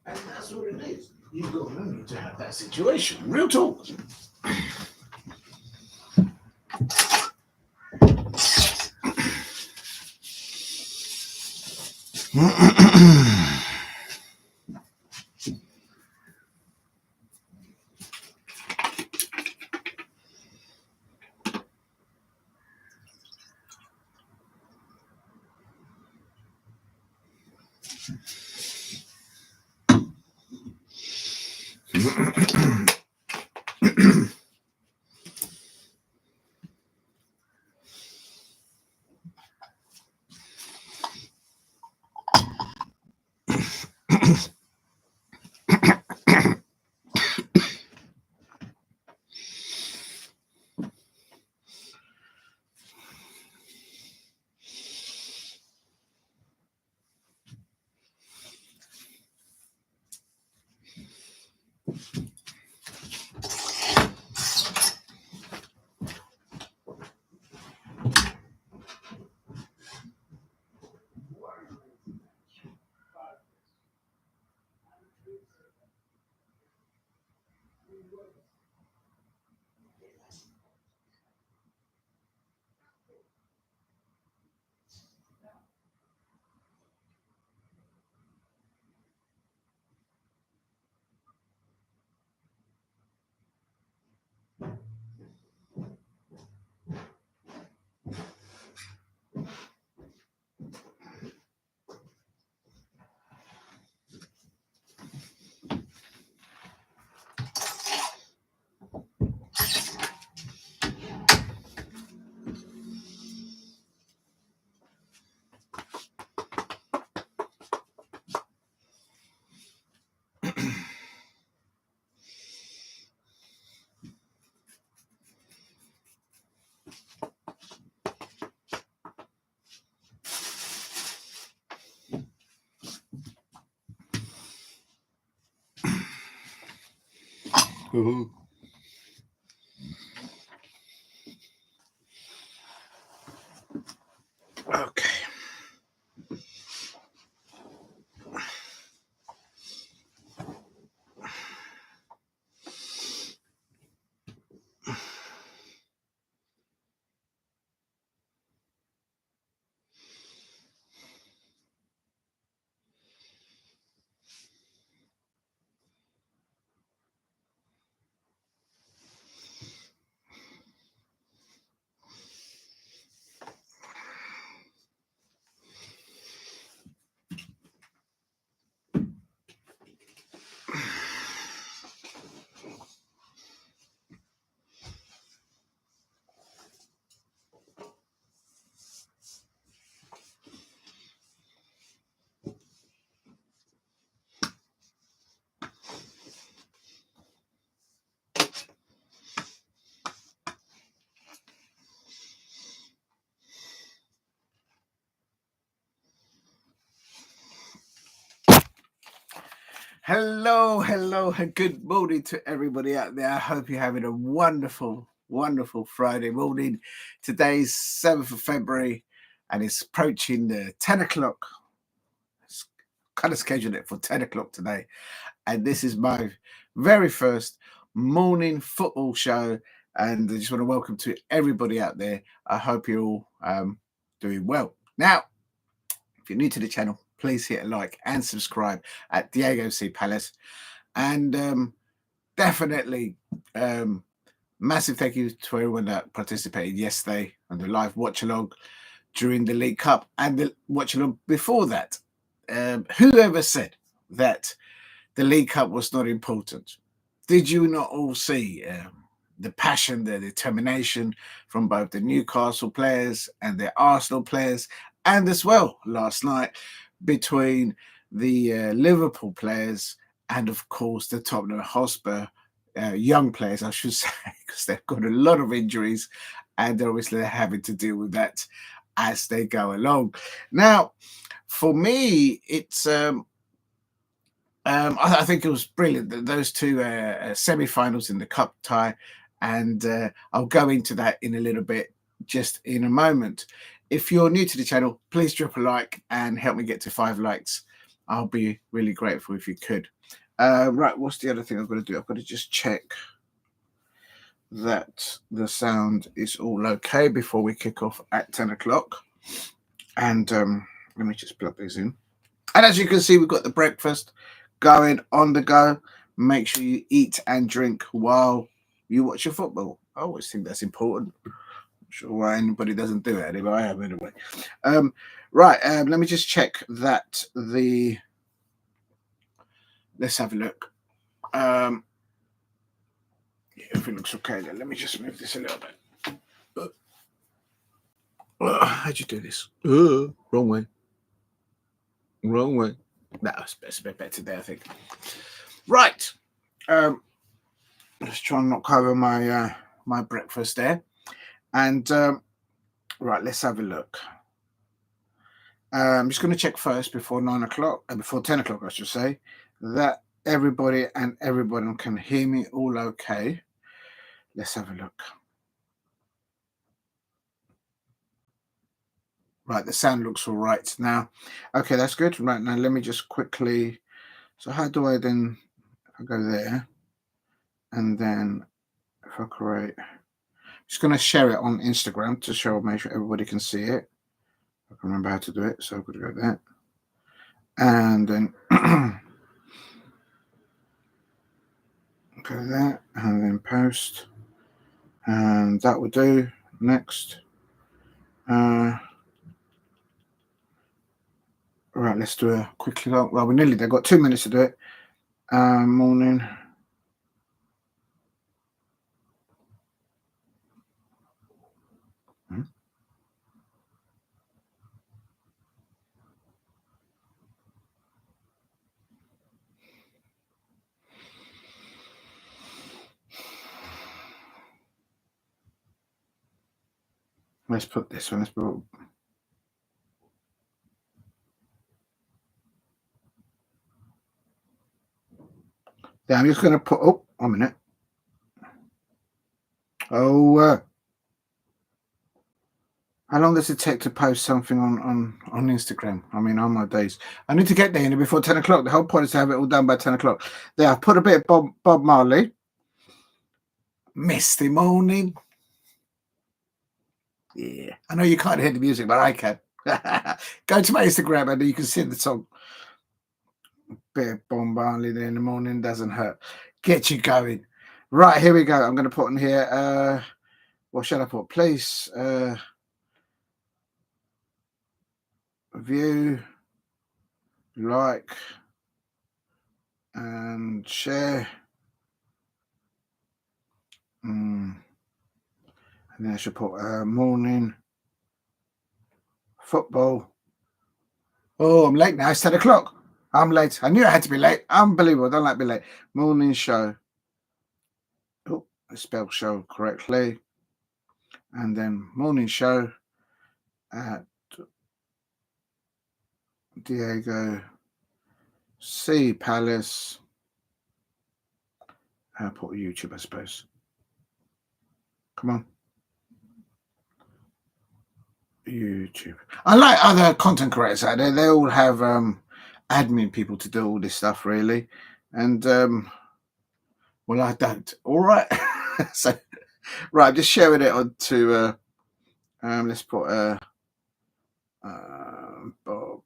And that's what it is. You've got no need to have that situation. Real talk. Okay. Hello, and good morning to everybody out there. I hope you're having a wonderful Friday morning. Today's 7th of February and it's approaching the 10 o'clock. It's kind of scheduled it for 10 o'clock today. And this is my very first morning football show. And I just want to welcome to everybody out there. I hope you're all doing well. Now, if you're new to the channel, please hit a like and subscribe at Diego C. Palace. And definitely massive thank you to everyone that participated yesterday on the live watch along during the League Cup and the watch along before that. Whoever said that the League Cup was not important? Did you not all see the passion, the determination from both the Newcastle players and the Arsenal players, and as well last night between the Liverpool players and of course the Tottenham Hotspur young players, I should say, because they've got a lot of injuries and obviously they're having to deal with that as they go along. Now, for me, it's I think it was brilliant, those two semi-finals in the cup tie, and I'll go into that in a little bit, just in a moment. If you're new to the channel, please drop a like and help me get to 5 likes. I'll be really grateful if you could. Right, what's the other thing I've got to do? I've got to just check that the sound is all okay before we kick off at 10 o'clock. And let me just plug these in. And as you can see, we've got the breakfast going on the go. Make sure you eat and drink while you watch your football. I always think that's important. I'm sure why anybody doesn't do it, but I have anyway. Right, let me just check that let's have a look. Everything looks okay then. Let me just move this a little bit. How'd you do this? Wrong way. That's a bit better there, I think. Right. Let's try and not cover my my breakfast there. And right, let's have a look. I'm just going to check first before 9 o'clock, before 10 o'clock, I should say, that everybody can hear me all okay. Let's have a look. Right, the sound looks all right now. Okay, that's good. Right, now let me just quickly. So how do I then? If I go there, and then if I create, I'm just going to share it on Instagram to make sure everybody can see it. I can remember how to do it, so I'm going to go there, and then go there, and then post, and that will do. Next. Right, let's do a quick look. Well, we nearly there. Got 2 minutes to do it. Morning. Let's put this one. Let's put. Yeah, I'm just going to put. Oh, a minute. Oh, how long does it take to post something on Instagram? I mean, on my days, I need to get there before 10 o'clock. The whole point is to have it all done by 10 o'clock. There, I've put a bit of Bob Marley. Misty morning. Yeah, I know you can't hear the music, but I can. Go to my Instagram and you can see the song. Bit of Bob Marley there in the morning doesn't hurt. Get you going. Right, here we go. I'm going to put in here. What shall I put? Please view, like, and share. And then I should put morning football. Oh, I'm late now. It's 10 o'clock. I'm late. I knew I had to be late. Unbelievable. I don't like being late. Morning show. Oh, I spelled show correctly. And then morning show at Diego C Palace. I'll put YouTube, I suppose. Come on. YouTube. I like other content creators out there. They all have admin people to do all this stuff, really. And well, I don't. All right. So right, I'm just sharing it on to let's put Bob.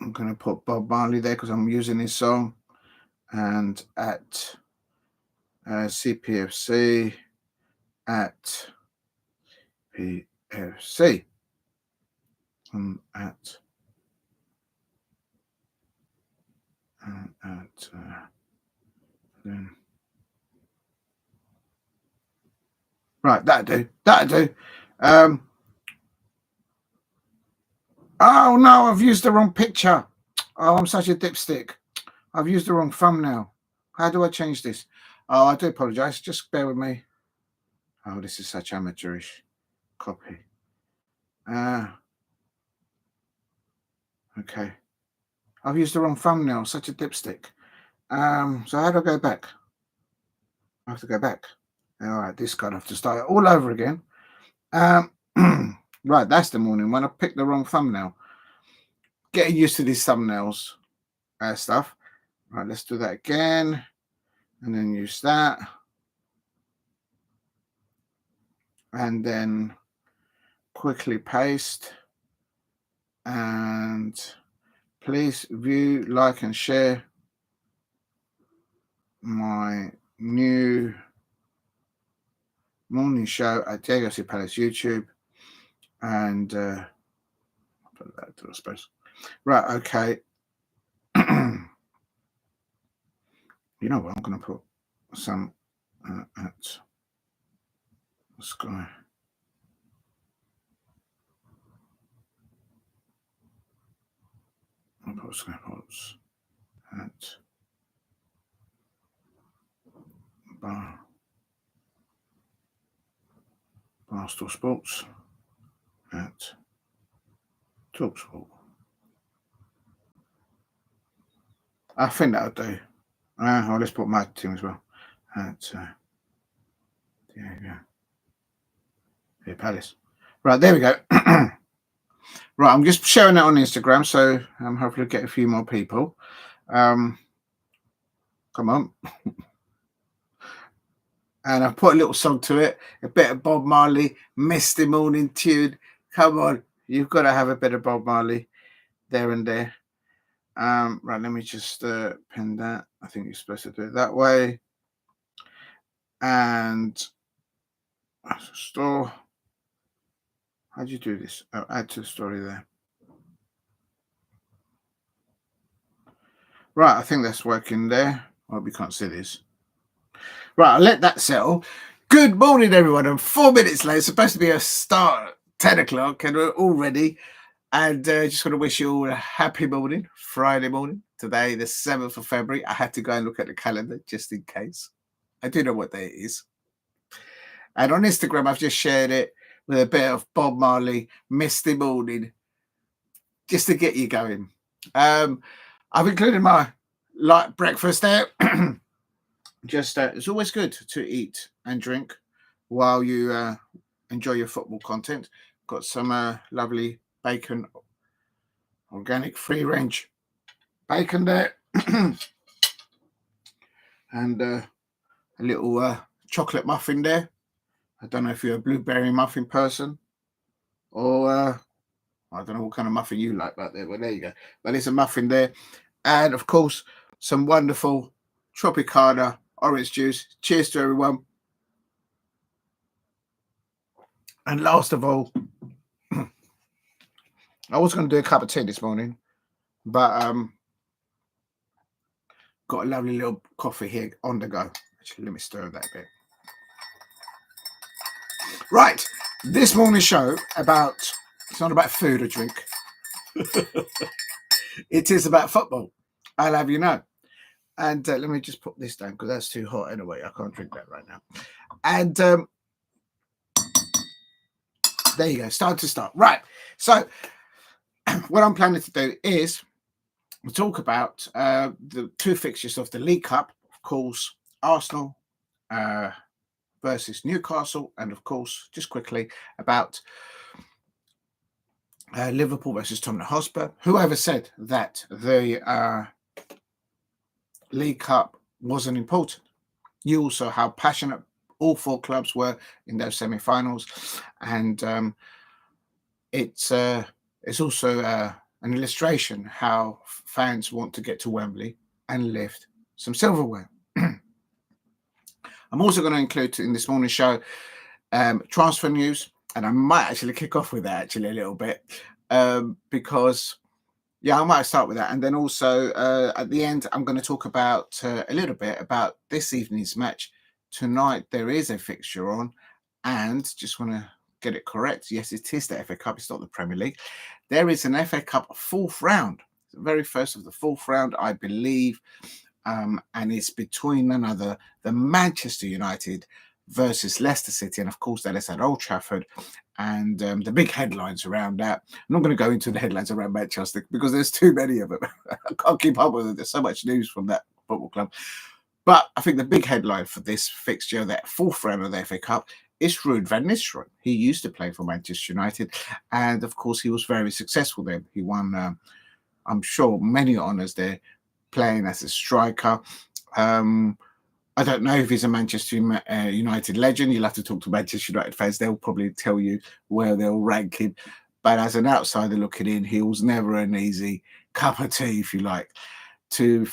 I'm going to put Bob Marley there because I'm using his song, and at cpfc at pfc at then right, that'll do. Oh no, I've used the wrong picture. Oh, I'm such a dipstick. I've used the wrong thumbnail. How do I change this? Oh, I do apologize. Just bear with me. Oh, this is such amateurish. Copy. Okay. I've used the wrong thumbnail. Such a dipstick. So how do I go back? I have to go back. All right, this guy I have to start it all over again. Right, that's the morning one. I picked the wrong thumbnail. Getting used to these thumbnails stuff. Right, let's do that again. And then use that. And then quickly paste. And please view, like, and share my new morning show at Diego C Palace YouTube. And I'll put that to a space. Right, okay. You know what? I'm going to put some at Sky. I'll put Sky Sports at Barstool Sports at TalkSport. I think that'll do. I'll just put my team as well. At yeah, Palace. Right, there we go. Right, I'm just sharing that on Instagram, so hopefully get a few more people. Come on. And I've put a little song to it, a bit of Bob Marley, Misty Morning tune. Come on, you've got to have a bit of Bob Marley there and there. Right, let me just pin that. I think you're supposed to do it that way. And store. How do you do this? Oh, add to the story there. Right, I think that's working there. Well, we can't see this. Right, I'll let that settle. Good morning, everyone. I'm 4 minutes late. It's supposed to be a start at 10 o'clock, and we're all ready. And just want to wish you all a happy morning, Friday morning. Today, the 7th of February. I had to go and look at the calendar just in case. I do know what day it is. And on Instagram, I've just shared it with a bit of Bob Marley, Misty Morning, just to get you going. I've included my light breakfast there. Just it's always good to eat and drink while you enjoy your football content. Got some lovely bacon, organic free range bacon there, and a little chocolate muffin there. I don't know if you're a blueberry muffin person or I don't know what kind of muffin you like back there, but there you go. But it's a muffin there, and of course some wonderful Tropicana orange juice. Cheers to everyone. And last of all, I was going to do a cup of tea this morning, but got a lovely little coffee here on the go. Actually, let me stir that a bit. Right, this morning's show it's not about food or drink. It is about football. I'll have you know. And let me just put this down because that's too hot anyway. I can't drink that right now. And there you go. Start. Right. So what I'm planning to do is we'll talk about the two fixtures of the League Cup. Of course, Arsenal versus Newcastle. And of course, just quickly about Liverpool versus Tottenham Hotspur. Whoever said that the League Cup wasn't important? You all saw how passionate all four clubs were in those semi-finals, and it's also an illustration how fans want to get to Wembley and lift some silverware. I'm also going to include in this morning's show transfer news, and I might actually kick off with that a little bit because I might start with that, and then also at the end I'm going to talk about a little bit about this evening's match. Tonight there is a fixture on, and just want to get it correct. Yes, it is the FA Cup. It's not the Premier League. There is an FA Cup fourth round, the very first of the fourth round, I believe, and it's between none other than Manchester United versus Leicester City, and of course that is at Old Trafford. And the big headlines around that. I'm not going to go into the headlines around Manchester because there's too many of them. I can't keep up with it. There's so much news from that football club. But I think the big headline for this fixture, that fourth round of the FA Cup, is Ruud van Nistelrooy. He used to play for Manchester United, and of course he was very successful there. He won, I'm sure, many honours there, playing as a striker. I don't know if he's a Manchester United legend. You'll have to talk to Manchester United fans. They'll probably tell you where they'll rank him. But as an outsider looking in, he was never an easy cup of tea, if you like, to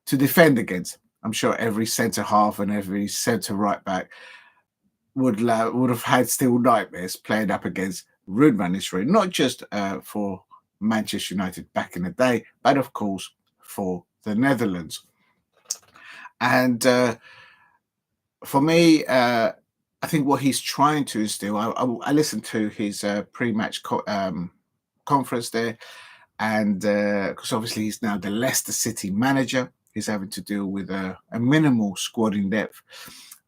defend against. I'm sure every centre half and every centre right back would have had still nightmares playing up against Ruud van Nistelrooy, not just for Manchester United back in the day, but of course for the Netherlands. And for me, I think what he's trying to instill, I listened to his pre-match conference there, and because obviously he's now the Leicester City manager, he's having to deal with a minimal squad in depth,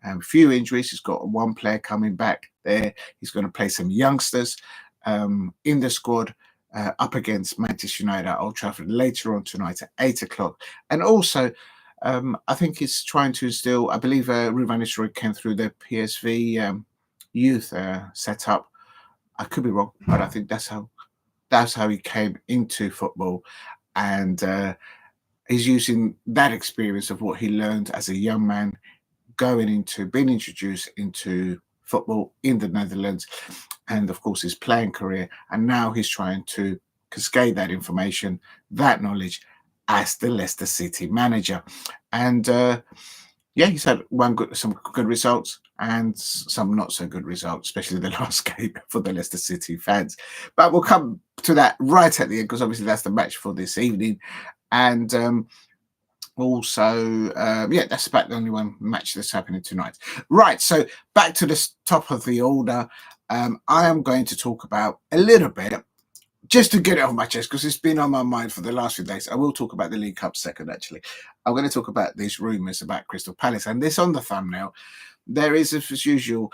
a few injuries. He's got one player coming back there. He's going to play some youngsters in the squad up against Manchester United at Old Trafford later on tonight at 8:00. And also, I think he's trying to instill, I believe Ruud van Nistelrooy came through the PSV youth setup. I could be wrong, but I think that's how he came into football. And he's using that experience of what he learned as a young man, being introduced into football in the Netherlands, and of course his playing career. And now he's trying to cascade that information, that knowledge, as the Leicester City manager. And he's had some good results and some not so good results, especially the last game for the Leicester City fans. But we'll come to that right at the end, because obviously that's the match for this evening. And also, that's about the only one match that's happening tonight. Right, so back to the top of the order. I am going to talk about a little bit, just to get it off my chest, because it's been on my mind for the last few days. I will talk about the League Cup second, actually. I'm going to talk about these rumours about Crystal Palace. And this on the thumbnail, there is, as usual,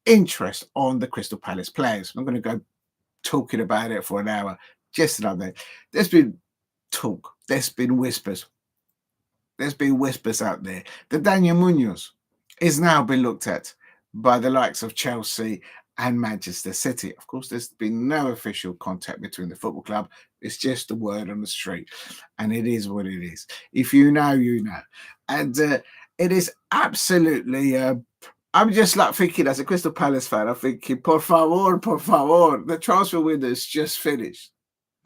interest on the Crystal Palace players. I'm going to go talking about it for an hour, just another. There's been talk, there's been whispers. there's been whispers out there that Daniel Munoz is now being looked at by the likes of Chelsea and Manchester City. Of course, there's been no official contact between the football club. It's just a word on the street, and it is what it is. If you know, you know. And it is absolutely. I'm just like thinking, as a Crystal Palace fan, I'm thinking, por favor, the transfer window's just finished.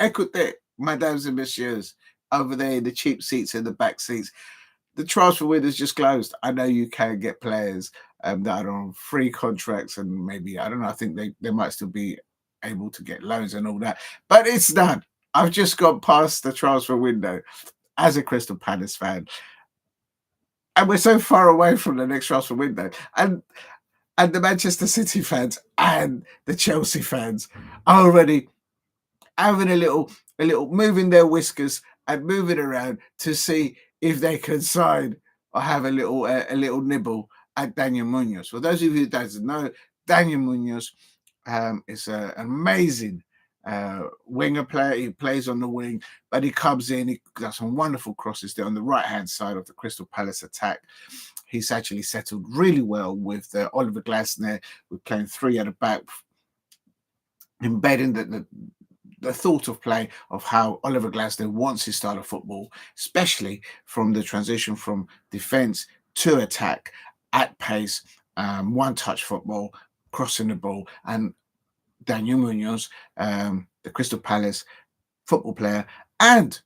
Écoutez, mesdames and messieurs, over there in the cheap seats and the back seats. The transfer window's just closed. I know you can get players that are on free contracts, and maybe, I don't know, I think they might still be able to get loans and all that, but it's done. I've just gone past the transfer window as a Crystal Palace fan, and we're so far away from the next transfer window. And the Manchester City fans and the Chelsea fans are already having a little moving their whiskers and moving around to see if they can sign or have a little nibble at Daniel Munoz. For those of you who don't know, Daniel Munoz is an amazing winger player. He plays on the wing, but he comes in, he does some wonderful crosses there on the right-hand side of the Crystal Palace attack. He's actually settled really well with Oliver Glasner. We're playing three at the back, embedding the thought of play of how Oliver Glasner wants his style of football, especially from the transition from defence to attack at pace, one-touch football, crossing the ball. And Daniel Munoz, the Crystal Palace football player and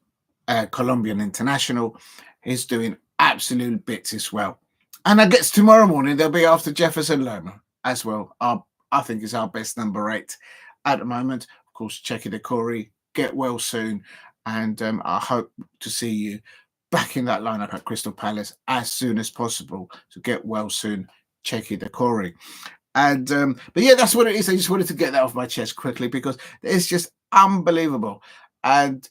Colombian international, is doing absolute bits as well. And I guess tomorrow morning they'll be after Jefferson Lerma as well. I think is our best number 8 at the moment. Of course, Checky Decore, get well soon. And I hope to see you back in that lineup at Crystal Palace as soon as possible. So get well soon, Checky Decore. And but yeah, that's what it is. I just wanted to get that off my chest quickly because it's just unbelievable. And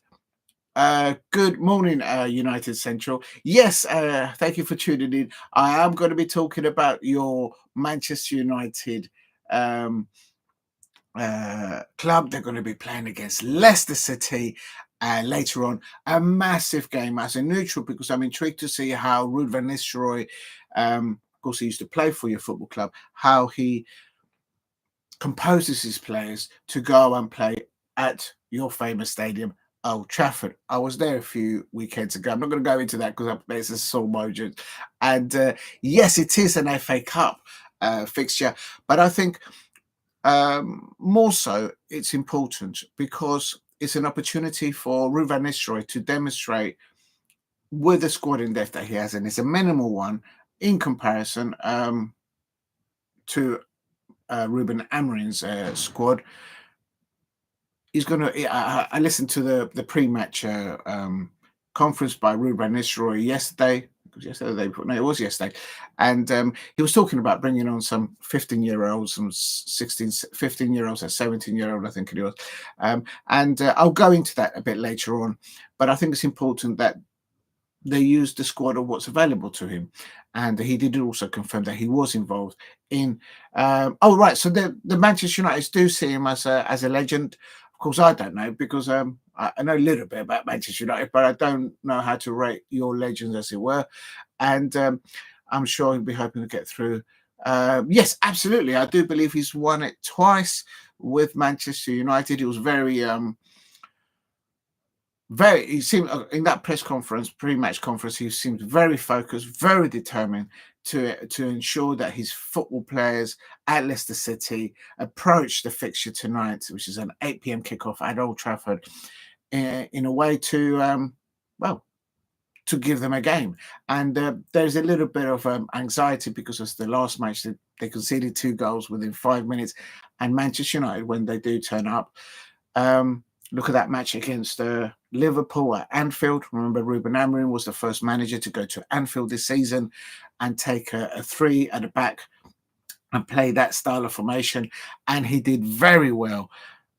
good morning, United Central. Yes, thank you for tuning in. I am going to be talking about your Manchester United club. They're going to be playing against Leicester City later on. A massive game as a neutral because I'm intrigued to see how Ruud van Nistelrooy, of course, he used to play for your football club, how he composes his players to go and play at your famous stadium, Old Trafford. I was there a few weekends ago. I'm not going to go into that because it's a sore motion. And yes, it is an FA Cup fixture, but I think more so it's important because it's an opportunity for Ruud van Nistelrooy to demonstrate with the squad in depth that he has, and it's a minimal one in comparison to Ruben Amorim's squad. He's going to. I listened to the pre-match conference by Ruud van Nistelrooy yesterday. It was yesterday, and he was talking about bringing on some 15-year-olds, some 15-year-olds, a 17-year-old, I think it was, and I'll go into that a bit later on. But I think it's important that they used the squad of what's available to him, and he did also confirm that he was involved in. So the Manchester United do see him as a legend. Of course, I don't know because I know a little bit about Manchester United, but I don't know how to rate your legends, as it were. And I'm sure he'll be hoping to get through. Yes, absolutely. I do believe he's won it twice with Manchester United. He was he seemed in that press conference, pre-match conference, he seemed very focused, very determined to ensure that his football players at Leicester City approach the fixture tonight, which is an 8 p.m. kickoff at Old Trafford, in a way to to give them a game. And there's a little bit of anxiety because of the last match that they conceded 2 goals within 5 minutes, and Manchester United, when they do turn up, look at that match against Liverpool at Anfield. Remember, Ruben Amorim was the first manager to go to Anfield this season and take a 3 at the back and play that style of formation. And he did very well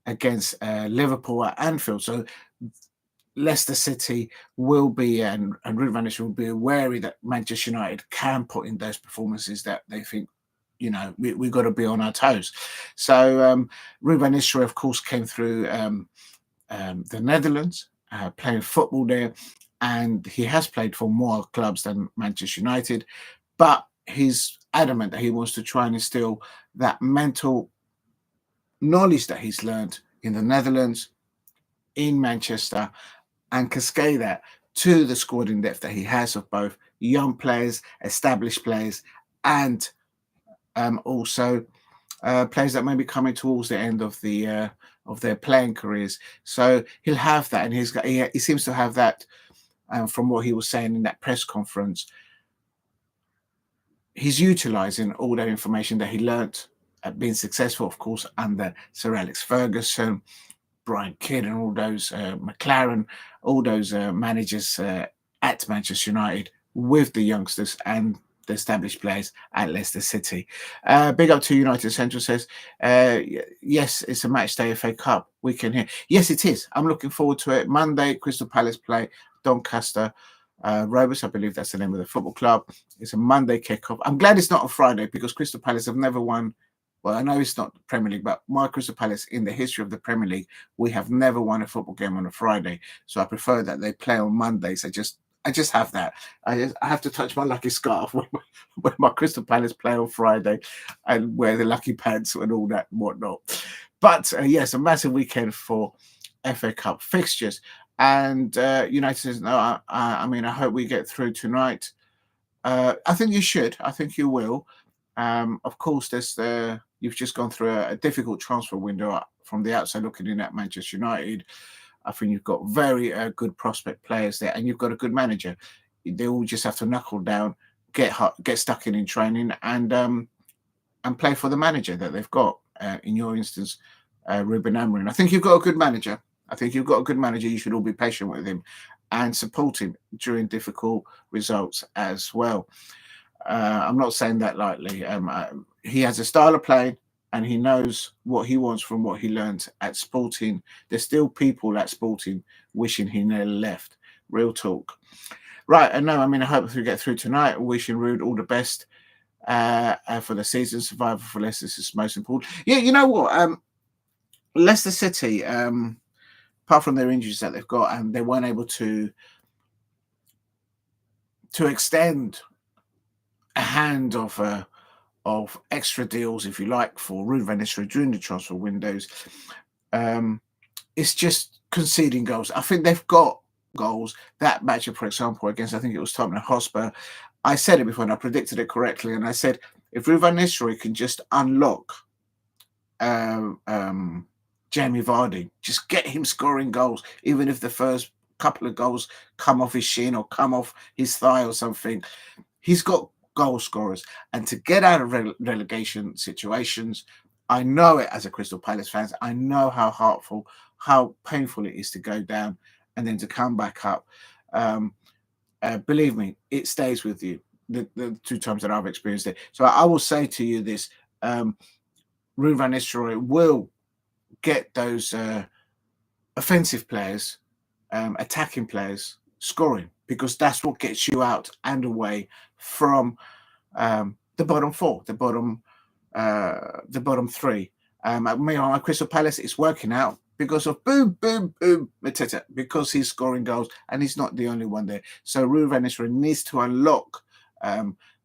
against Liverpool at Anfield. So Leicester City will be, and Ruud van Nistelrooy will be wary that Manchester United can put in those performances that they think, we've got to be on our toes. So Ruud van Nistelrooy, of course, came through the Netherlands, playing football there, and he has played for more clubs than Manchester United, but he's adamant that he wants to try and instill that mental knowledge that he's learned in the Netherlands, in Manchester, and cascade that to the squad in depth that he has of both young players, established players, and also players that may be coming towards the end of their playing careers. So he'll have that, and he seems to have that from what he was saying in that press conference. He's utilising all that information that he learnt, being successful, of course, under Sir Alex Ferguson, Brian Kidd, and all those McLaren, all those managers at Manchester United with the youngsters and the established players at Leicester City. Big up to United Central says, yes, it's a match day FA Cup weekend here. Yes, it is. I'm looking forward to it. Monday, Crystal Palace play Doncaster Rovers, I believe that's the name of the football club. It's a Monday kickoff. I'm glad it's not a Friday because Crystal Palace have never won. Well, I know it's not the Premier League, but my Crystal Palace, in the history of the Premier League, we have never won a football game on a Friday. So I prefer that they play on Mondays. I just have that. I have to touch my lucky scarf when my Crystal Palace play on Friday and wear the lucky pants and all that and whatnot. But yes, a massive weekend for FA Cup fixtures. And United says, no, I mean, I hope we get through tonight. I think you should. I think you will. Of course, you've just gone through a difficult transfer window from the outside looking in at Manchester United. I think you've got very good prospect players there, and you've got a good manager. They all just have to knuckle down, get stuck in training, and play for the manager that they've got. In your instance, Ruben Amorim. I think you've got a good manager. You should all be patient with him and support him during difficult results as well. I'm not saying that lightly. He has a style of playing, and he knows what he wants from what he learned at Sporting. There's still people at Sporting wishing he never left. Real talk. Right, and no, I mean, I hope we get through tonight. Wishing Rude all the best for the season. Survival for Leicester is most important. Yeah, you know what? Leicester City, apart from their injuries that they've got, and they weren't able to extend a hand of extra deals, if you like, for Ruud van Nistelrooy during the transfer windows. It's just conceding goals. I think they've got goals. That match, for example, against, I think it was Tottenham Hotspur, I said it before and I predicted it correctly, and I said if Ruud van Nistelrooy can just unlock Jamie Vardy, just get him scoring goals, even if the first couple of goals come off his shin or come off his thigh or something. He's got goal scorers, and to get out of relegation situations, I know it as a Crystal Palace fan. I know how painful it is to go down and then to come back up. Believe me, it stays with you. The two times that I've experienced it. So I will say to you this: Ruud van Nistelrooy will get those offensive players, attacking players, scoring, because that's what gets you out and away from the bottom four, the bottom three. My Crystal Palace is working out because of boom, Mateta, because he's scoring goals, and he's not the only one there. So Ruud van Nistelrooy needs to unlock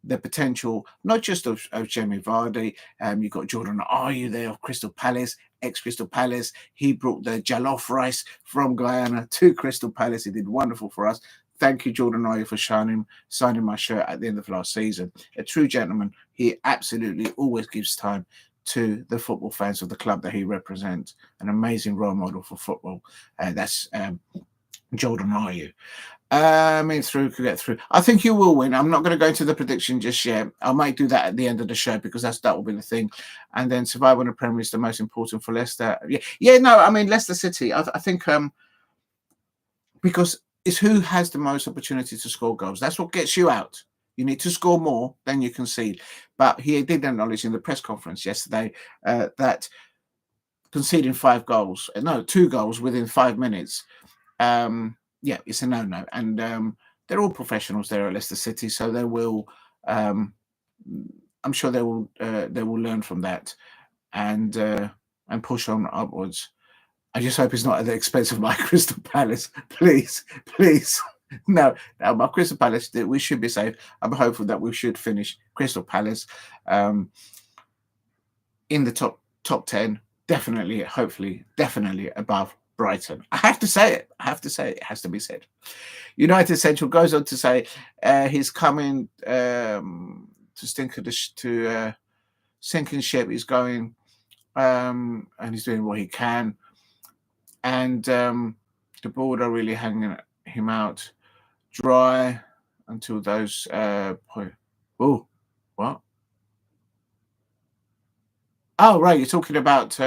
the potential, not just of Jamie Vardy. You've got Jordan Ayew there of Crystal Palace, ex-Crystal Palace. He brought the jollof rice from Guyana to Crystal Palace. He did wonderful for us. Thank you, Jordan Ayew, for signing my shirt at the end of last season. A true gentleman. He absolutely always gives time to the football fans of the club that he represents. An amazing role model for football. That's Jordan Ayew. Could get through. I think you will win. I'm not going to go into the prediction just yet. I might do that at the end of the show because that will be the thing. And then survival in the Premier is the most important for Leicester. Leicester City. I think because it's who has the most opportunity to score goals. That's what gets you out. You need to score more than you concede. But he did acknowledge in the press conference yesterday that conceding 2 goals within 5 minutes. It's a no-no, and they're all professionals there at Leicester City, so they will. I'm sure they will learn from that, and push on upwards. I just hope it's not at the expense of my Crystal Palace, please. No, my Crystal Palace, we should be safe. I'm hopeful that we should finish Crystal Palace um, in the top 10. Definitely, hopefully, definitely above Brighton. I have to say it. I have to say it. It has to be said. United Central goes on to say he's coming to sinking ship. He's going and he's doing what he can, and the board are really hanging him out dry until those point. Oh, what? Oh, right. You're talking about.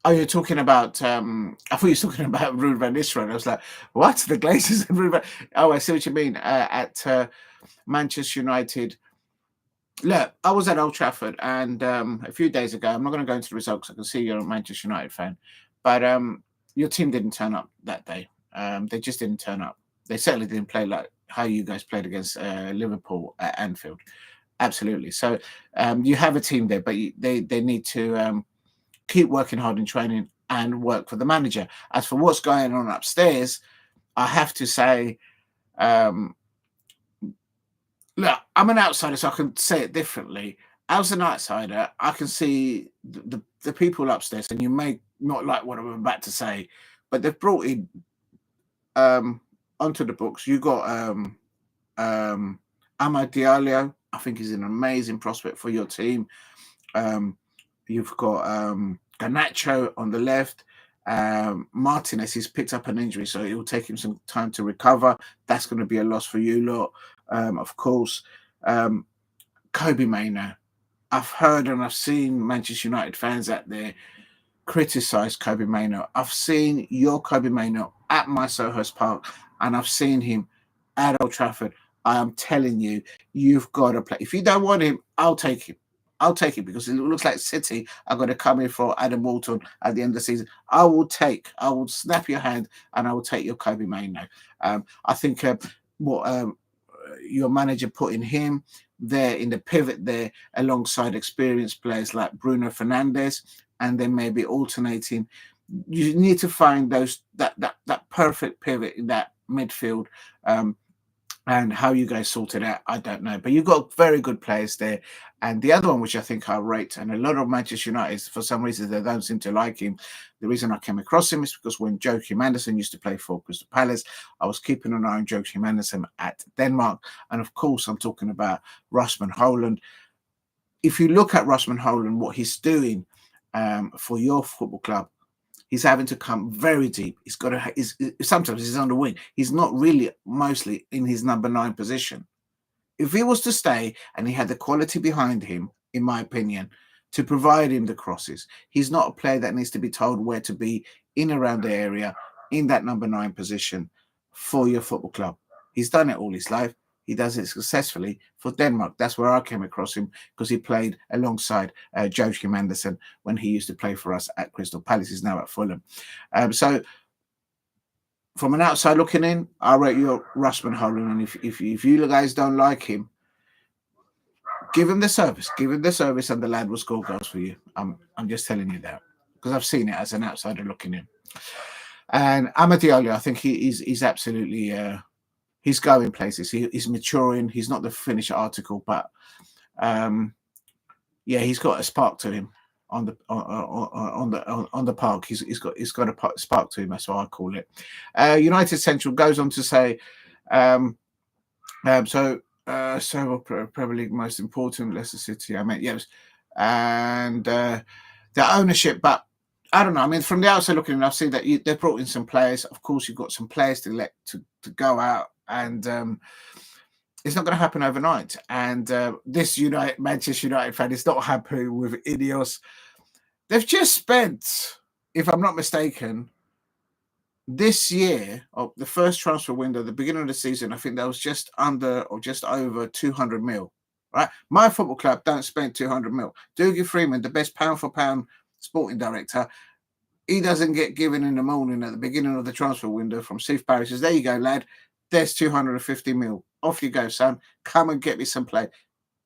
Oh, you're talking about. I thought you were talking about Ruud van Nistelrooy. I was like, what? The Glazers and Ruud van... Oh, I see what you mean. At Manchester United. Look, I was at Old Trafford, and a few days ago, I'm not going to go into the results. I can see you're a Manchester United fan, but your team didn't turn up that day. They just didn't turn up. They certainly didn't play like how you guys played against Liverpool at Anfield. Absolutely. So you have a team there, but they need to keep working hard in training and work for the manager. As for what's going on upstairs, I have to say, look, I'm an outsider, so I can say it differently. As an outsider, I can see the people upstairs, and you may not like what I'm about to say, but they've brought in onto the books. You got Amad Diallo. I think he's an amazing prospect for your team. You've got Garnacho on the left. Martinez, he's picked up an injury, so it will take him some time to recover. That's going to be a loss for you lot. Of course, Kobe Mainoo. I've heard and I've seen Manchester United fans out there criticize Kobe Mainoo. I've seen your Kobe Mainoo at my Sohurst Park, and I've seen him at Old Trafford. I am telling you, you've got to play. If you don't want him, I'll take him. I'll take it because it looks like City are going to come in for Adam Walton at the end of the season. I will snap your hand and I will take your Kobe Mainoo. I think what your manager putting him there in the pivot there alongside experienced players like Bruno Fernandes, and then maybe alternating. You need to find that perfect pivot in that midfield. And how you guys sort it out, I don't know. But you've got very good players there. And the other one, which I think I rate, and a lot of Manchester United, for some reason, they don't seem to like him. The reason I came across him is because when Joachim Andersen used to play for Crystal Palace, I was keeping an eye on Joachim Andersen at Denmark. And of course, I'm talking about Rasmus Højlund. If you look at Rasmus Højlund, what he's doing for your football club, he's having to come very deep. He's got to. Sometimes he's on the wing. He's not really mostly in his number 9 position. If he was to stay and he had the quality behind him, in my opinion, to provide him the crosses, he's not a player that needs to be told where to be in around the area in that number 9 position for your football club. He's done it all his life. He does it successfully for Denmark. That's where I came across him because he played alongside Joachim Andersen when he used to play for us at Crystal Palace. He's now at Fulham. So from an outside looking in, I rate you Rasmus Højlund. And if you guys don't like him, give him the service. Give him the service and the lad will score goals for you. I'm just telling you that because I've seen it as an outsider looking in. And Amad Diallo, I think he's absolutely... he's going places. He's maturing. He's not the finished article, but yeah, he's got a spark to him on the park. He's got a spark to him. That's what I call it. United Central goes on to say, so Premier League most important, Leicester City. I mean, yes, and the ownership, but. I don't know. I mean, from the outside looking in, I've seen that they've brought in some players. Of course, you've got some players to let to go out, and it's not going to happen overnight. And this Manchester United fan is not happy with Ineos. They've just spent, if I'm not mistaken, this year, of the first transfer window, the beginning of the season, I think that was just under or just over 200 mil. Right, my football club don't spend 200 mil. Dougie Freeman, the best pound for pound sporting director, he doesn't get given in the morning at the beginning of the transfer window from Steve Parrish. Says, there you go, lad. There's 250 mil. Off you go, son. Come and get me some play.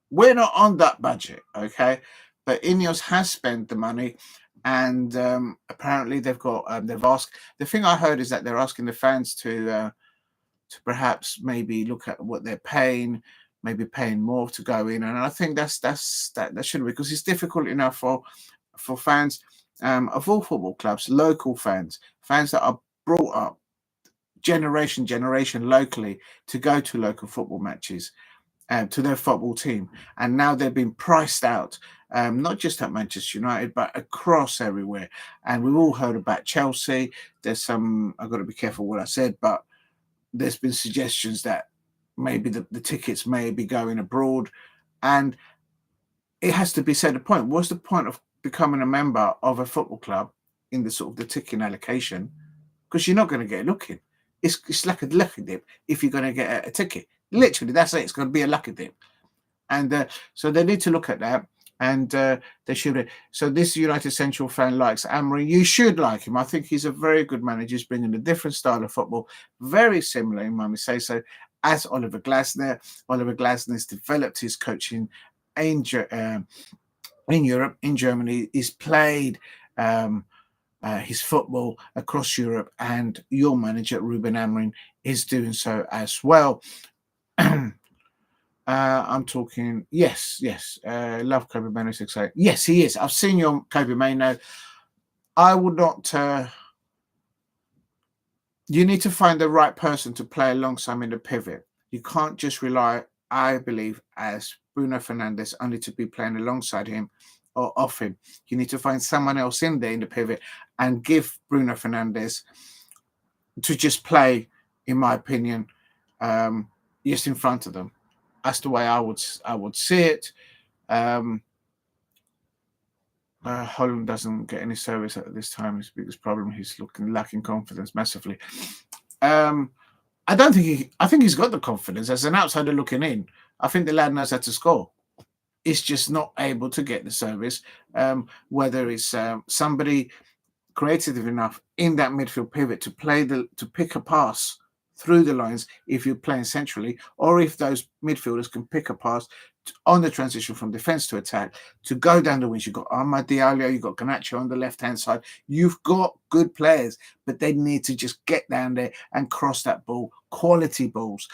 We're not on that budget, okay? But Ineos has spent the money, and apparently they've asked. The thing I heard is that they're asking the fans to to perhaps maybe look at what they're paying, maybe paying more to go in. And I think that shouldn't be, because it's difficult enough for fans of all football clubs, local fans that are brought up generation locally to go to local football matches, to their football team, and now they've been priced out, not just at Manchester United but across everywhere. And we've all heard about Chelsea. There's some, I've got to be careful what I said, but there's been suggestions that maybe the tickets may be going abroad. And it has to be said, the point, what's the point of becoming a member of a football club in the sort of the ticking allocation? Because you're not going to get a look in. It's like a lucky dip if you're going to get a ticket. Literally, that's it. It's going to be a lucky dip. And so they need to look at that. And they should. So this United Central fan likes Amorim. You should like him. I think he's a very good manager. He's bringing a different style of football, very similar, in my say so, as Oliver Glasner. Oliver Glasner has developed his coaching in Europe, in Germany. He's played his football across Europe, and your manager Ruben Amorim is doing so as well. I'm talking, yes. Love Kobe Mano 68. Yes, he is. I've seen your Kobe Mano. I would not. You need to find the right person to play alongside in the pivot. You can't just rely, I believe, as Bruno Fernandes, only to be playing alongside him or off him. You need to find someone else in there in the pivot and give Bruno Fernandes to just play, in my opinion, just in front of them. That's the way I would see it. Holland doesn't get any service at this time. His biggest problem, he's lacking confidence massively. I think he's got the confidence. As an outsider looking in, I think the lad knows how to score. It's just not able to get the service. Whether it's somebody creative enough in that midfield pivot to pick a pass through the lines if you're playing centrally, or if those midfielders can pick a pass on the transition from defence to attack to go down the wings. You've got Amad Diallo, you've got Garnacho on the left-hand side. You've got good players, but they need to just get down there and cross that ball, quality balls.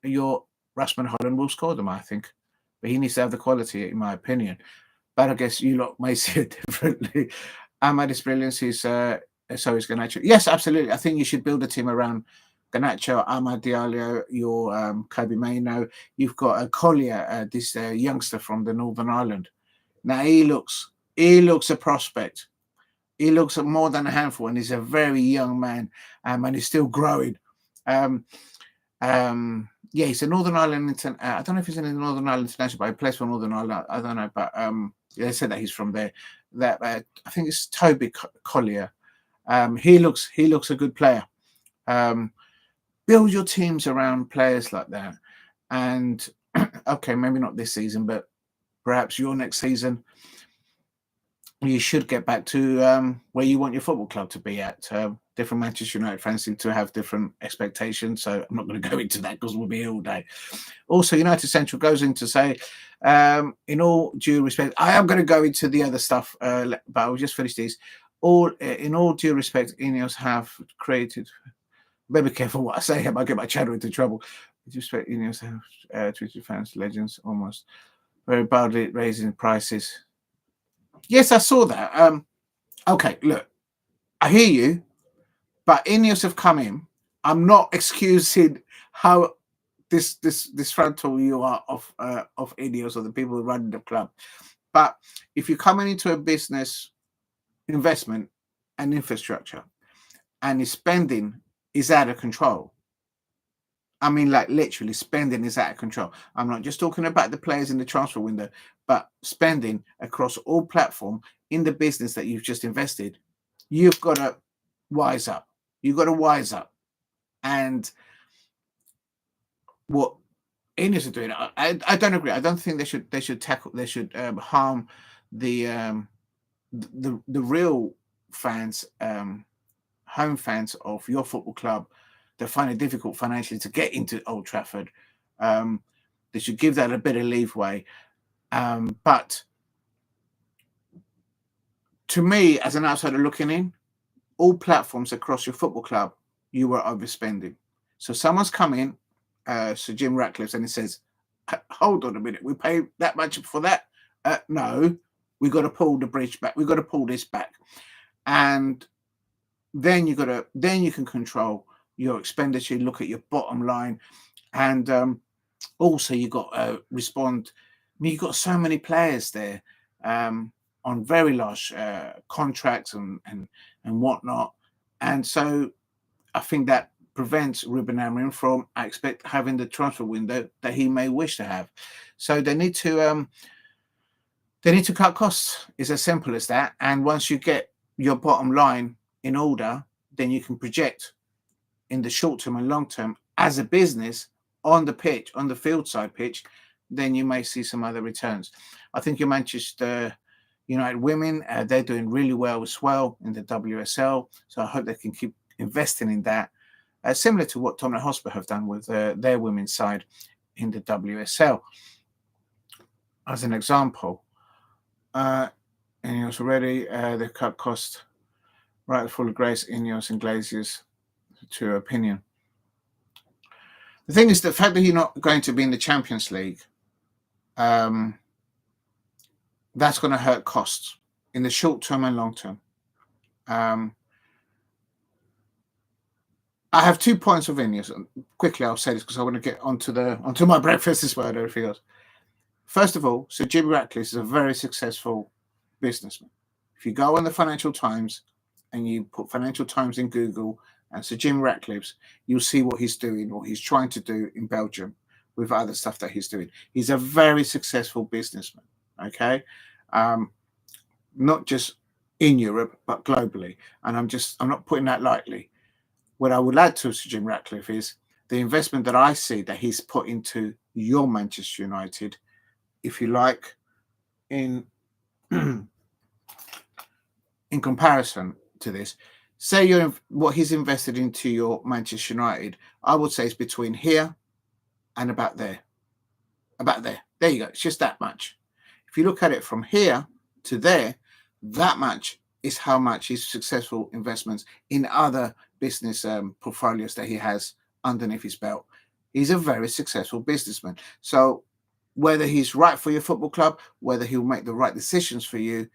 Your Rasmus Holland will score them, I think. But he needs to have the quality, in my opinion. But I guess you lot may see it differently. Amad is brilliant. So is Garnacho. Yes, absolutely. I think you should build a team around Garnacho, Amad Diallo, your Kobe Mano. You've got a Collier, this youngster from the Northern Ireland. Now he looks a prospect. He looks more than a handful, and he's a very young man, and he's still growing. He's a Northern Ireland. I don't know if he's in the Northern Ireland International, but he plays for Northern Ireland. I don't know, but they said that he's from there. That I think it's Toby Collier. He looks a good player. Build your teams around players like that, and okay, maybe not this season, but perhaps your next season, you should get back to where you want your football club to be at. Different Manchester United fans seem to have different expectations, so I'm not going to go into that because we'll be here all day. Also, United Central goes in to say, in all due respect, I am going to go into the other stuff, but I'll just finish these. In all due respect, Ineos have created. Better be careful what I say. I might get my channel into trouble. With respect, Ineos have Twitter fans, legends, almost very badly raising prices. Yes, I saw that. Okay, look, I hear you, but Ineos have come in. I'm not excusing how disgruntled you are of Ineos or the people who run the club, but if you're coming into a business investment and infrastructure and your spending is out of control, I mean, like literally spending is out of control. I'm not just talking about the players in the transfer window, but spending across all platforms in the business that you've just invested. You've got to wise up. You've got to wise up. And what Ineos are doing, I don't agree. I don't think they should harm the real fans, home fans of your football club that find it difficult financially to get into Old Trafford. They should give that a bit of leeway. But to me, as an outsider looking in, all platforms across your football club, you were overspending. So someone's come in, Sir Jim Ratcliffe, and he says, hold on a minute, we pay that much for that? No, we got to pull the bridge back. We got to pull this back. And then you can control your expenditure, look at your bottom line. And also you got to respond. I mean, you've got so many players there on very large contracts and whatnot. And so I think that prevents Ruben Amorim from, I expect, having the transfer window that he may wish to have. So they need to cut costs. It's as simple as that. And once you get your bottom line in order, then you can project in the short term and long term as a business on the pitch, on the field side pitch, then you may see some other returns. I think your Manchester United women, they're doing really well as well in the WSL. So I hope they can keep investing in that, similar to what Tottenham Hotspur have done with their women's side in the WSL. As an example, Ineos already, they've cut cost, right, full of grace, Ineos and Glaziers, to opinion. The thing is, the fact that you're not going to be in the Champions League, that's going to hurt costs in the short term and long term. I have 2 points of Ineos. Quickly, I'll say this because I want to get onto my breakfast as well and everything else. First of all, Sir Jim Ratcliffe is a very successful businessman. If you go on the Financial Times and you put Financial Times in Google and Sir Jim Ratcliffe's, you'll see what he's doing, what he's trying to do in Belgium with other stuff that he's doing. He's a very successful businessman, okay? Not just in Europe, but globally. And I'm not putting that lightly. What I would add to Sir Jim Ratcliffe is the investment that I see that he's put into your Manchester United, if you like, in comparison to this. Say what he's invested into your Manchester United, I would say it's between here and about there. About there. There you go. It's just that much. If you look at it from here to there, that much is how much his successful investments in other business portfolios that he has underneath his belt. He's a very successful businessman. So whether he's right for your football club, whether he'll make the right decisions for you,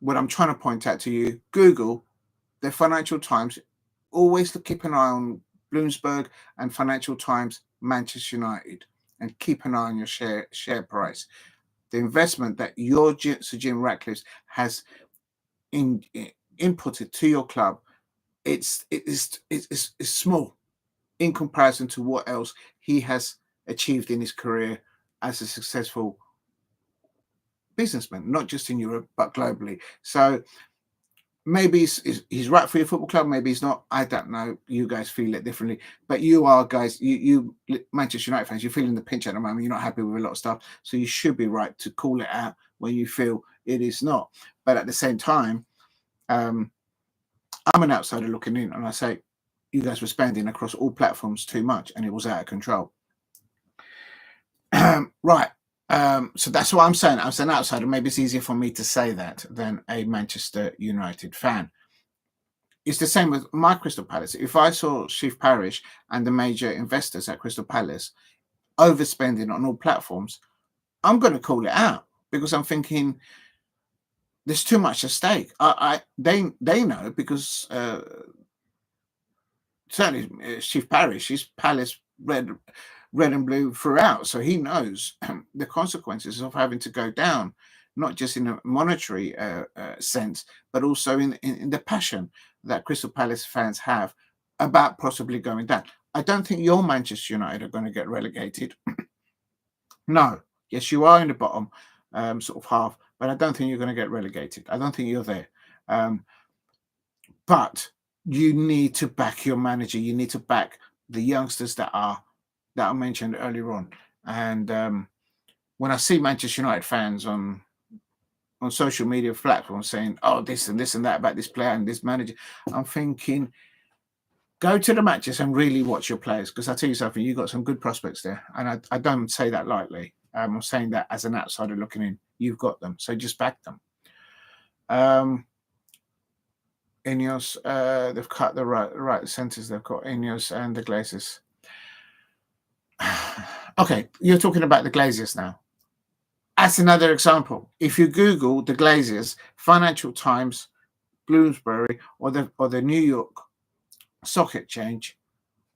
what I'm trying to point out to you, Google the Financial Times. Always keep an eye on Bloomberg and Financial Times Manchester United, and keep an eye on your share price. The investment that your Sir Jim Ratcliffe has inputted to your club, it's small in comparison to what else he has achieved in his career as a successful businessman, not just in Europe but globally. So maybe he's right for your football club, maybe he's not. I don't know. You guys feel it differently, but you are guys, you Manchester United fans, you're feeling the pinch at the moment. You're not happy with a lot of stuff, so you should be right to call it out when you feel it is not. But at the same time, I'm an outsider looking in, and I say you guys were spending across all platforms too much, and it was out of control. Right. So that's what I'm saying. As an outsider, maybe it's easier for me to say that than a Manchester United fan. It's the same with my Crystal Palace. If I saw Steve Parish and the major investors at Crystal Palace overspending on all platforms, I'm going to call it out because I'm thinking there's too much at stake. They know because certainly Steve Parish is Palace red and blue throughout, so he knows the consequences of having to go down, not just in a monetary sense, but also in the passion that Crystal Palace fans have about possibly going down. I don't think your Manchester United are going to get relegated. No, yes, you are in the bottom sort of half, but I don't think you're going to get relegated. I don't think you're there. But you need to back your manager. You need to back the youngsters that I mentioned earlier on. And when I see Manchester United fans on social media platforms saying, oh, this and that about this player and this manager, I'm thinking, go to the matches and really watch your players, because I tell you something, you've got some good prospects there. And I don't say that lightly. I'm saying that as an outsider looking in. You've got them, so just back them. Ineos, they've cut the right centres. They've got Ineos and the Glazers. Okay, you're talking about the Glazers now. That's another example. If you Google the Glazers, Financial Times, Bloomsbury, or the New York Stock Exchange,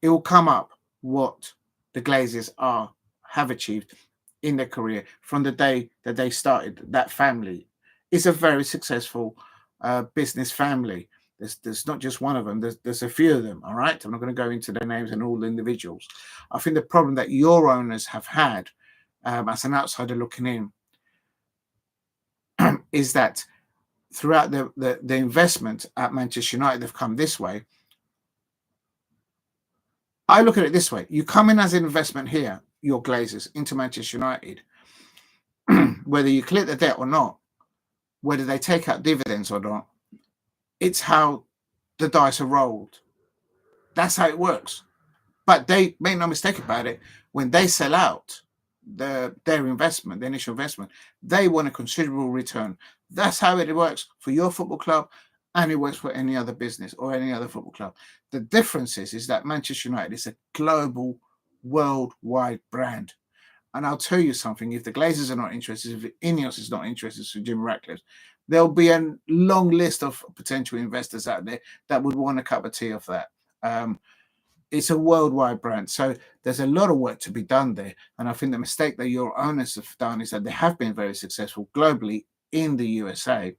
it will come up what the Glazers have achieved in their career from the day that they started. That family is a very successful business family. There's not just one of them. There's a few of them. All right, I'm not going to go into their names and all the individuals. I think the problem that your owners have had, as an outsider looking in, is that throughout the investment at Manchester United, they've come this way. I look at it this way. You come in as an investment here, your Glazers, into Manchester United, whether you clear the debt or not, whether they take out dividends or not, it's how the dice are rolled. That's how it works. But they make no mistake about it. When they sell out their investment, the initial investment, they want a considerable return. That's how it works for your football club, and it works for any other business or any other football club. The difference is that Manchester United is a global, worldwide brand. And I'll tell you something, if the Glazers are not interested, if Ineos is not interested, so Jim Ratcliffe, there'll be a long list of potential investors out there that would want a cup of tea of that. It's a worldwide brand. So there's a lot of work to be done there. And I think the mistake that your owners have done is that they have been very successful globally in the USA,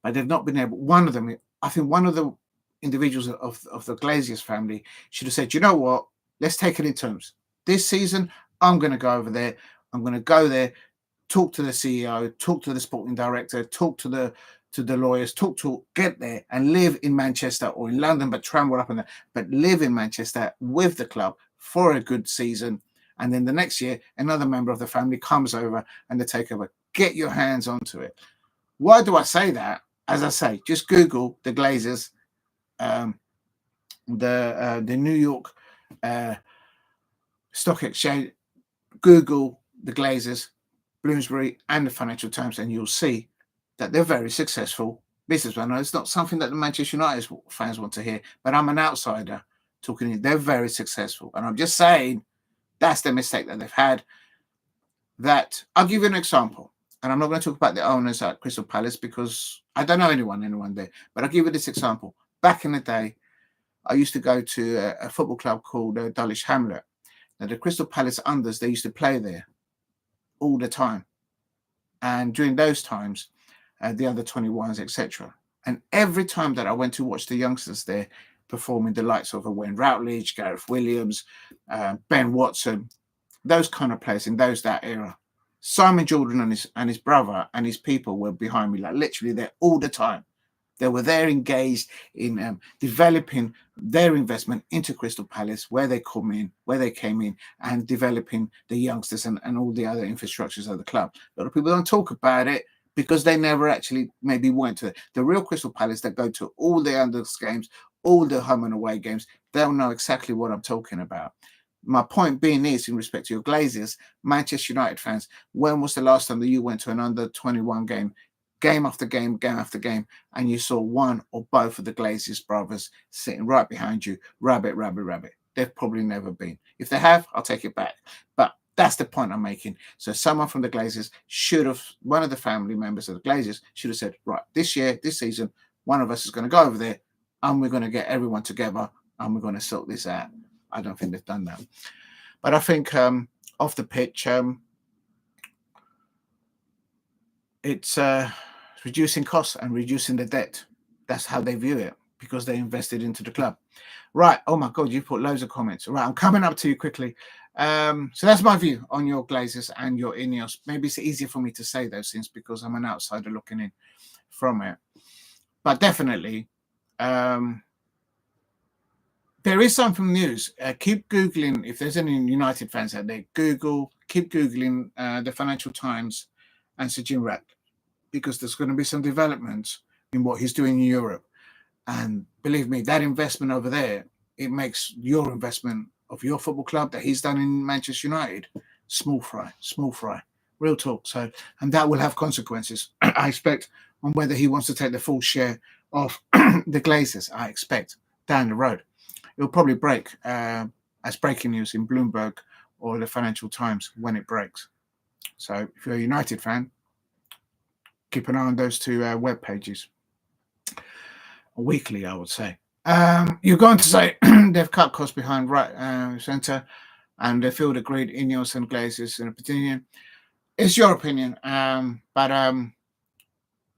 but they've not been able. One of them, I think one of the individuals of the Glazers family should have said, you know what, let's take it in terms. This season, I'm going to go over there. I'm going to go there, talk to the CEO, talk to the sporting director, talk to the lawyers, get there and live in Manchester or in London, but travel up and down, but live in Manchester with the club for a good season. And then the next year, another member of the family comes over and they take over. Get your hands onto it. Why do I say that? As I say, just Google the Glazers, the New York Stock Exchange, Google the Glazers, Bloomsbury, and the Financial Times, and you'll see that they're very successful businessmen. It's not something that the Manchester United fans want to hear, but I'm an outsider talking. They're very successful, and I'm just saying that's the mistake that they've had. That I'll give you an example, and I'm not going to talk about the owners at Crystal Palace because I don't know anyone there, but I'll give you this example. Back in the day, I used to go to a football club called Dulwich Hamlet. Now, the Crystal Palace unders, they used to play there all the time. And during those times, the under 21s, etc. And every time that I went to watch the youngsters there performing, the likes of Wayne Routledge, Gareth Williams, Ben Watson, those kind of players in that era, Simon Jordan and his brother and his people were behind me, like literally there all the time. They were there engaged in developing their investment into Crystal Palace, where they came in, and developing the youngsters and all the other infrastructures of the club. A lot of people don't talk about it because they never actually maybe went to it. The real Crystal Palace that go to all the unders games, all the home and away games, they'll know exactly what I'm talking about. My point being is, in respect to your Glazers, Manchester United fans, when was the last time that you went to an under 21 game after game after game, and you saw one or both of the Glazers brothers sitting right behind you, rabbit? They've probably never been. If they have, I'll take it back. But that's the point I'm making. So someone from the Glazers one of the family members of the Glazers should have said, right, this season, one of us is going to go over there and we're going to get everyone together and we're going to sort this out. I don't think they've done that. But I think off the pitch, it's reducing costs and reducing the debt. That's how they view it because they invested into the club. Right. Oh my God, you put loads of comments. Right. I'm coming up to you quickly. So that's my view on your Glazers and your Ineos. Maybe it's easier for me to say those things because I'm an outsider looking in from it. But definitely, there is some from news. Keep Googling. If there's any United fans out there, keep Googling the Financial Times and Sir Jim Ratcliffe, because there's going to be some developments in what he's doing in Europe. And believe me, that investment over there, it makes your investment of your football club that he's done in Manchester United small fry, real talk. So, and that will have consequences, I expect, on whether he wants to take the full share of the Glazers, I expect, down the road. It'll probably break as breaking news in Bloomberg or the Financial Times when it breaks. So if you're a United fan, keep an eye on those two web pages. Weekly, I would say. You're going to say they've cut costs behind right centre, and the field agreed Ineos and Glazers in opinion. It's your opinion, but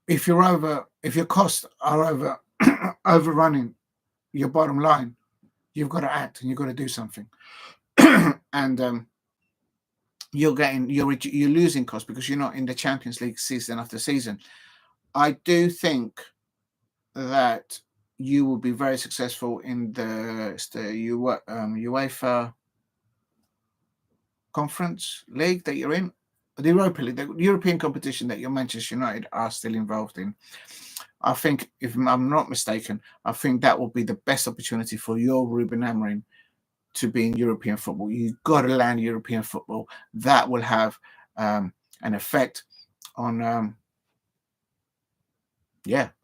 if your costs are overrunning your bottom line, you've got to act and you've got to do something. And you're losing costs because you're not in the Champions League season after season. I do think that you will be very successful in the UEFA Conference League that you're in, the Europa League, the European competition that your Manchester United are still involved in. I think, if I'm not mistaken, I think that will be the best opportunity for your Ruben Amorim to be in European football. You've got to land European football. That will have an effect on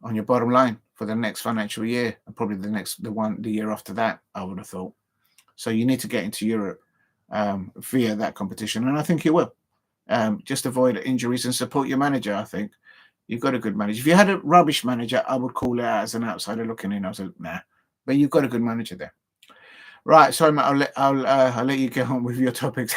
on your bottom line for the next financial year, and probably the year after that, I would have thought. So you need to get into Europe via that competition, and I think you will. Just avoid injuries and support your manager. I think you've got a good manager. If you had a rubbish manager, I would call it out as an outsider looking in. I was like, nah, but you've got a good manager there. Right, sorry, Matt, I'll let you get on with your topics.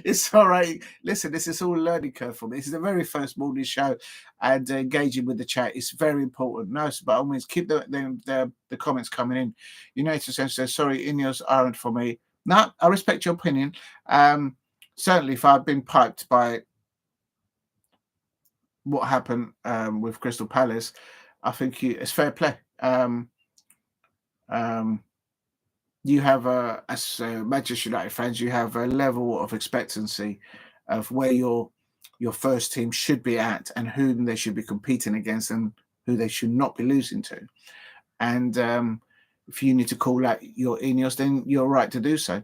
It's all right. Listen, this is all learning curve for me. This is the very first morning show, and engaging with the chat is very important. No, so by all means, keep the comments coming in. United says, sorry, Ineos aren't for me. No, I respect your opinion. Certainly, if I've been piped by what happened with Crystal Palace, I think it's fair play. You have as Manchester United fans, you have a level of expectancy of where your first team should be at and whom they should be competing against and who they should not be losing to. And if you need to call out your Ineos, then you're right to do so.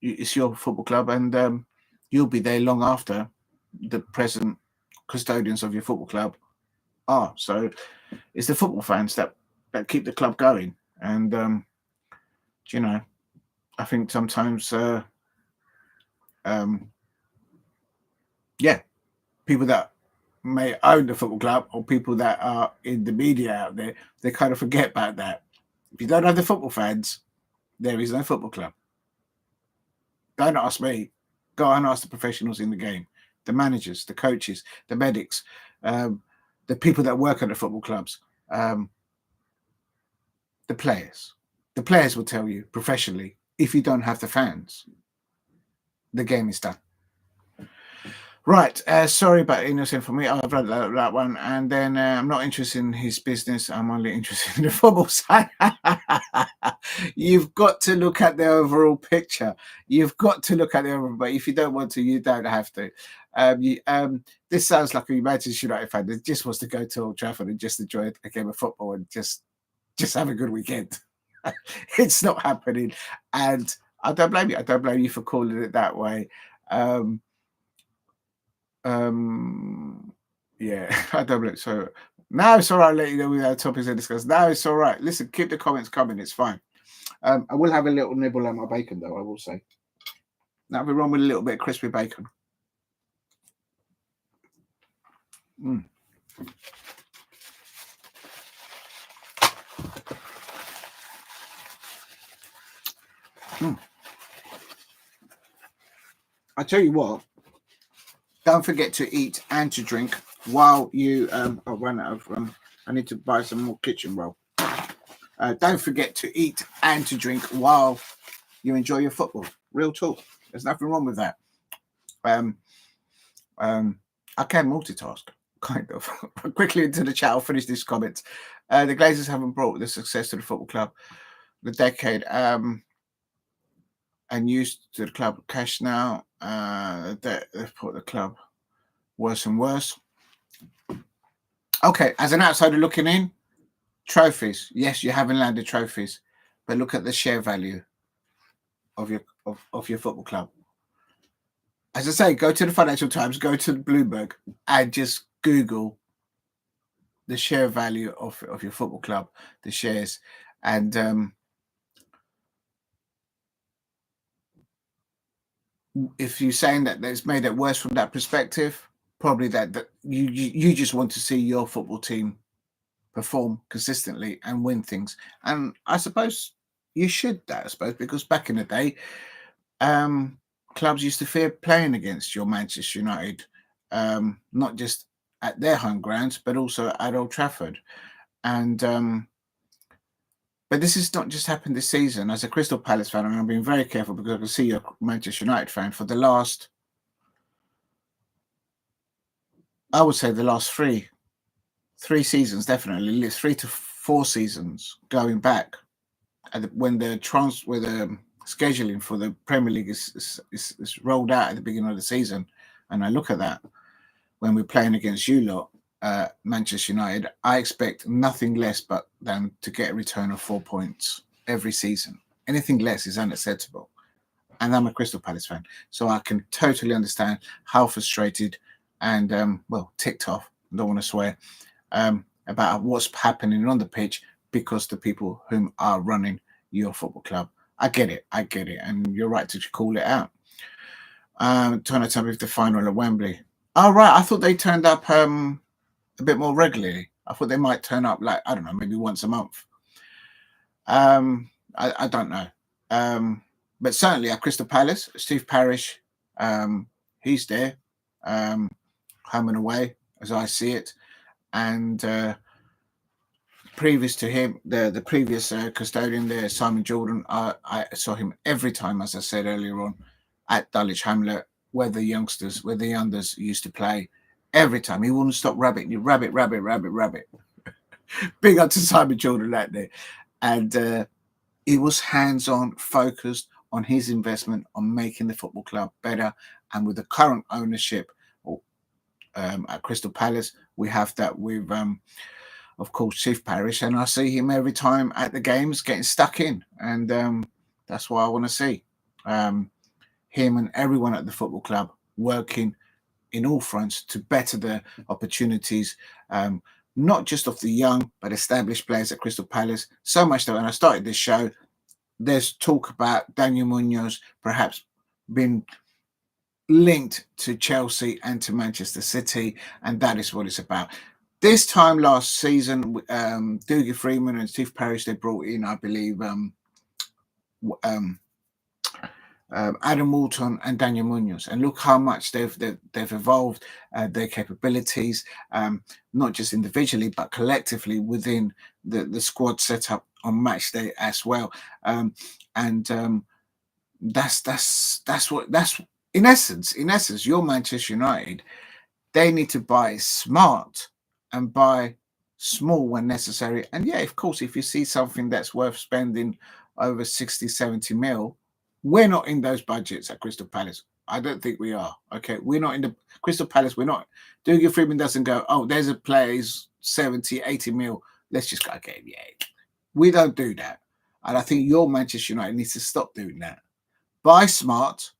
It's your football club, and you'll be there long after the present custodians of your football club are. So it's the football fans that keep the club going. And I think sometimes, people that may own the football club or people that are in the media out there, they kind of forget about that. If you don't have the football fans, there is no football club. Don't ask me. Go and ask the professionals in the game, the managers, the coaches, the medics, the people that work at the football clubs, the players. The players will tell you professionally, if you don't have the fans, the game is done. Right. Sorry about innocent for me. I've read that one. And then I'm not interested in his business. I'm only interested in the football side. You've got to look at the overall picture. You've got to look at the overall. But if you don't want to, you don't have to. This sounds like a Manchester United fan that just wants to go to Old Trafford and just enjoy a game of football and just have a good weekend. It's not happening, and I don't blame you. I don't blame you for calling it that way. I don't blame. So now it's all right. I'll let you know with our topics to discuss. Now it's all right. Listen, keep the comments coming. It's fine. I will have a little nibble on my bacon, though. I will say. Nothing wrong with a little bit of crispy bacon. I tell you what, don't forget to eat and to drink while you I run out of I need to buy some more kitchen roll. Don't forget to eat and to drink while you enjoy your football. Real talk. There's nothing wrong with that. I can multitask, kind of. Quickly into the chat, I'll finish this comment. The Glazers haven't brought the success to the football club the decade. And used to the club cash now. They've put the club worse and worse. Okay, as an outsider looking in, trophies. Yes, you haven't landed trophies, but look at the share value of your football club. As I say, go to the Financial Times, go to Bloomberg, and just Google the share value of your football club, the shares, and if you're saying that it's made it worse from that perspective, probably that you just want to see your football team perform consistently and win things. And I suppose you should that, I suppose, because back in the day, um, clubs used to fear playing against your Manchester United, not just at their home grounds, but also at Old Trafford. And but this has not just happened this season. As a Crystal Palace fan, and I'm being very careful because I can see you're a Manchester United fan. For the last, I would say, the last three seasons, definitely, at least 3 to 4 seasons going back, when the scheduling for the Premier League is rolled out at the beginning of the season, and I look at that when we're playing against you lot, Manchester United, I expect nothing less but than to get a return of 4 points every season. Anything less is unacceptable. And I'm a Crystal Palace fan, so I can totally understand how frustrated and ticked off, don't want to swear, about what's happening on the pitch because the people whom are running your football club. I get it, and you're right to call it out. Trying to tell me if the final at Wembley. Oh, right, I thought they turned up a bit more regularly. I thought they might turn up, like, I don't know, maybe once a month. I don't know. But certainly at Crystal Palace, Steve Parish, he's there, home and away, as I see it. And previous to him, the previous custodian there, Simon Jordan, I saw him every time, as I said earlier on, at Dulwich Hamlet, where the youngsters used to play. Every time he wouldn't stop rabbiting you, rabbit. Big up to Simon Jordan out there. And he was hands-on, focused on his investment, on making the football club better. And with the current ownership at Crystal Palace, we have that with, of course, Chief Parish, and I see him every time at the games getting stuck in. And that's what I want to see. Him and everyone at the football club working in all fronts to better the opportunities, not just of the young, but established players at Crystal Palace. So much that when I started this show, there's talk about Daniel Munoz perhaps being linked to Chelsea and to Manchester City, and that is what it's about. This time last season, Dougie Freeman and Steve Parish, they brought in, I believe, Adam Walton and Daniel Munoz, and look how much they've evolved their capabilities, not just individually but collectively within the squad setup on match day as well. And that's in essence your Manchester United. They need to buy smart and buy small when necessary. And yeah, of course, if you see something that's worth spending over 60-70 mil, we're not in those budgets at Crystal Palace. I don't think we are. Okay, we're not in the Crystal Palace. We're not. Dougie Freeman doesn't go, oh, there's a player, he's 70-80 mil. Let's just go get him. Yeah, we don't do that. And I think your Manchester United needs to stop doing that. Buy smart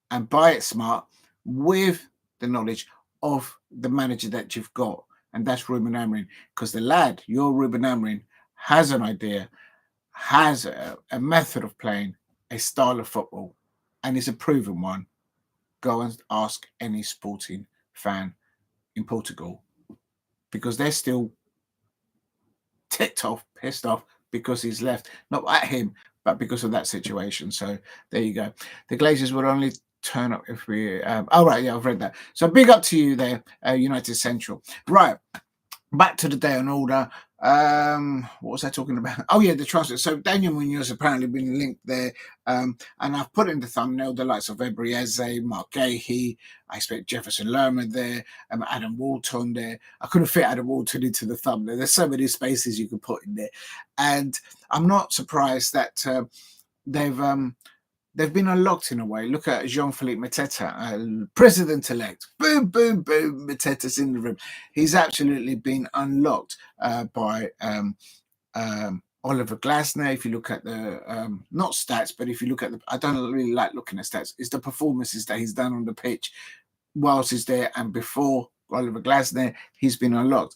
and buy it smart with the knowledge of the manager that you've got. And that's Ruben Amorim. Because the lad, your Ruben Amorim, has an idea, has a method of playing, a style of football, and it's a proven one. Go and ask any sporting fan in Portugal, because they're still ticked off, pissed off because he's left, not at him, but because of that situation. So there you go. The Glazers would only turn up if we I've read that. So big up to you there, United Central. Right, back to the day on order. What was I talking about? Oh yeah, the transfer. So Daniel Munoz apparently been linked there, and I've put in the thumbnail the likes of Ebrieze, Mark Gahey. I expect Jefferson Lerma there, Adam Walton there. I couldn't fit Adam Walton into the thumbnail. There's so many spaces you could put in there, and I'm not surprised that they've been unlocked in a way. Look at Jean-Philippe Mateta, president-elect. Boom, boom, boom. Mateta's in the room. He's absolutely been unlocked by Oliver Glasner. If you look at the, not stats, but if you look at I don't really like looking at stats. It's the performances that he's done on the pitch whilst he's there and before Oliver Glasner, he's been unlocked.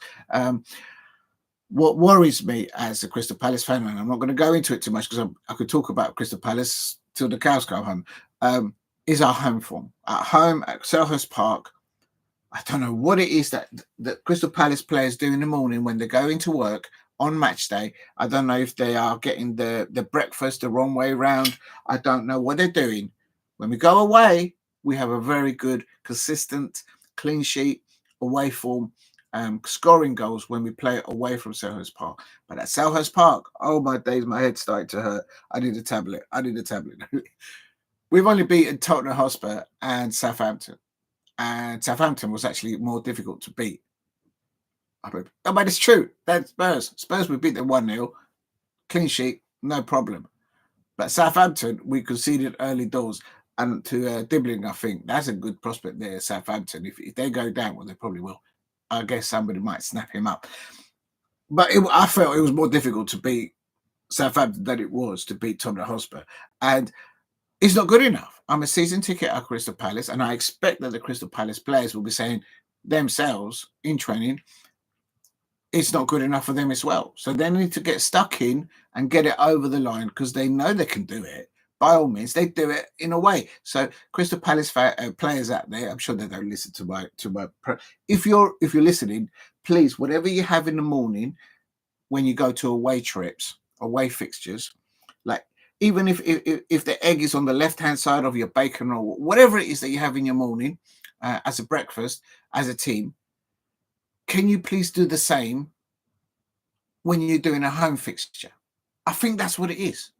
What worries me as a Crystal Palace fan, and I'm not going to go into it too much because I could talk about Crystal Palace till the cows come home, is our home form. At home at Selhurst Park, I don't know what it is that Crystal Palace players do in the morning when they go into work on match day. I don't know if they are getting the breakfast the wrong way round. I don't know what they're doing. When we go away, we have a very good, consistent, clean sheet away form, scoring goals when we play away from Selhurst Park. But at Selhurst Park, oh my days, my head started to hurt. I need a tablet. We've only beaten Tottenham Hotspur and Southampton. And Southampton was actually more difficult to beat. But it's true. That's Spurs. Spurs, we beat them 1-0. Clean sheet, no problem. But Southampton, we conceded early doors. And to Dibbling, I think that's a good prospect there, Southampton. If they go down, well, they probably will. I guess somebody might snap him up. But I felt it was more difficult to beat Southampton than it was to beat Tottenham Hotspur. And it's not good enough. I'm a season ticket at Crystal Palace, and I expect that the Crystal Palace players will be saying themselves in training, it's not good enough for them as well. So they need to get stuck in and get it over the line because they know they can do it. By all means, they do it in a way. So Crystal Palace players out there, I'm sure they don't listen to my. If you're listening, please, whatever you have in the morning when you go to away trips, away fixtures, like even if the egg is on the left-hand side of your bacon or whatever it is that you have in your morning as a breakfast, as a team, can you please do the same when you're doing a home fixture? I think that's what it is.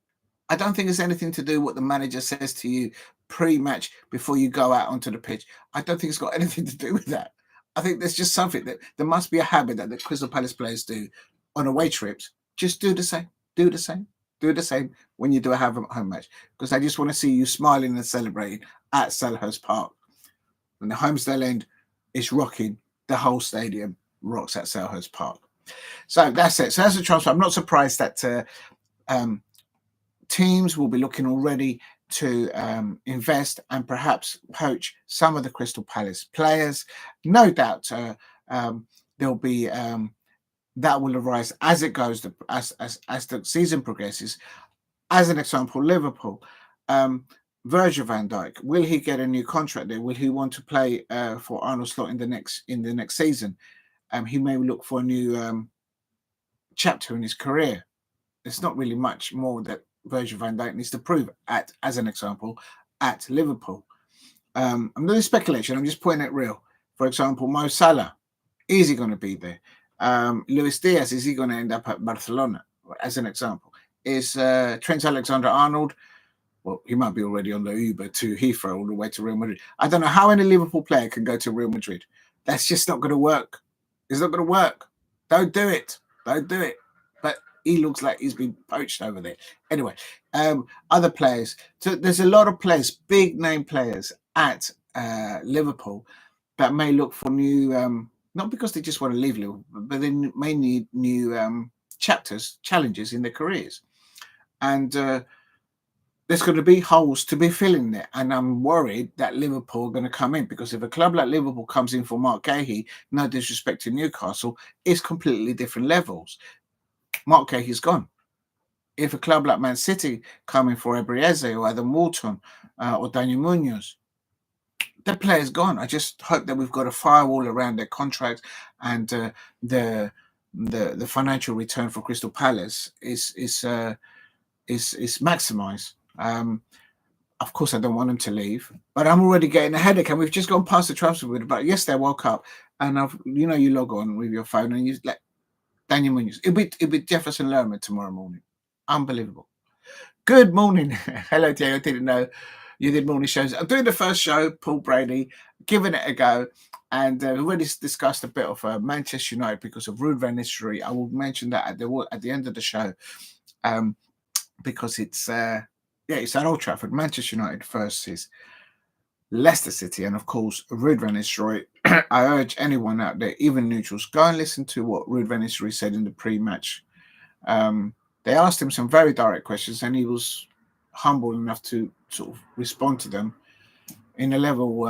I don't think it's anything to do what the manager says to you pre-match before you go out onto the pitch. I don't think it's got anything to do with that. I think there's just something that there must be a habit that the Crystal Palace players do on away trips. Just do the same. Do the same. Do the same when you do a home match. Because I just want to see you smiling and celebrating at Selhurst Park. When the Homestead end is rocking, the whole stadium rocks at Selhurst Park. So that's it. So that's a transfer. I'm not surprised that teams will be looking already to invest and perhaps poach some of the Crystal Palace players. No doubt there'll be that will arise as it goes, as the season progresses. As an example, Liverpool, Virgil van Dijk, will he get a new contract there? Will he want to play for Arnold Slot in the next season? He may look for a new chapter in his career. There's not really much more that Virgil van Dijk needs to prove as an example, at Liverpool. I'm not doing speculation, I'm just pointing it real. For example, Mo Salah, is he going to be there? Luis Diaz, is he going to end up at Barcelona? As an example. Is Trent Alexander-Arnold, well, he might be already on the Uber to Heathrow all the way to Real Madrid. I don't know how any Liverpool player can go to Real Madrid. That's just not going to work. It's not going to work. Don't do it. Don't do it. But he looks like he's been poached over there. Anyway, other players. So there's a lot of players, big name players at Liverpool that may look for new, not because they just want to leave Liverpool, but they may need new challenges in their careers. And there's going to be holes to be filling there. And I'm worried that Liverpool are going to come in, because if a club like Liverpool comes in for Mark Gahey, no disrespect to Newcastle, it's completely different levels. Mark Gahey's gone. If a club like Man City come in for Ebrieze or Adam Walton or Daniel Munoz, the player's gone. I just hope that we've got a firewall around their contract, and the financial return for Crystal Palace is maximised. Of course, I don't want them to leave, but I'm already getting a headache, and we've just gone past the transfer window. But yesterday I woke up and you log on with your phone and you like Daniel Munoz. It'll be Jefferson Lerma tomorrow morning. Unbelievable. Good morning. Hello, Diego. I didn't know you did morning shows. I'm doing the first show, Paul Brady, giving it a go. And we've already discussed a bit of Manchester United because of Ruud van Nistelrooy. I will mention that at the end of the show, because it's at Old Trafford. Manchester United versus Leicester City, and of course Ruud van Nistelrooy. I urge anyone out there, even neutrals, go and listen to what Ruud van Nistelrooy said in the pre-match. They asked him some very direct questions, and he was humble enough to sort of respond to them in a level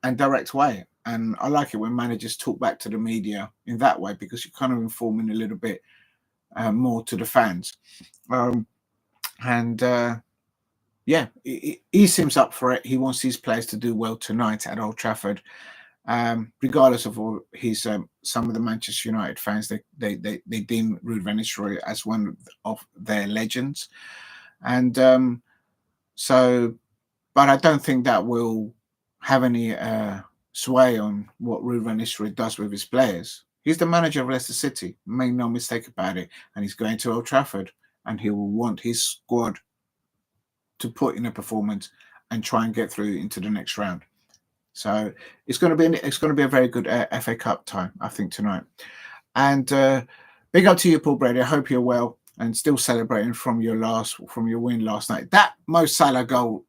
and direct way. And I like it when managers talk back to the media in that way, because you're kind of informing a little bit more to the fans. Yeah, he seems up for it. He wants his players to do well tonight at Old Trafford, regardless of all his some of the Manchester United fans. They deem Ruud van Nistelrooy as one of their legends, and so. But I don't think that will have any sway on what Ruud van Nistelrooy does with his players. He's the manager of Leicester City. Make no mistake about it. And he's going to Old Trafford, and he will want his squad to put in a performance and try and get through into the next round. So it's going to be a very good FA Cup time, I think, tonight. And big up to you, Paul Brady. I hope you're well and still celebrating from your win last night. That Mo Salah goal.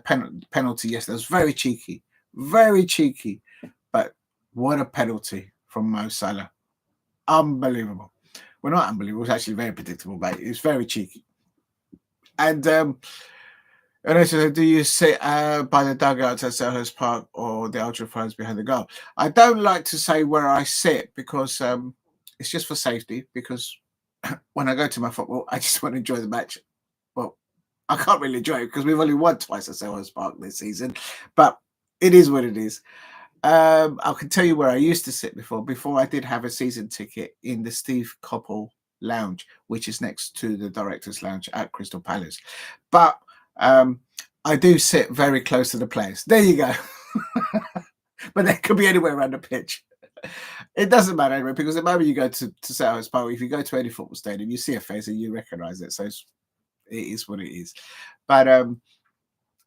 Penalty yesterday was very cheeky, but what a penalty from Mo Salah. Unbelievable. Well, not unbelievable, it was actually very predictable, but it was very cheeky. And I said, do you sit by the dugouts at Selhurst Park or the ultra fans behind the goal? I don't like to say where I sit, because it's just for safety, because when I go to my football, I just want to enjoy the match. Well, I can't really enjoy it because we've only won twice at Selhurst Park this season, but it is what it is. I can tell you where I used to sit before I did have a season ticket, in the Steve Coppell Lounge, which is next to the Directors Lounge at Crystal Palace. But I do sit very close to the players. There you go. But that could be anywhere around the pitch. It doesn't matter anyway, because the moment you go to Selhurst Park, if you go to any football stadium, you see a face and you recognise it. So it is what it is. But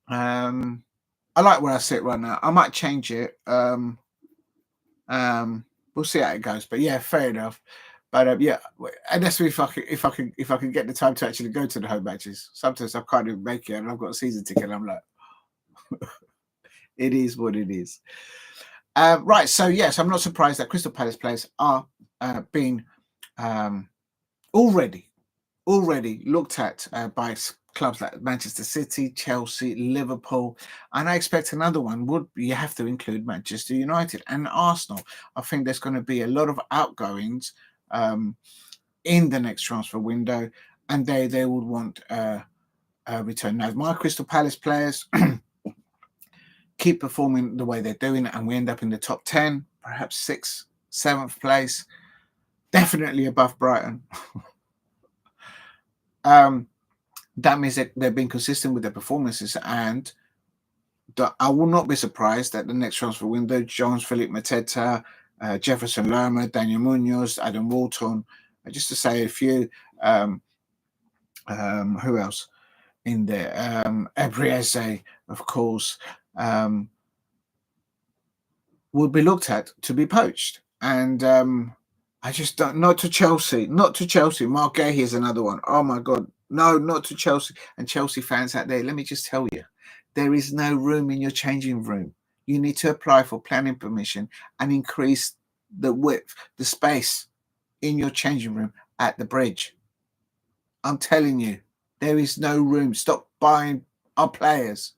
I like where I sit right now. I might change it. We'll see how it goes. But yeah, fair enough. But yeah, and that's if I can get the time to actually go to the home matches. Sometimes I can't even make it, and I've got a season ticket. And I'm like, it is what it is. Right. So yes, I'm not surprised that Crystal Palace players are being already looked at by clubs like Manchester City, Chelsea, Liverpool, and I expect another one you have to include Manchester United and Arsenal. I think there's going to be a lot of outgoings in the next transfer window, and they would want a return. Now, my Crystal Palace players keep performing the way they're doing, and we end up in the top 10, perhaps 6th, 7th place, definitely above Brighton. That means that they've been consistent with their performances, and I will not be surprised that the next transfer window, Jean-Philippe Mateta, Jefferson Lerma, Daniel Munoz, Adam Walton, just to say a few. Who else in there? Ebrieze, of course, would be looked at to be poached. And I just don't. Not to Chelsea. Mark Gahey is another one. Oh my God. No, not to Chelsea. And Chelsea fans out there, let me just tell you, there is no room in your changing room. You need to apply for planning permission and increase the width, the space in your changing room at the bridge. I'm telling you, there is no room. Stop buying our players.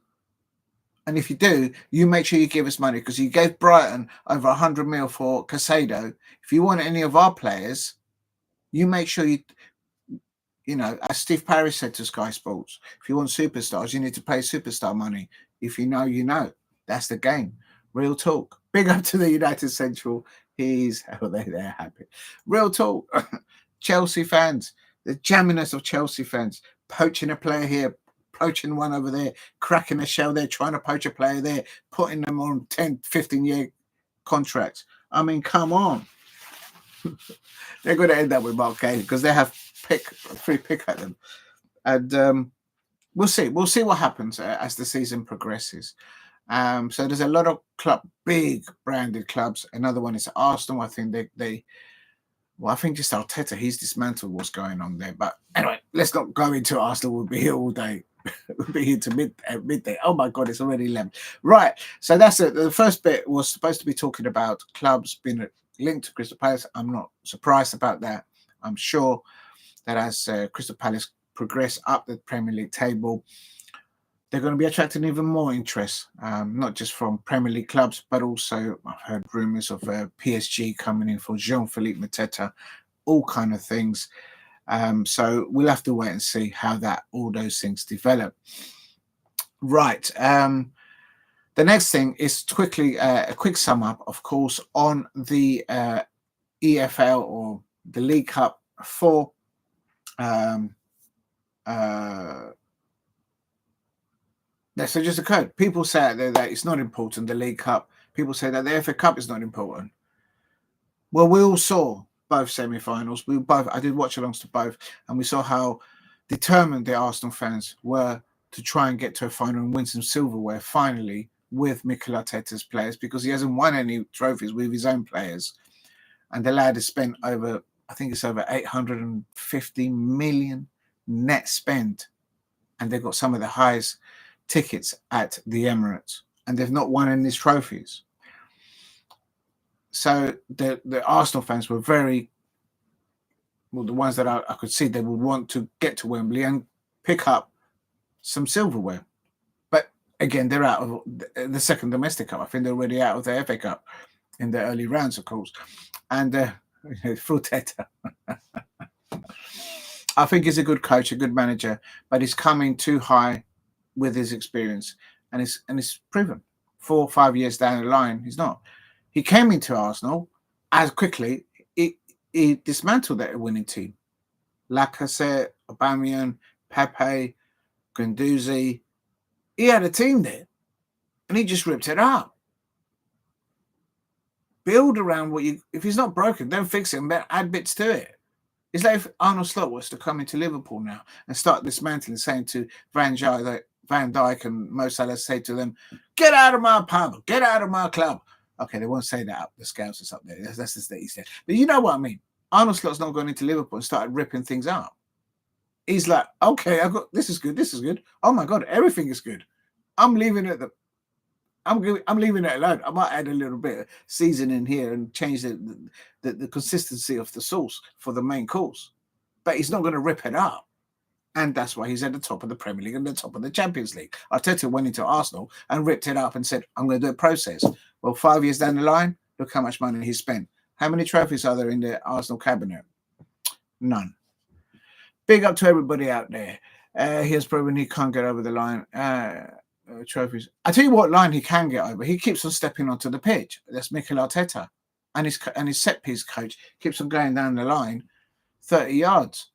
And if you do, you make sure you give us money, because you gave Brighton over 100 mil for Casado. If you want any of our players, you make sure as Steve Parry said to Sky Sports, if you want superstars, you need to pay superstar money. If you know, you know. That's the game. Real talk. Big up to the United Central. They're happy. Real talk. Chelsea fans, the jamminess of Chelsea fans, poaching a player here, poaching one over there, cracking a shell there, trying to poach a player there, putting them on 10, 15-year contracts. I mean, come on. They're going to end up with Mark Gay because they have free pick at them. And we'll see. We'll see what happens as the season progresses. So there's a lot of big branded clubs. Another one is Arsenal. I think I think just Arteta, he's dismantled what's going on there. But anyway, let's not go into Arsenal. We'll be here all day. We'll be here to midday. Oh my God, it's already 11. Right. So that's it. The first bit was supposed to be talking about clubs being linked to Crystal Palace. I'm not surprised about that. I'm sure that as Crystal Palace progress up the Premier League table, they're going to be attracting even more interest, not just from Premier League clubs, but also I've heard rumours of PSG coming in for Jean-Philippe Mateta, all kind of things. So we'll have to wait and see how all those things develop. Right. The next thing is quickly a quick sum up, of course, on the EFL or the League Cup for so just occurred. People say that it's not important, the League Cup. People say that the FA Cup is not important. Well, we all saw both semi-finals. I did watch alongs to both, and we saw how determined the Arsenal fans were to try and get to a final and win some silverware finally with Mikel Arteta's players, because he hasn't won any trophies with his own players. And the lad has spent over 850 million net spend, and they've got some of the highest tickets at the Emirates, and they've not won any trophies. So the Arsenal fans were the ones that I could see, they would want to get to Wembley and pick up some silverware. But again, they're out of the second domestic cup. I think they're already out of the FA Cup in the early rounds, of course. And Fruteta. I think he's a good coach, a good manager, but he's coming too high with his experience, and it's proven 4 or 5 years down the line he's not. He came into Arsenal as quickly. He dismantled that winning team. Lacazette, Aubameyang, Pepe, Guendouzi. He had a team there, and he just ripped it up. Build around if he's not broken, don't fix it and add bits to it. It's like if Arnold Slot was to come into Liverpool now and start dismantling, saying to Van Dijk and Mo Salah, say to them, "Get out of my pub, get out of my club." Okay, they won't say that up. The scouts is up there. That's the state he's there. But you know what I mean. Arnold Slot's not going into Liverpool and started ripping things up. He's like, okay, this is good. This is good. Oh my God, everything is good. I'm leaving it alone. I might add a little bit of seasoning here and change the consistency of the sauce for the main course. But he's not going to rip it up. And that's why he's at the top of the Premier League and the top of the Champions League. Arteta went into Arsenal and ripped it up and said, I'm going to do a process. Well, 5 years down the line, look how much money he spent. How many trophies are there in the Arsenal cabinet? None. Big up to everybody out there. He has proven he can't get over the line. Trophies. I tell you what line he can get over. He keeps on stepping onto the pitch. That's Mikel Arteta. And his set piece coach keeps on going down the line 30 yards.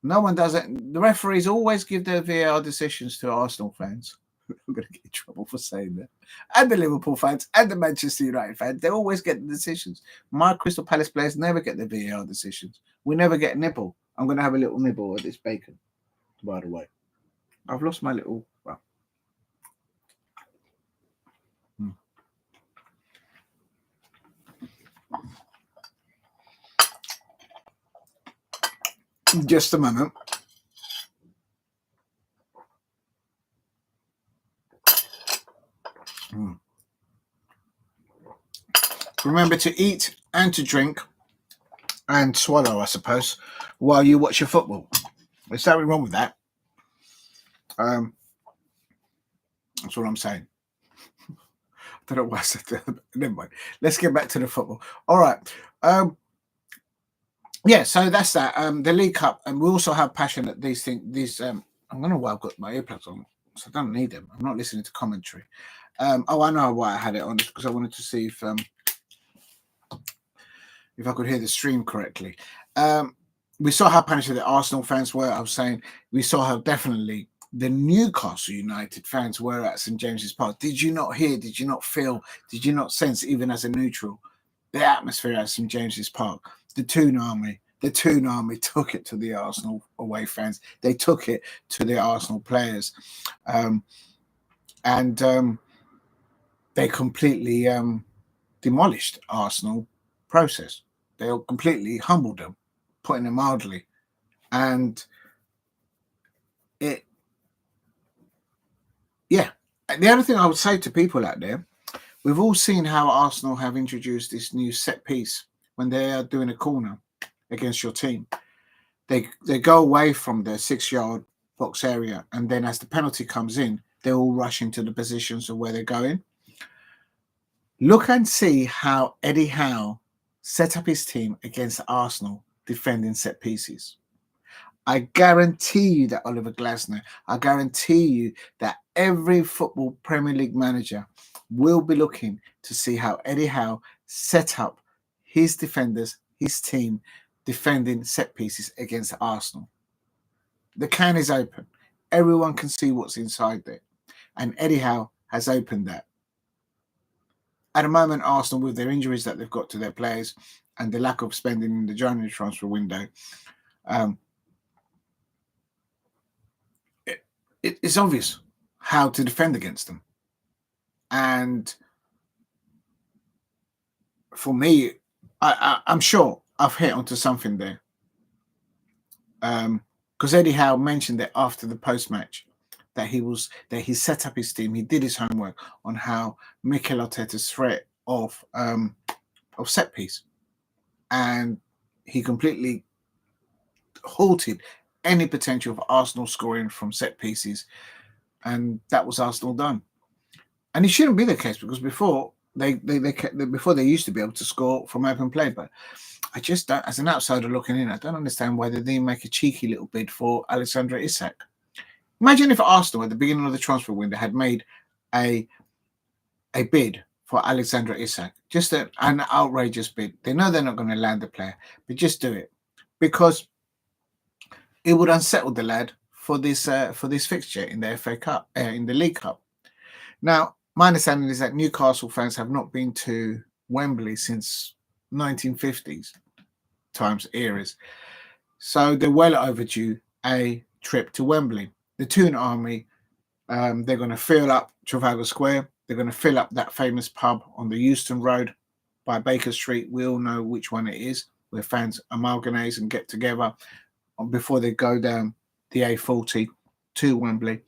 No one does it. The referees always give their VAR decisions to Arsenal fans. I'm going to get in trouble for saying that. And the Liverpool fans and the Manchester United fans, they always get the decisions. My Crystal Palace players never get the VAR decisions. We never get a nibble. I'm going to have a little nibble at this bacon, by the way. I've lost my little... Well, just a moment. Remember to eat and to drink and swallow, I suppose, while you watch your football. There's nothing wrong with that. That's what I'm saying. I don't know why I said that. Never mind. Let's get back to the football. All right. Yeah, so that's that. The League Cup, and we also have passion at these things. I don't know why I've got my earplugs on, so I don't need them. I'm not listening to commentary. I know why I had it on, because I wanted to see if I could hear the stream correctly. We saw how passionate the Arsenal fans were. I was saying we saw how definitely the Newcastle United fans were at St James's Park. Did you not hear? Did you not feel? Did you not sense, even as a neutral, the atmosphere at St James's Park? The Toon Army took it to the Arsenal away fans. They took it to the Arsenal players, and they completely demolished Arsenal process. They completely humbled them, putting it mildly, and the other thing I would say to people out there, we've all seen how Arsenal have introduced this new set piece when they are doing a corner against your team. They go away from the 6 yard box area. And then as the penalty comes in, they all rush into the positions of where they're going. Look and see how Eddie Howe set up his team against Arsenal defending set pieces. I guarantee you that Oliver Glasner, I guarantee you that every football Premier League manager will be looking to see how Eddie Howe set up his defenders, his team, defending set pieces against Arsenal. The can is open. Everyone can see what's inside there. And Eddie Howe has opened that. At the moment, Arsenal, with their injuries that they've got to their players and the lack of spending in the January transfer window, it's obvious how to defend against them. And for me, I'm sure I've hit onto something there. Because Eddie Howe mentioned it after the post-match that he set up his team. He did his homework on how Mikel Arteta's threat of set piece, and he completely halted any potential of Arsenal scoring from set pieces, and that was Arsenal done. And it shouldn't be the case, because before they used to be able to score from open play, but I just don't, as an outsider looking in, I don't understand why they didn't make a cheeky little bid for Alexander Isak. Imagine if Arsenal at the beginning of the transfer window had made a bid for Alexander Isak, just an outrageous bid. They know they're not going to land the player, but just do it, because it would unsettle the lad for this fixture in the FA Cup, in the League Cup. Now, my understanding is that Newcastle fans have not been to Wembley since 1950s times eras, so they're well overdue a trip to Wembley. The Toon Army, they're going to fill up Trafalgar Square. They're going to fill up that famous pub on the Euston Road by Baker Street. We all know which one it is, where fans amalgamate and get together before they go down the A40 to Wembley.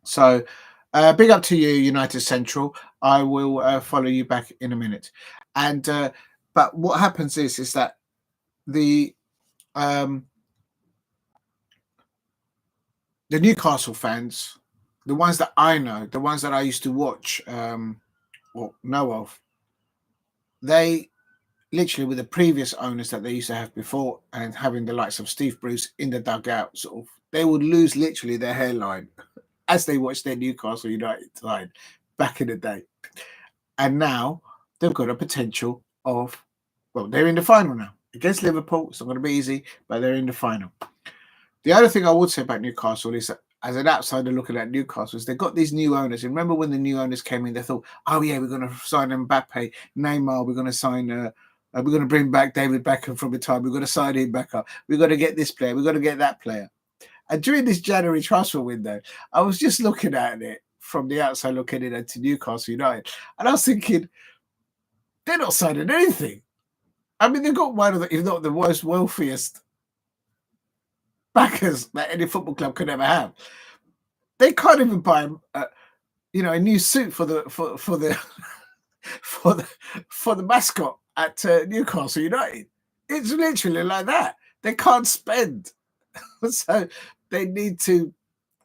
So big up to you, United Central. I will follow you back in a minute. And but what happens is that the Newcastle fans, the ones that I know, the ones that I used to watch or know of, they literally, with the previous owners that they used to have before, and having the likes of Steve Bruce in the dugout, sort of, they would lose literally their hairline as they watched their Newcastle United side back in the day. And now they've got a potential of, well, they're in the final now against Liverpool. It's not going to be easy, but they're in the final. The other thing I would say about Newcastle is that, as an outsider looking at Newcastle, is they've got these new owners. And remember when the new owners came in, they thought, oh yeah, we're going to sign Mbappe, Neymar, we're going to sign, we're going to bring back David Beckham from retirement, we're going to sign him back up, we're going to get this player, we're going to get that player. And during this January transfer window, I was just looking at it from the outside, looking in to Newcastle United, and I was thinking, they're not signing anything. I mean, they've got one of the, if not the most wealthiest backers that any football club could ever have. They can't even buy a new suit for the for the mascot at Newcastle United. It's literally like that. They can't spend, so they need to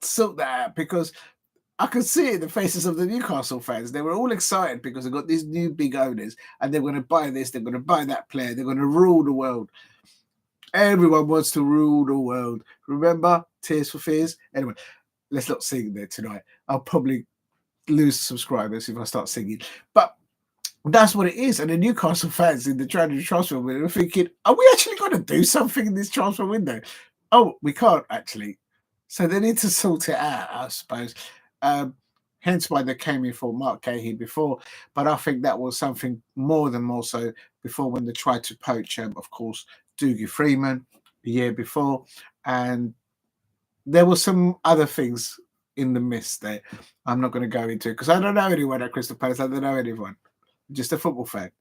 sort that out, because I could see it in the faces of the Newcastle fans. They were all excited because they've got these new big owners, and they're going to buy this, they're going to buy that player, they're going to rule the world. Everyone wants to rule the world. Remember Tears for Fears? Anyway, let's not sing there tonight. I'll probably lose subscribers if I start singing. But that's what it is. And the Newcastle fans in the January transfer window are thinking, are we actually going to do something in this transfer window? Oh, we can't actually. So they need to sort it out, I suppose. Hence why they came in for Mark Gahey before. But I think that was something more so before, when they tried to poach, of course, Dougie Freeman the year before. And there were some other things in the mist there. I'm not going to go into it because I don't know anyone at Crystal Palace. I don't know anyone. I'm just a football fan.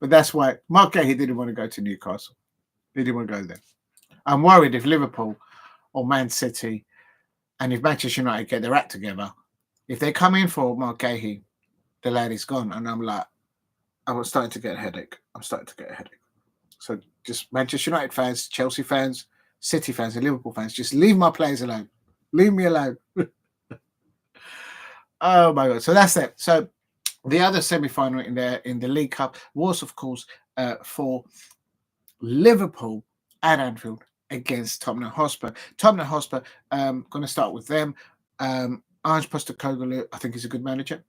But that's why Mark Gahey didn't want to go to Newcastle. He didn't want to go there. I'm worried if Liverpool or Man City and if Manchester United get their act together, if they come in for Mark Gahey, the lad is gone. And I'm starting to get a headache. So just Manchester United fans, Chelsea fans, City fans and Liverpool fans, just leave my players alone. Leave me alone. Oh my God. So that's it. So the other semi-final in the League Cup was, of course, for Liverpool at Anfield against Tottenham Hotspur. Tottenham Hotspur, going to start with them. Ange Postecoglou, I think he's a good manager.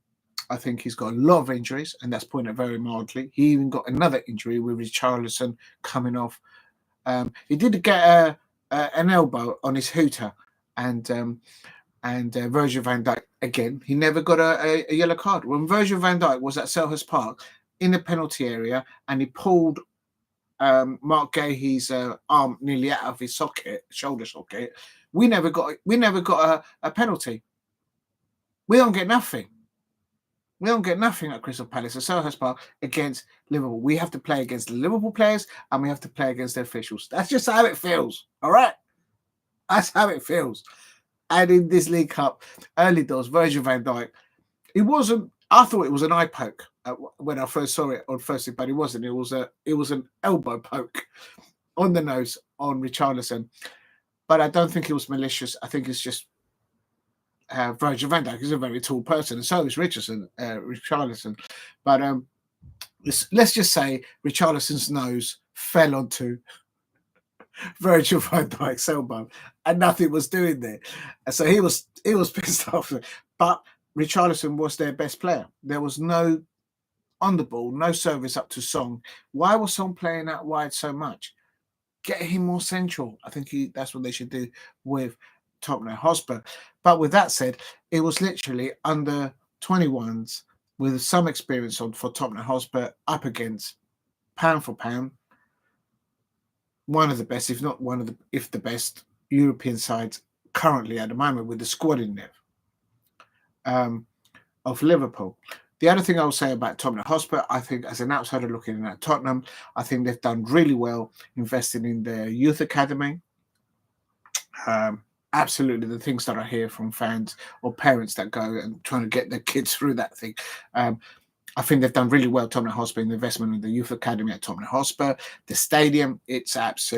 I think he's got a lot of injuries, and that's putting it very mildly. He even got another injury with Richarlison coming off. He did get an elbow on his hooter, and Virgil van Dijk again. He never got a yellow card. When Virgil van Dijk was at Selhurst Park in the penalty area, and he pulled Mark Gahey's arm nearly out of his shoulder socket, we never got a penalty. We don't get nothing. We don't get nothing at Crystal Palace at Selhurst Park against Liverpool. We have to play against the Liverpool players, and we have to play against the officials. That's just how it feels. All right, that's how it feels. And in this League Cup, early doors, Virgil van Dijk, it wasn't. I thought it was an eye poke when I first saw it on first, but it wasn't. It was an elbow poke on the nose on Richarlison. But I don't think it was malicious. I think it's just Virgil van Dijk is a very tall person, and so is Richarlison. But let's just say Richarlison's nose fell onto Virgil van Dijk's elbow, and nothing was doing there. And so he was pissed off. But Richarlison was their best player. There was no on the ball, no service up to Song. Why was Song playing out wide so much? Get him more central. I think that's what they should do with Tottenham Hotspur. But with that said, it was literally under 21s with some experience for Tottenham Hotspur up against, pound for pound, one of the best, if not if the best European sides currently at the moment with the squad in there of Liverpool. The other thing I will say about Tottenham Hotspur, I think as an outsider looking at Tottenham, I think they've done really well investing in their youth academy. Absolutely, the things that I hear from fans or parents that go and trying to get their kids through that thing. I think they've done really well, Tottenham Hotspur, in the investment in the youth academy at Tottenham Hotspur. The stadium, it has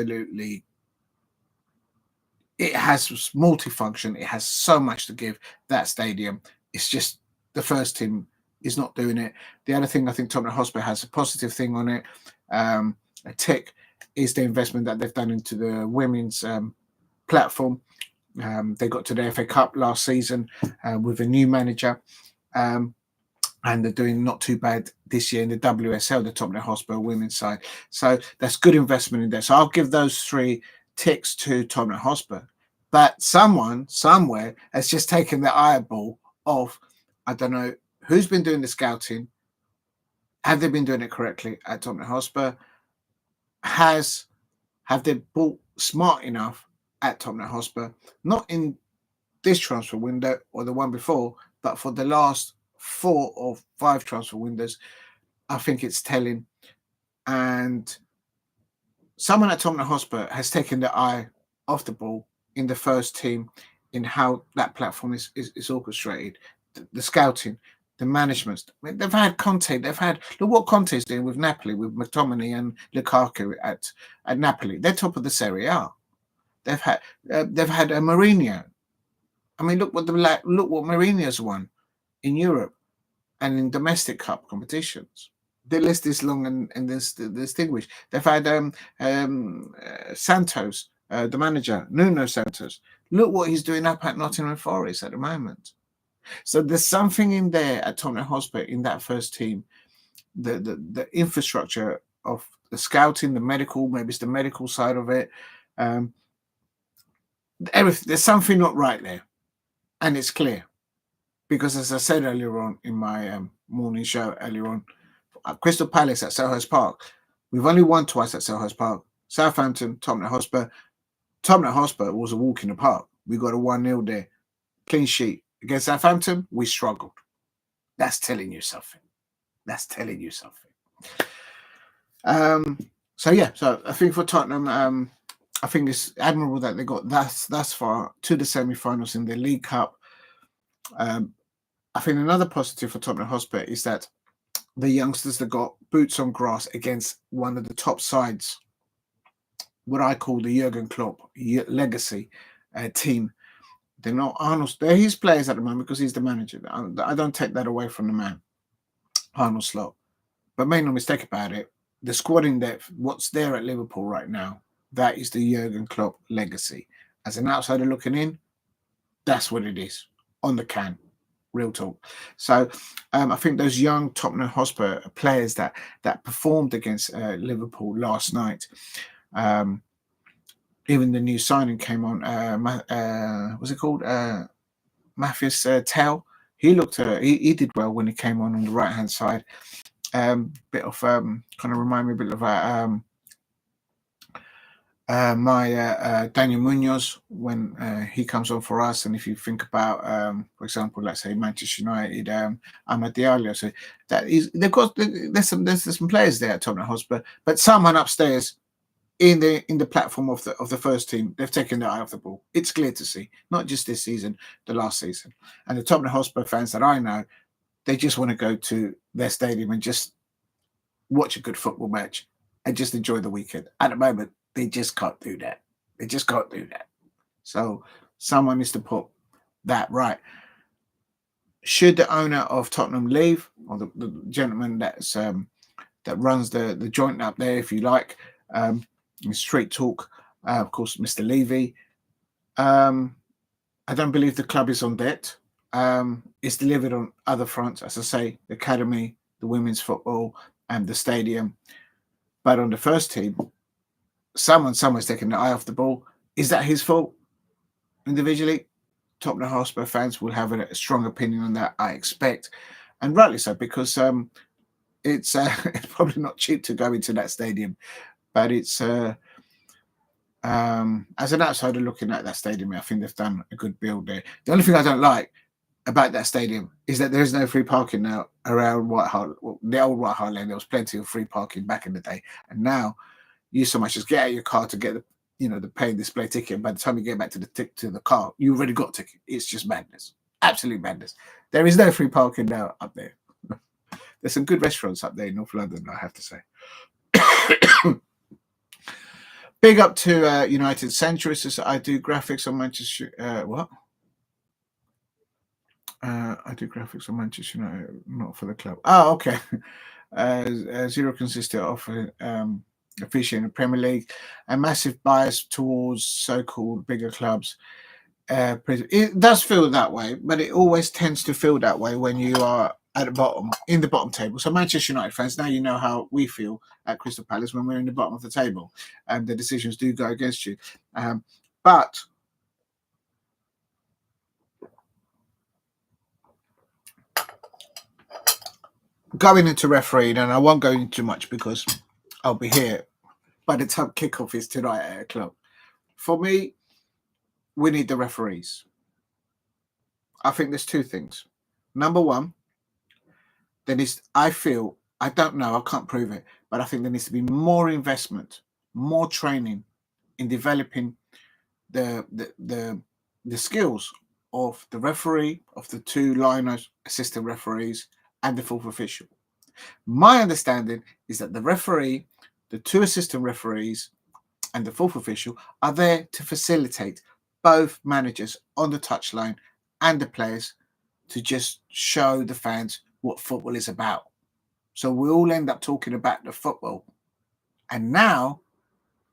multifunction. It has so much to give, that stadium. It's just the first team is not doing it. The other thing I think Tottenham Hotspur has a positive thing on it, a tick, is the investment that they've done into the women's platform. They got to the FA Cup last season with a new manager, and they're doing not too bad this year in the WSL, the Tottenham Hotspur women's side. So that's good investment in there. So I'll give those 3 ticks to Tottenham Hotspur. But someone somewhere has just taken the eyeball off. I don't know who's been doing the scouting. Have they been doing it correctly at Tottenham Hotspur? Have they bought smart enough at Tottenham Hotspur? Not in this transfer window or the one before, but for the last 4 or 5 transfer windows. I think it's telling. And someone at Tottenham Hotspur has taken the eye off the ball in the first team, in how that platform is orchestrated, the scouting, the management. I mean, they've had Conte. Look what Conte is doing with Napoli, with McTominay and Lukaku at Napoli. They're top of the Serie A. They've had Mourinho. I mean, look what Mourinho's won in Europe and in domestic cup competitions. The list is long and distinguished. They've had Santos, the manager, Nuno Santos. Look what he's doing up at Nottingham Forest at the moment. So there's something in there at Tottenham Hotspur in that first team, the infrastructure of the scouting, the medical, maybe it's the medical side of it. There's something not right there, and it's clear, because as I said earlier on in my morning show earlier on, at Crystal Palace at Selhurst Park, we've only won twice at Selhurst Park. Southampton, Tottenham Hotspur. Tottenham Hotspur was a walk in the park. We got a 1-0 there, clean sheet. Against Southampton, we struggled. That's telling you something. So I think for Tottenham, I think it's admirable that they got thus far to the semi-finals in the League Cup. I think another positive for Tottenham Hotspur is that the youngsters that got boots on grass against one of the top sides, what I call the Jurgen Klopp legacy team. They're not Arnold's. They're his players at the moment because he's the manager. I don't take that away from the man, Arnold Slot. But make no mistake about it, the squad in depth, what's there at Liverpool right now, that is the Jurgen Klopp legacy. As an outsider looking in, that's what it is on the can. Real talk. So I think those young Tottenham Hotspur players that performed against Liverpool last night, even the new signing came on. What's it called? Matthias Tell. He looked. He did well when he came on the right hand side. Bit of kind of remind me a bit of my Daniel Munoz when he comes on for us. And if you think about, for example, let's say Manchester United, Amad Diallo, so that is they've got there's some players there at Tottenham Hotspur, but someone upstairs in the platform of the first team, they've taken their eye off the ball. It's clear to see, not just this season, the last season. And the Tottenham Hotspur fans that I know, they just want to go to their stadium and just watch a good football match and just enjoy the weekend. At the moment, they just can't do that. They just can't do that. So someone needs to put that right. Should the owner of Tottenham leave, or the gentleman that's that runs the joint up there, if you like, in straight talk, of course, Mr. Levy. I don't believe the club is on debt. It's delivered on other fronts, as I say, the academy, the women's football, and the stadium. But on the first team, someone's taking the eye off the ball. Is that his fault? Individually, Tottenham Hotspur fans will have a strong opinion on that, I expect, and rightly so, because it's probably not cheap to go into that stadium. But it's as an outsider looking at that stadium, I think they've done a good build there. The only thing I don't like about that stadium is that there is no free parking now around Whitehall. Well, the old Whitehall Lane, there was plenty of free parking back in the day, and now you so much as get out of your car to get the pay and display ticket. And by the time you get back to the car, you already got a ticket. It's just madness, absolute madness. There is no free parking now up there. There's some good restaurants up there in North London, I have to say. Big up to United Centurists. I do graphics on Manchester. I do graphics on Manchester United, not for the club. Oh, okay. Zero consistent offer officiating the Premier League, a massive bias towards so-called bigger clubs. It does feel that way, but it always tends to feel that way when you are at the bottom, in the bottom table. So Manchester United fans, now you know how we feel at Crystal Palace when we're in the bottom of the table, and the decisions do go against you. But going into refereeing, and I won't go into much because I'll be here by the time kickoff is tonight at 8:00. For me, we need the referees. I think there's two things. Number one, I don't know, I can't prove it, but I think there needs to be more investment, more training in developing the skills of the referee, of the two liners, assistant referees, and the fourth official. My understanding is that the referee, the two assistant referees, and the fourth official are there to facilitate both managers on the touchline and the players to just show the fans what football is about. So we all end up talking about the football. And now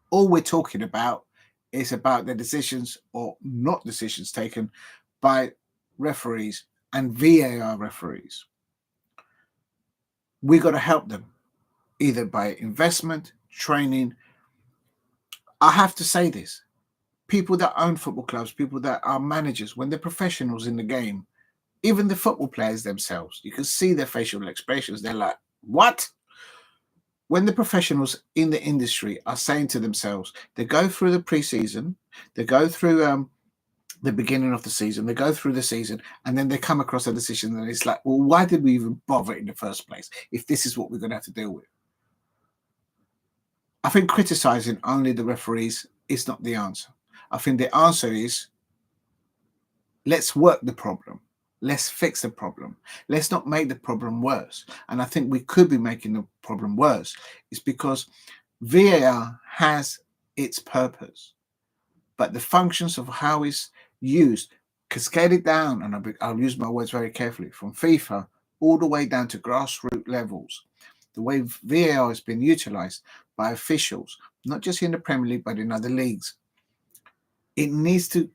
all we're talking about is about the decisions or not decisions taken by referees and VAR referees. We got to help them either by investment, training. I have to say this. People that own football clubs, people that are managers, when they're professionals in the game, even the football players themselves, you can see their facial expressions. They're like, what? When the professionals in the industry are saying to themselves, they go through the preseason, they go through the beginning of the season, they go through the season, and then they come across a decision and it's like, well, why did we even bother in the first place if this is what we're going to have to deal with? I think criticizing only the referees is not the answer. I think the answer is, let's work the problem. Let's fix the problem. Let's not make the problem worse. And I think we could be making the problem worse. It's because VAR has its purpose, but the functions of how it's used cascaded down, and I'll use my words very carefully, from FIFA all the way down to grassroots levels. The way VAR has been utilised by officials, not just in the Premier League, but in other leagues. It needs to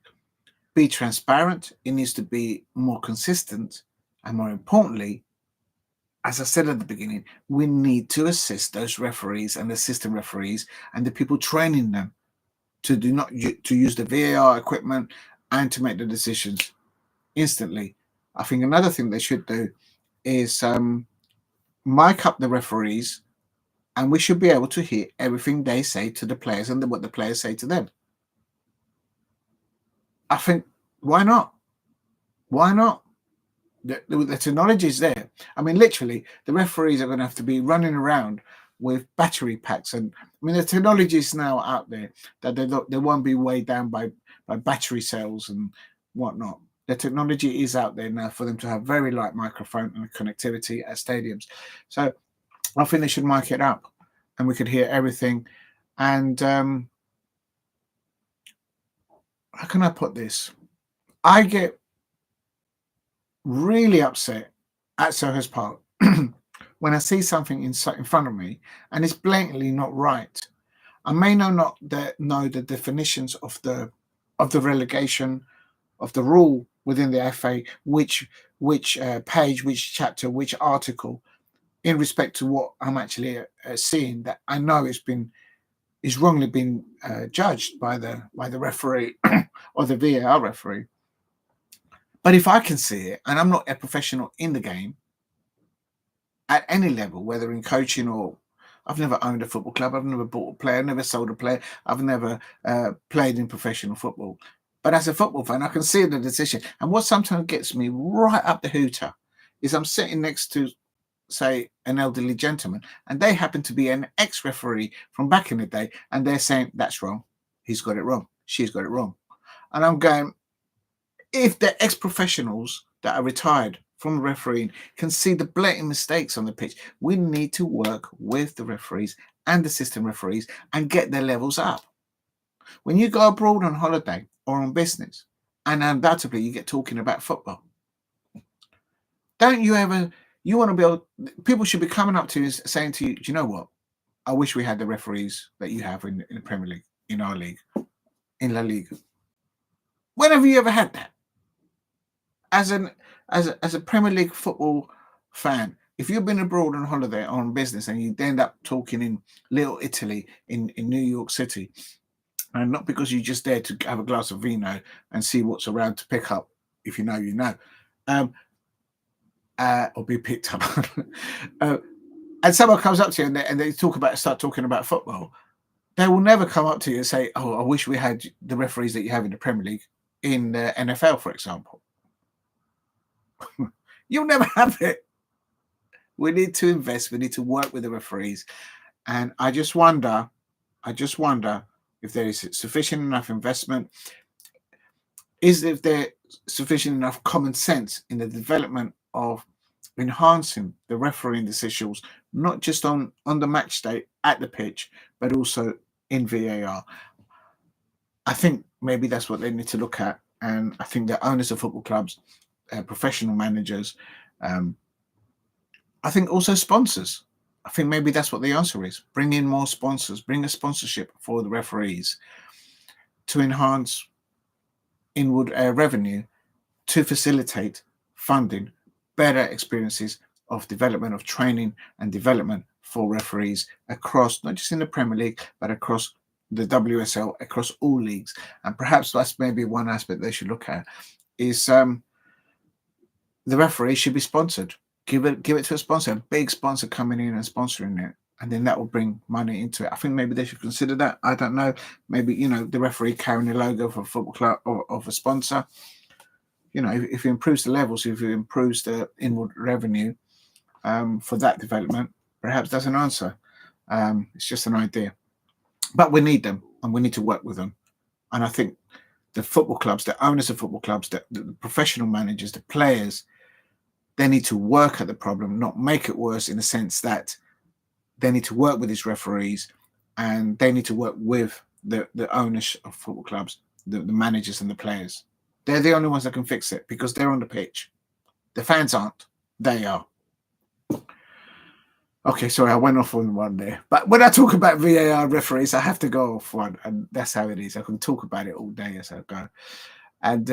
be transparent, it needs to be more consistent, and more importantly, as I said at the beginning, we need to assist those referees and assistant referees and the people training them to use the VAR equipment and to make the decisions instantly. I think another thing they should do is mic up the referees, and we should be able to hear everything they say to the players and what the players say to them. I think, why not? Why not? The technology is there. I mean, literally, the referees are going to have to be running around with battery packs, and I mean, the technology is now out there that they won't be weighed down by battery cells and whatnot. The technology is out there now for them to have very light microphone and connectivity at stadiums. So I think they should mic it up, and we could hear everything. And how can I put this? I get really upset at Selhurst Park when I see something in front of me and it's blatantly not right. I may not know the definitions of the relegation, of the rule within the FA, which page, which chapter, which article, in respect to what I'm actually seeing, that I know is wrongly been judged by the referee or the VAR referee. But if I can see it, and I'm not a professional in the game at any level, whether in coaching or I've never owned a football club, I've never bought a player, I've never sold a player, I've never played in professional football. But as a football fan, I can see the decision. And what sometimes gets me right up the hooter is I'm sitting next to, say, an elderly gentleman, and they happen to be an ex-referee from back in the day, and they're saying, that's wrong, he's got it wrong, she's got it wrong. And I'm going, if the ex-professionals that are retired from refereeing can see the blatant mistakes on the pitch, we need to work with the referees and assistant referees and get their levels up. When you go abroad on holiday or on business, and undoubtedly you get talking about football, don't you ever, you want to be able, people should be coming up to you saying to you, do you know what? I wish we had the referees that you have in the Premier League, in our league, in La Liga. When have you ever had that? As a Premier League football fan, if you've been abroad on holiday on business and you end up talking in Little Italy in New York City, and not because you're just there to have a glass of vino and see what's around to pick up, if you know, or be picked up, and someone comes up to you and they start talking about football, they will never come up to you and say, "Oh, I wish we had the referees that you have in the Premier League in the NFL, for example." You'll never have it. We need to invest. We need to work with the referees, and I just wonder if there is sufficient enough investment. If there sufficient enough common sense in the development of enhancing the refereeing decisions, not just on the match day at the pitch, but also in VAR. I think maybe that's what they need to look at, and I think the owners of football clubs, professional managers, I think also sponsors. I think maybe that's what the answer is. Bring in more sponsors, bring a sponsorship for the referees to enhance inward revenue, to facilitate funding, better experiences of development, of training and development for referees across, not just in the Premier League, but across the WSL, across all leagues. And perhaps that's maybe one aspect they should look at, is the referee should be sponsored. Give it to a sponsor, a big sponsor coming in and sponsoring it, and then that will bring money into it. I think maybe they should consider that. I don't know. Maybe, the referee carrying the logo of a football club or of a sponsor. If it improves the levels, if it improves the inward revenue for that development, perhaps that's an answer. It's just an idea. But we need them, and we need to work with them. And I think the football clubs, the owners of football clubs, the professional managers, the players, they need to work at the problem, not make it worse, in the sense that they need to work with these referees, and they need to work with the owners of football clubs, the managers and the players. They're the only ones that can fix it because they're on the pitch. The fans aren't. They are. Okay, sorry, I went off on one there. But when I talk about VAR referees, I have to go off one, and that's how it is. I can talk about it all day as I go. And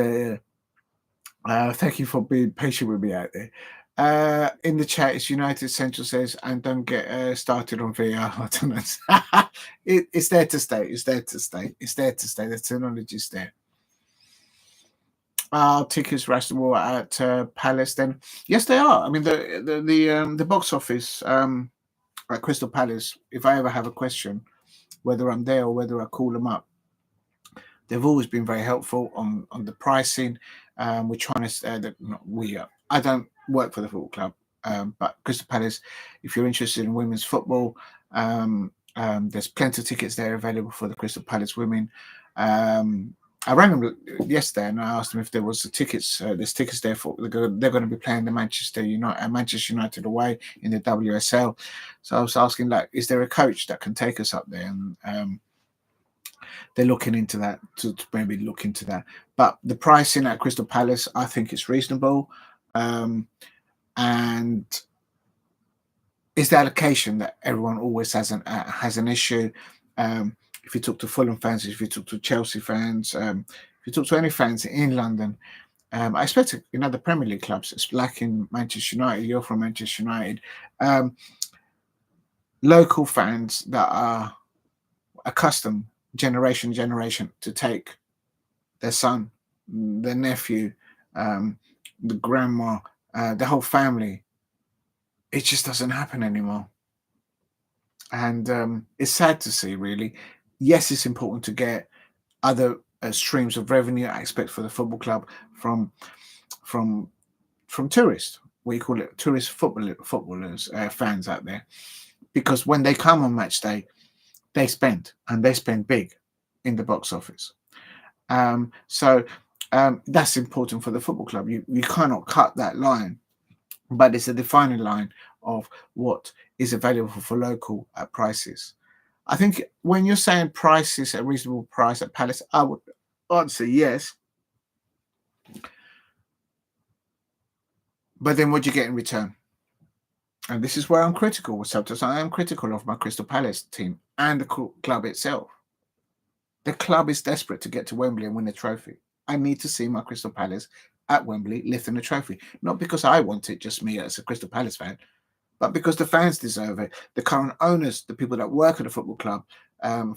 thank you for being patient with me out there. In the chat, it's United Central says, and don't get started on VAR. It's there to stay. It's there to stay. It's there to stay. The technology is there. Tickets rationable at Palace? Then yes, they are. I mean, the box office at Crystal Palace. If I ever have a question, whether I'm there or whether I call them up, they've always been very helpful on the pricing. We're trying to I don't work for the football club, but Crystal Palace, if you're interested in women's football, there's plenty of tickets there available for the Crystal Palace women. I rang them yesterday and I asked them if there was tickets. There's tickets there for they're going to be playing the Manchester United away in the WSL. So I was asking, like, is there a coach that can take us up there? And they're looking into that to maybe look into that. But the pricing at Crystal Palace, I think it's reasonable, and it's the allocation that everyone always has an issue. If you talk to Fulham fans, if you talk to Chelsea fans, if you talk to any fans in London, I expect in other Premier League clubs, it's like in Manchester United, you're from Manchester United, local fans that are accustomed generation to take their son, their nephew, the grandma, the whole family. It just doesn't happen anymore. And it's sad to see, really. Yes, it's important to get other streams of revenue, I expect, for the football club from tourists. We call it tourist footballers, fans out there, because when they come on match day, they spend big in the box office. So that's important for the football club. You cannot cut that line, but it's a defining line of what is available for local prices. I think when you're saying prices a reasonable price at Palace, I would answer yes. But then what do you get in return? And this is where I'm critical. Sometimes I am critical of my Crystal Palace team and the club itself. The club is desperate to get to Wembley and win a trophy. I need to see my Crystal Palace at Wembley lifting a trophy. Not because I want it, just me as a Crystal Palace fan, but because the fans deserve it. The current owners, the people that work at the football club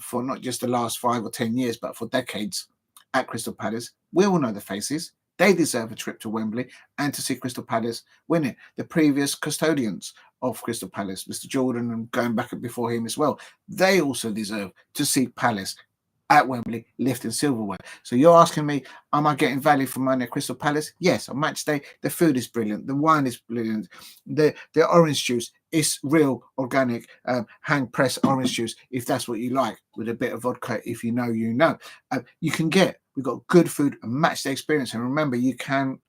for not just the last 5 or 10 years, but for decades at Crystal Palace, we all know the faces. They deserve a trip to Wembley and to see Crystal Palace win it. The previous custodians of Crystal Palace, Mr. Jordan, and going back before him as well, they also deserve to see Palace at Wembley lifting silverware. So you're asking me, am I getting value for money at Crystal Palace? Yes, on match day, the food is brilliant, the wine is brilliant, the orange juice is real, organic, hand pressed orange juice, if that's what you like, with a bit of vodka. If you know, you know. We've got good food and match day experience. And remember, you can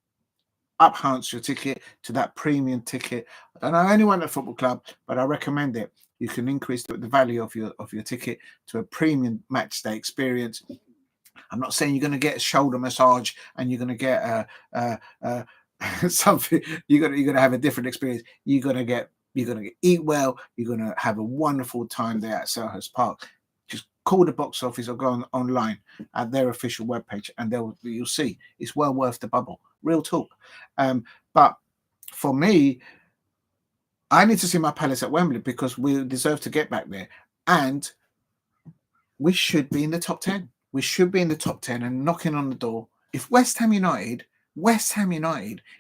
enhance your ticket to that premium ticket. I don't know anyone at a football club, but I recommend it. You can increase the value of your ticket to a premium match day experience. I'm not saying you're going to get a shoulder massage and you're going to get something. You're going to have a different experience. You're going to eat well. You're going to have a wonderful time there at Selhurst Park. Just call the box office or go online at their official webpage, and you'll see it's well worth the bubble. Real talk. But for me, I need to see my Palace at Wembley because we deserve to get back there, and we should be in the top 10. We should be in the top 10 and knocking on the door. If West Ham United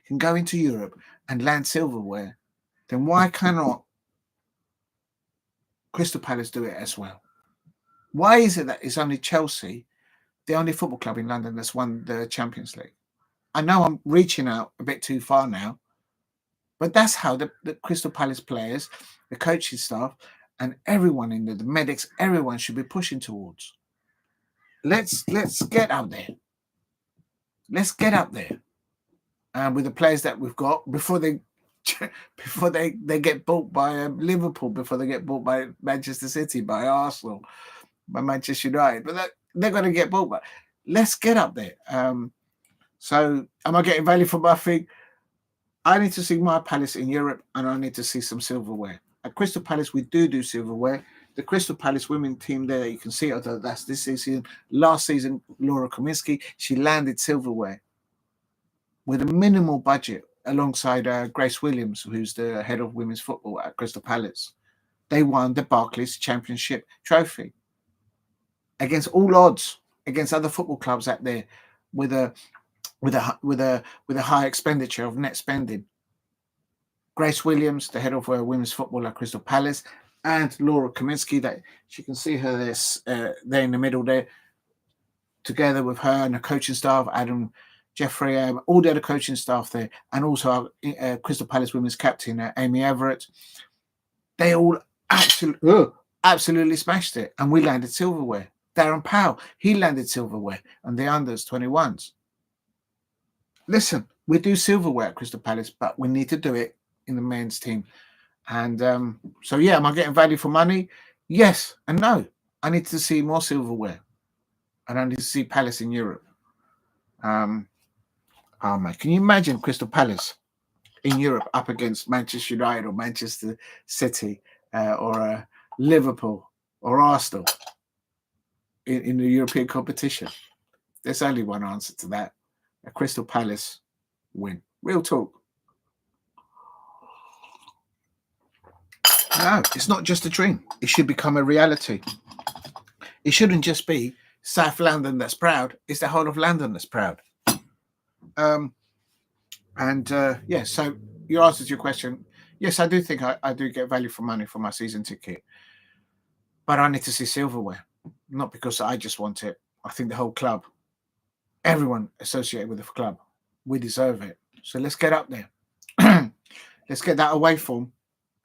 can go into Europe and land silverware, then why cannot Crystal Palace do it as well? Why is it that it's only Chelsea, the only football club in London that's won the Champions League? I know I'm reaching out a bit too far now, but that's how the Crystal Palace players, the coaching staff, and everyone in the medics, everyone should be pushing towards. Let's get up there. Let's get up there. And with the players that we've got before they get bought by Liverpool, before they get bought by Manchester City, by Arsenal, by Manchester United, but they're going to get bought. But let's get up there. So am I getting value for my thing? I need to see my Palace in Europe, and I need to see some silverware. At Crystal Palace, we do silverware. The Crystal Palace women team there, you can see it. That's this season. Last season, Laura Kominski, she landed silverware with a minimal budget alongside Grace Williams, who's the head of women's football at Crystal Palace. They won the Barclays Championship trophy against all odds, against other football clubs out there with a high expenditure of net spending. Grace Williams, the head of women's football at Crystal Palace, and Laura Kominski, that you can see her there in the middle there, together with her and the coaching staff, Adam Jeffrey, all the other coaching staff there, and also our Crystal Palace women's captain, Amy Everett. They all absolutely smashed it, and we landed silverware. Darren Powell, he landed silverware, and the unders 21s. Listen, we do silverware at Crystal Palace, but we need to do it in the men's team. And so, yeah, am I getting value for money? Yes and no. I need to see more silverware, and I need to see Palace in Europe. Oh man, can you imagine Crystal Palace in Europe up against Manchester United or Manchester City or Liverpool or Arsenal in the European competition? There's only one answer to that: a Crystal Palace win. Real talk. No, it's not just a dream. It should become a reality. It shouldn't just be South London that's proud. It's the whole of London that's proud. So your answer to your question, yes, I do think I do get value for money for my season ticket. But I need to see silverware, not because I just want it. I think the whole club, everyone associated with the club, we deserve it. So let's get up there. Let's get that away form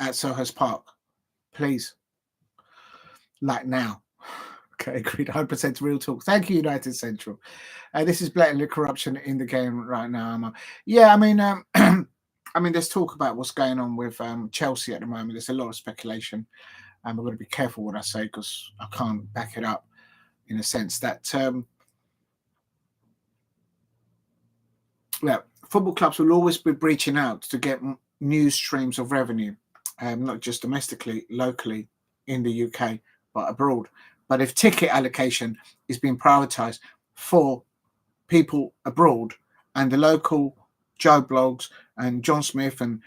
at Selhurst Park, please. Like now. Okay, agreed. 100% real talk. Thank you, United Central. This is blatantly corruption in the game right now. Yeah, I mean, there's talk about what's going on with Chelsea at the moment. There's a lot of speculation. I'm going to be careful what I say because I can't back it up in a sense that football clubs will always be reaching out to get new streams of revenue, not just domestically, locally in the UK, but abroad. But if ticket allocation is being prioritised for people abroad, and the local Joe Blogs and John Smith and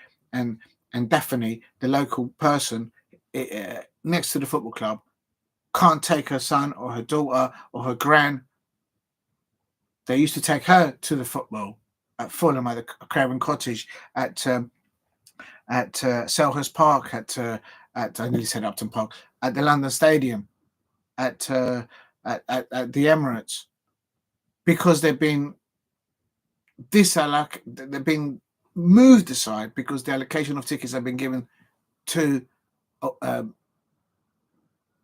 Daphne, the local person next to the football club, can't take her son or her daughter or her gran. They used to take her to the football at Fulham, at the Craven Cottage, at Selhurst Park, at I nearly said Upton Park, at the London Stadium, at the Emirates, because they've been moved aside because the allocation of tickets have been given to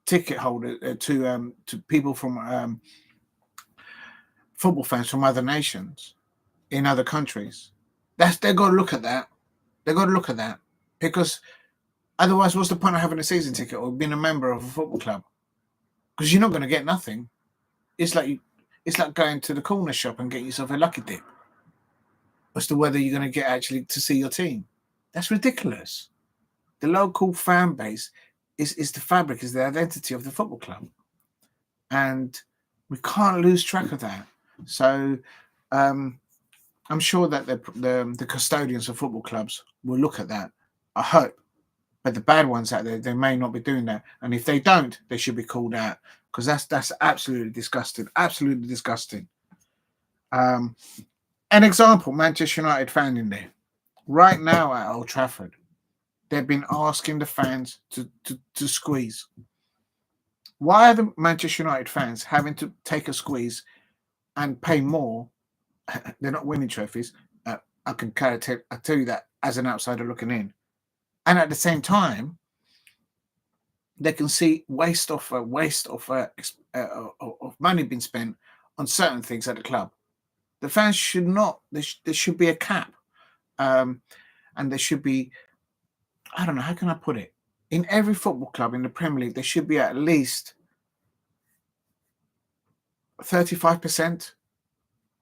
ticket holders, to people from football fans from other nations in other countries. They've got to look at that. They've got to look at that, because otherwise, what's the point of having a season ticket or being a member of a football club? Because you're not going to get nothing. It's like going to the corner shop and getting yourself a lucky dip as to whether you're going to get actually to see your team. That's ridiculous. The local fan base is the fabric, is the identity of the football club, and we can't lose track of that. So I'm sure that the custodians of football clubs will look at that. I hope. But the bad ones out there, they may not be doing that. And if they don't, they should be called out, because that's absolutely disgusting. Absolutely disgusting. An example, Manchester United fan in there. Right now at Old Trafford, they've been asking the fans to squeeze. Why are the Manchester United fans having to take a squeeze and pay more? They're not winning trophies. I tell you that as an outsider looking in. And at the same time, they can see waste of money being spent on certain things at the club. The fans should not. There should be a cap, and there should be. I don't know, how can I put it? In every football club in the Premier League, there should be at least 35%,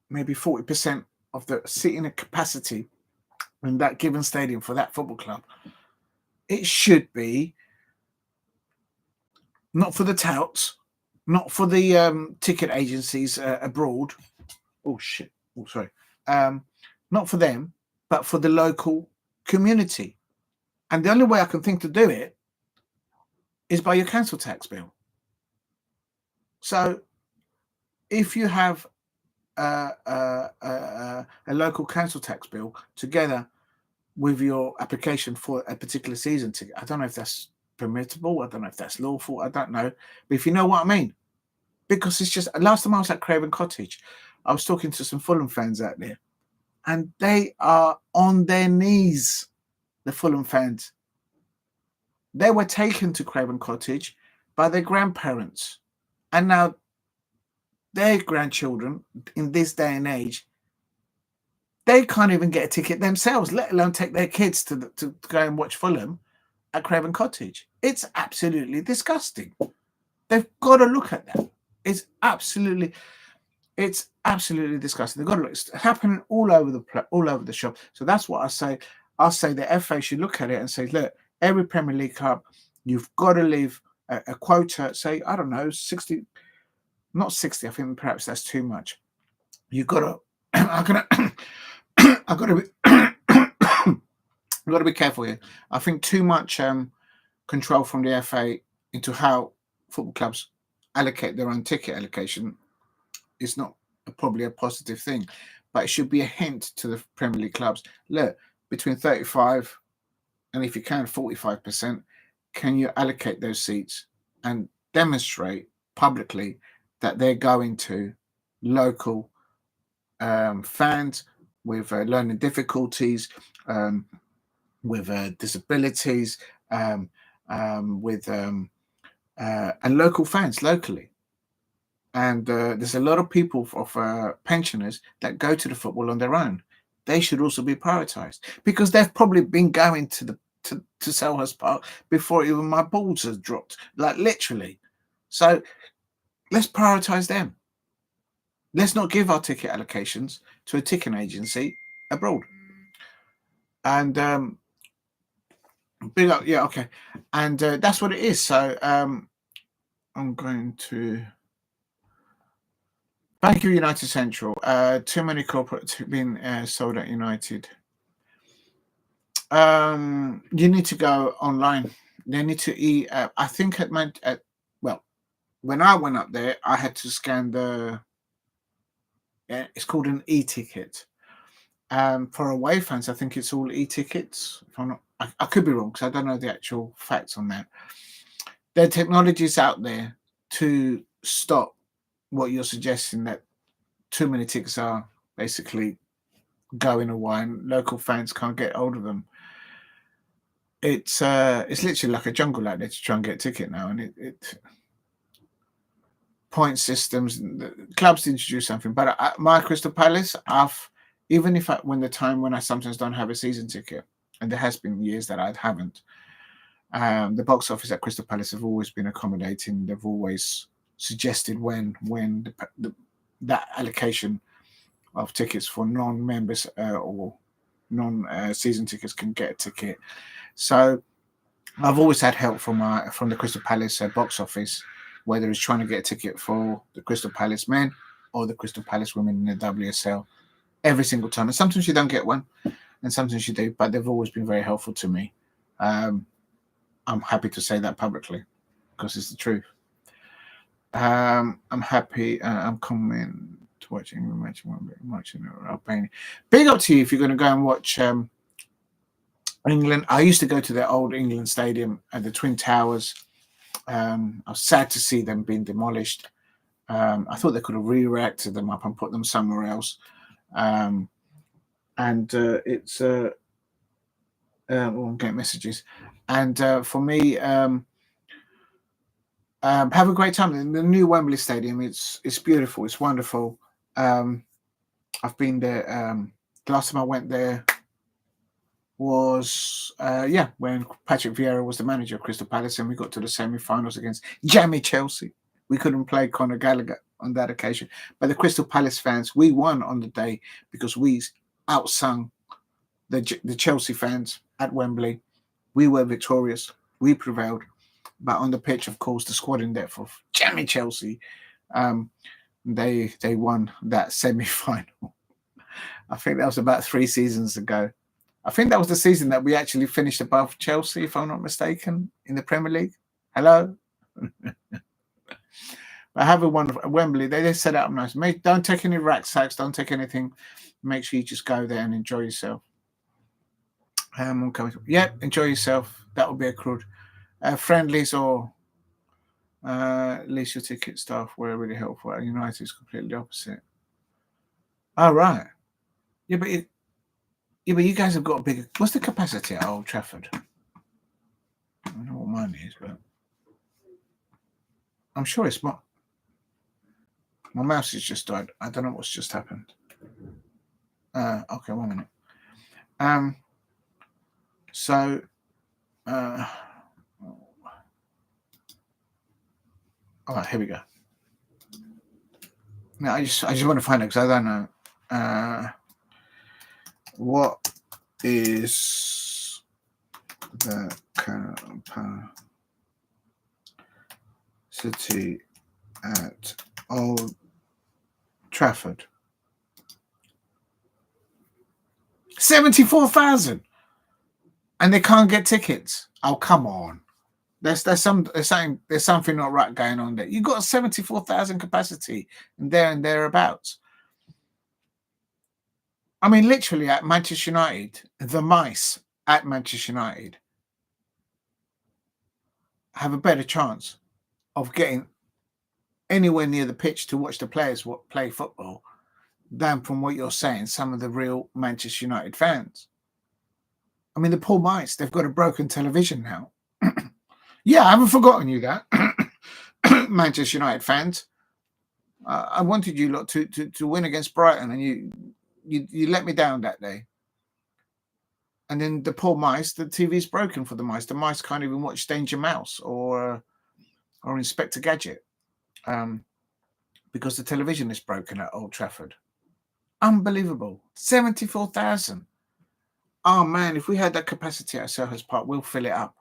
maybe 40% of the seating capacity in that given stadium for that football club, it should be not for the touts, not for the ticket agencies abroad. Oh shit! Oh sorry. Not for them, but for the local community. And the only way I can think to do it is by your council tax bill. So if you have a local council tax bill together with your application for a particular season ticket, I don't know if that's permissible, I don't know if that's lawful, I don't know, but if you know what I mean, because it's just, last time I was at Craven Cottage, I was talking to some Fulham fans out there, and they are on their knees, the Fulham fans. They were taken to Craven Cottage by their grandparents, and now their grandchildren in this day and age, they can't even get a ticket themselves, let alone take their kids to go and watch Fulham at Craven Cottage. It's absolutely disgusting. They've got to look at that. It's absolutely disgusting. They've got to look. It's happening all over the shop. So that's what I say. I'll say the FA should look at it and say, look, every Premier League club, you've got to leave a quota, say, I don't know, 60, not 60, I think perhaps that's too much. You've got to, I've got to be careful here. I think too much control from the FA into how football clubs allocate their own ticket allocation is not probably a positive thing, but it should be a hint to the Premier League clubs. Look, between 35 and if you can 45%, can you allocate those seats and demonstrate publicly that they're going to local fans with learning difficulties, with disabilities, and local fans locally. And there's a lot of people of pensioners that go to the football on their own. They should also be prioritised because they've probably been going to Selhurst Park before even my balls have dropped, like literally. So let's prioritise them. Let's not give our ticket allocations to a ticketing agency abroad. And big up, yeah, okay. And that's what it is. So I'm going to thank you, United Central. Too many corporates being sold at United. You need to go online. They need to I think when I went up there, I had to scan it's called an e-ticket. For away fans, I think it's all e-tickets. If I'm not, I could be wrong because I don't know the actual facts on that. There are technologies out there to stop what you're suggesting, that too many tickets are basically going away and local fans can't get hold of them. It's literally like a jungle out there to try and get a ticket now, and it point systems. The clubs introduce something, but at my Crystal Palace, when I sometimes don't have a season ticket, and there has been years that I haven't. The box office at Crystal Palace have always been accommodating. They've always suggested when that allocation of tickets for non-members or non-season tickets can get a ticket. So I've always had help from the Crystal Palace box office, whether it's trying to get a ticket for the Crystal Palace men or the Crystal Palace women in the WSL, every single time. And sometimes you don't get one, and sometimes you do, but they've always been very helpful to me. I'm happy to say that publicly because it's the truth. I'm happy. I'm coming to watching the match. Watching Albania. Big up to you if you're going to go and watch England. I used to go to their old England stadium at the Twin Towers. I was sad to see them being demolished. I thought they could have re-erected them up and put them somewhere else. And it's I'm getting messages. And for me, have a great time in the new Wembley Stadium. It's beautiful. It's wonderful. I've been there. The last time I went there was when Patrick Vieira was the manager of Crystal Palace, and we got to the semi-finals against Jamie Chelsea. We couldn't play Conor Gallagher. on that occasion. But the Crystal Palace fans, we won on the day because we outsung the Chelsea fans at Wembley. We were victorious. We prevailed. But on the pitch, of course, the squad in depth of Jammy Chelsea, they won that semi-final. I think that was about 3 seasons ago. I think that was the season that we actually finished above Chelsea, if I'm not mistaken, in the Premier League. Hello? I have a one at Wembley. They set it up nice. Don't take any rucksacks. Don't take anything. Make sure you just go there and enjoy yourself. Yeah, enjoy yourself. That will be accrued. Friendlies or lease your ticket staff were really helpful. United is completely opposite. Oh, right. Yeah, but you guys have got a bigger. What's the capacity at Old Trafford? I don't know what mine is, but I'm sure it's not. My mouse has just died. I don't know what's just happened. Okay, 1 minute. So, all right, here we go. Now, I just want to find out because I don't know. What is the capacity at Old Trafford? 74,000, and they can't get tickets. Oh, come on! There's something not right going on there. You got 74,000 capacity and thereabouts. I mean, literally at Manchester United, the mice at Manchester United have a better chance of getting anywhere near the pitch to watch the players play football than, from what you're saying, some of the real Manchester United fans. I mean, the poor mice, they've got a broken television now. Yeah, I haven't forgotten you that. Manchester United fans. I wanted you lot to win against Brighton, and you let me down that day. And then the poor mice, the TV's broken for the mice. The mice can't even watch Danger Mouse or Inspector Gadget because the television is broken at Old Trafford. Unbelievable. 74,000. Oh, man, if we had that capacity at Selhurst Park, we'll fill it up.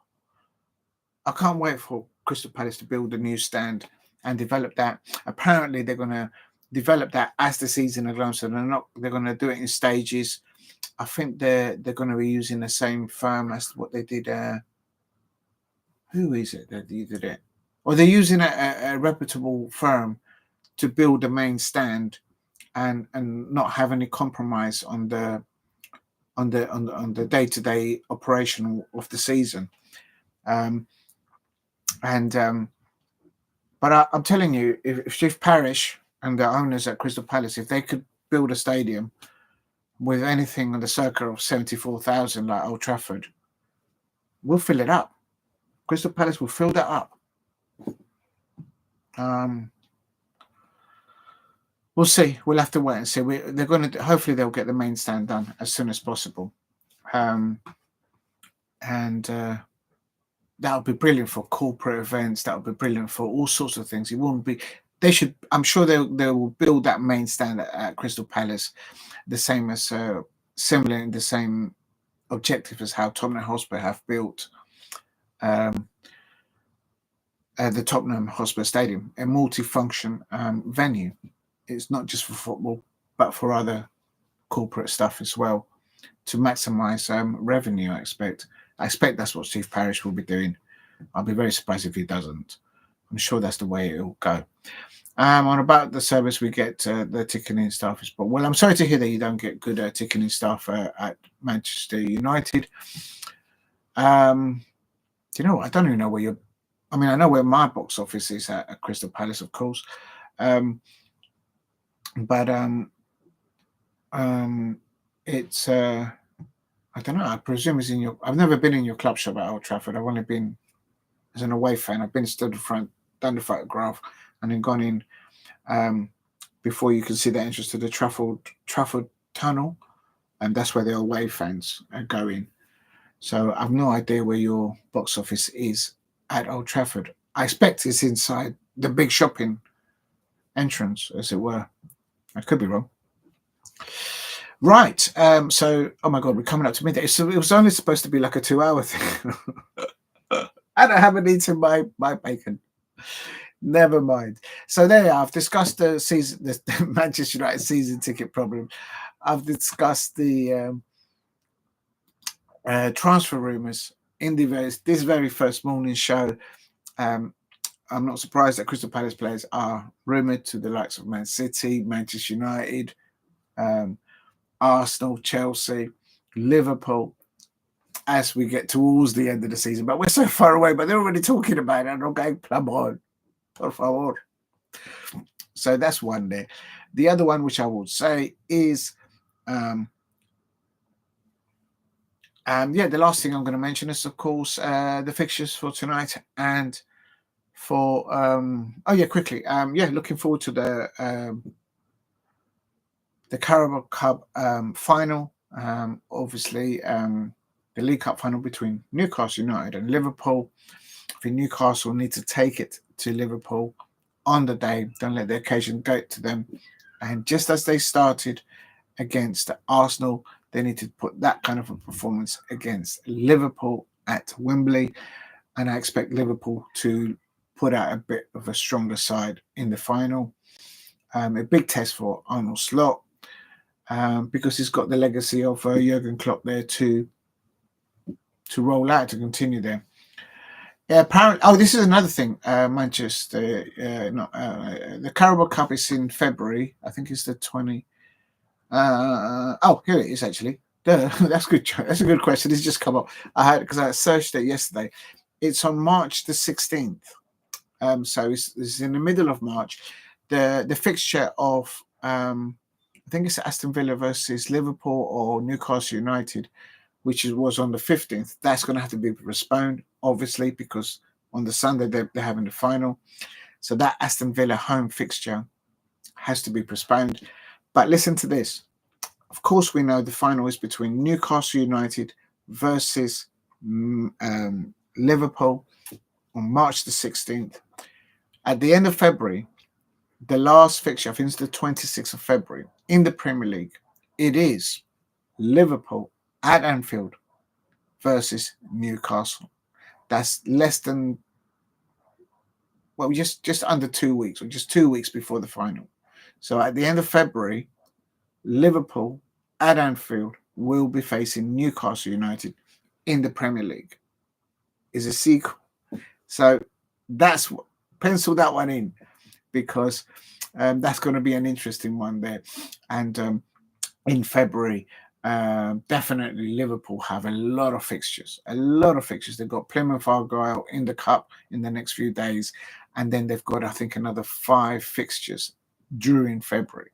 I can't wait for Crystal Palace to build a new stand and develop that. Apparently, they're going to develop that as the season goes on. So they're going to do it in stages. I think they're going to be using the same firm as what they did. Who is it that did it? Or they're using a reputable firm to build the main stand and not have any compromise on the day-to-day operation of the season. But I'm telling you, if Chief Parish and the owners at Crystal Palace, if they could build a stadium with anything on the circle of 74,000 like Old Trafford, we'll fill it up. Crystal Palace will fill that up. We'll see. We'll have to wait and see. They're going to. Hopefully, they'll get the main stand done as soon as possible, and that would be brilliant for corporate events. That would be brilliant for all sorts of things. It wouldn't be. They should. I'm sure they will build that main stand at Crystal Palace, the same as similar in the same objective as how Tottenham Hotspur have built the Tottenham Hotspur Stadium, a multifunction venue. It's not just for football, but for other corporate stuff as well, to maximise revenue. I expect that's what Steve Parish will be doing. I'll be very surprised if he doesn't. I'm sure that's the way it'll go. On about the service we get, the ticketing staff is. But well, I'm sorry to hear that you don't get good ticketing staff at Manchester United. You know, I don't even know where you're. I mean, I know where my box office is at Crystal Palace, of course. But it's I don't know. I presume it's in your. I've never been in your club shop at Old Trafford. I've only been as an away fan. I've been stood in front, done the photograph, and then gone in before you can see the entrance to the Trafford Tunnel, and that's where the away fans go in. So I've no idea where your box office is at Old Trafford. I expect it's inside the big shopping entrance, as it were. I could be wrong. Right. So, oh my God, we're coming up to midday. So it was only supposed to be like a 2-hour thing. And I haven't eaten my bacon. Never mind. So there you are. I've discussed the Manchester United season ticket problem. I've discussed the transfer rumours in this very first morning show. I'm not surprised that Crystal Palace players are rumoured to the likes of Man City, Manchester United, Arsenal, Chelsea, Liverpool, as we get towards the end of the season. But we're so far away, but they're already talking about it. And I'm going, come on, por favor. So that's one there. The other one, which I will say, is the last thing I'm going to mention is, of course, the fixtures for tonight and for quickly. Looking forward to the Carabao Cup final. Obviously, the League Cup final between Newcastle United and Liverpool. I think Newcastle need to take it to Liverpool on the day. Don't let the occasion go to them. And just as they started against Arsenal, they need to put that kind of a performance against Liverpool at Wembley. And I expect Liverpool to put out a bit of a stronger side in the final. A big test for Arnold Slot, because he's got the legacy of Jurgen Klopp there to roll out, to continue there. Yeah, apparently. Oh, this is another thing. Manchester. The Carabao Cup is in February. I think it's the 20. Here it is actually. That's good. That's a good question. It's just come up. Because I searched it yesterday. It's on March the 16th. So it's in the middle of March. The fixture of I think it's Aston Villa versus Liverpool or Newcastle United, which was on the 15th. That's going to have to be postponed, obviously, because on the Sunday they're having the final. So that Aston Villa home fixture has to be postponed. But listen to this. Of course, we know the final is between Newcastle United versus Liverpool on March the 16th. At the end of February, the last fixture, I think it's the 26th of February, in the Premier League, it is Liverpool at Anfield versus Newcastle. That's less than, just under 2 weeks, or just 2 weeks before the final. So at the end of February, Liverpool at Anfield will be facing Newcastle United in the Premier League. Is a sequel. So that's pencil that one in, because that's going to be an interesting one there. And in February, definitely Liverpool have a lot of fixtures. They've got Plymouth Argyle in the Cup in the next few days, and then they've got, I think, another 5 fixtures during February.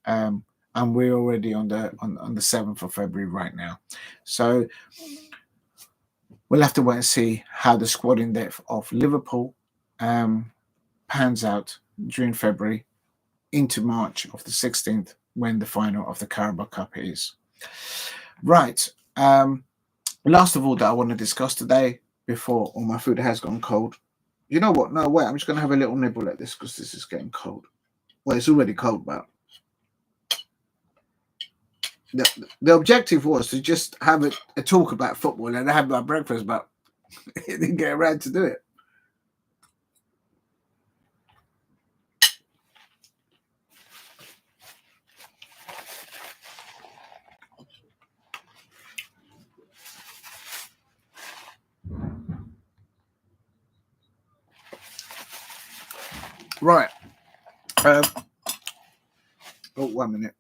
And we're already on the 7th of February right now. So we'll have to wait and see how the squad in depth of Liverpool pans out during February into March of the 16th, when the final of the Carabao Cup is. Right. Last of all that I want to discuss today, before all my food has gone cold. You know what? No, wait. I'm just going to have a little nibble at this, because this is getting cold. Well, it's already cold, but the objective was to just have a talk about football and have my breakfast, but it didn't get around to do it. Right. 1 minute.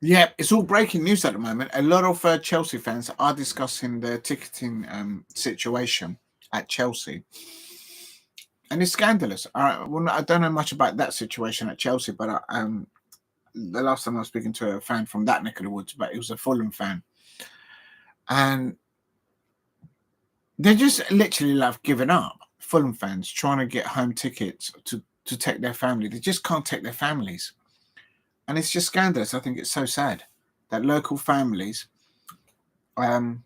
Yeah, it's all breaking news at the moment. A lot of Chelsea fans are discussing the ticketing situation at Chelsea. And it's scandalous. I don't know much about that situation at Chelsea, but the last time I was speaking to a fan from that neck of the woods, but it was a Fulham fan. And they just literally giving up. Fulham fans trying to get home tickets to take their family. They just can't take their families. And it's just scandalous. I think it's so sad that local families of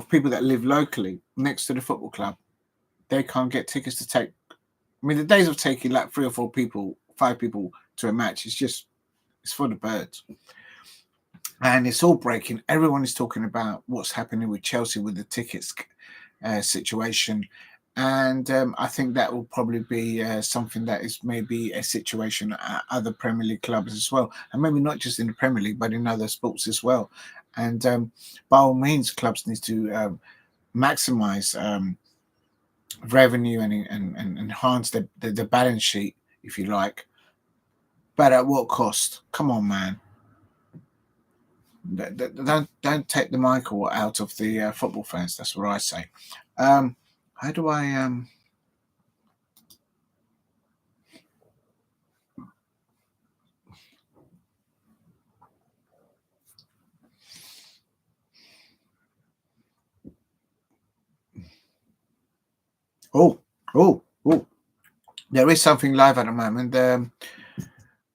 people that live locally next to the football club, they can't get tickets to take. I mean, the days of taking like 3 or 4 people, 5 people to a match, it's for the birds. And it's all breaking. Everyone is talking about what's happening with Chelsea with the tickets situation. And I think that will probably be something that is maybe a situation at other Premier League clubs as well. And maybe not just in the Premier League, but in other sports as well. And by all means, clubs need to maximize revenue and enhance the balance sheet, if you like. But at what cost? Come on, man. Don't take the Michael out of the football fans. That's what I say. How do I Oh, there is something live at the moment. The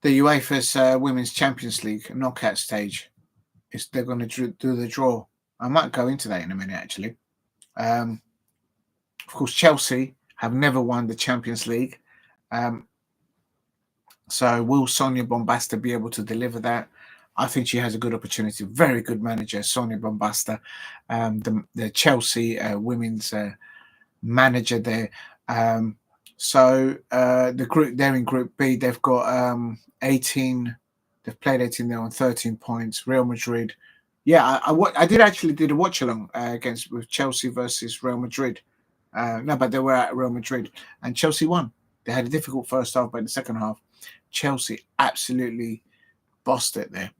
UEFA's Women's Champions League knockout stage. They're going to do the draw. I might go into that in a minute, actually. Of course, Chelsea have never won the Champions League. So will Sonia Bombasta be able to deliver that? I think she has a good opportunity. Very good manager, Sonia Bombasta, the Chelsea women's manager there. So the group, they're in Group B. They've got 18. They've played 18. They're on 13 points. Real Madrid. Yeah, I did actually did a watch along with Chelsea versus Real Madrid. No, but they were at Real Madrid and Chelsea won. They had a difficult first half, but in the second half, Chelsea absolutely bossed it there,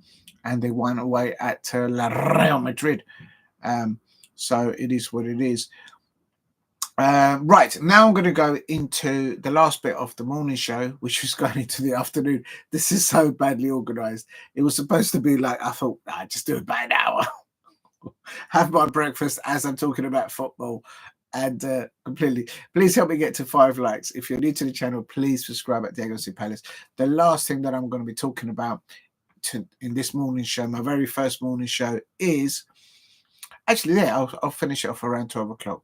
and they won away at Real Madrid. So it is what it is. Right, now I'm going to go into the last bit of the morning show, which was going into the afternoon. This is so badly organised. It was supposed to be like, I thought, just do about an hour. Have my breakfast as I'm talking about football. And completely, please help me get to 5 likes. If you're new to the channel, please subscribe at Diego C. Palace. The last thing that I'm going to be talking about in this morning show, my very first morning show, is actually I'll finish it off around 12 o'clock.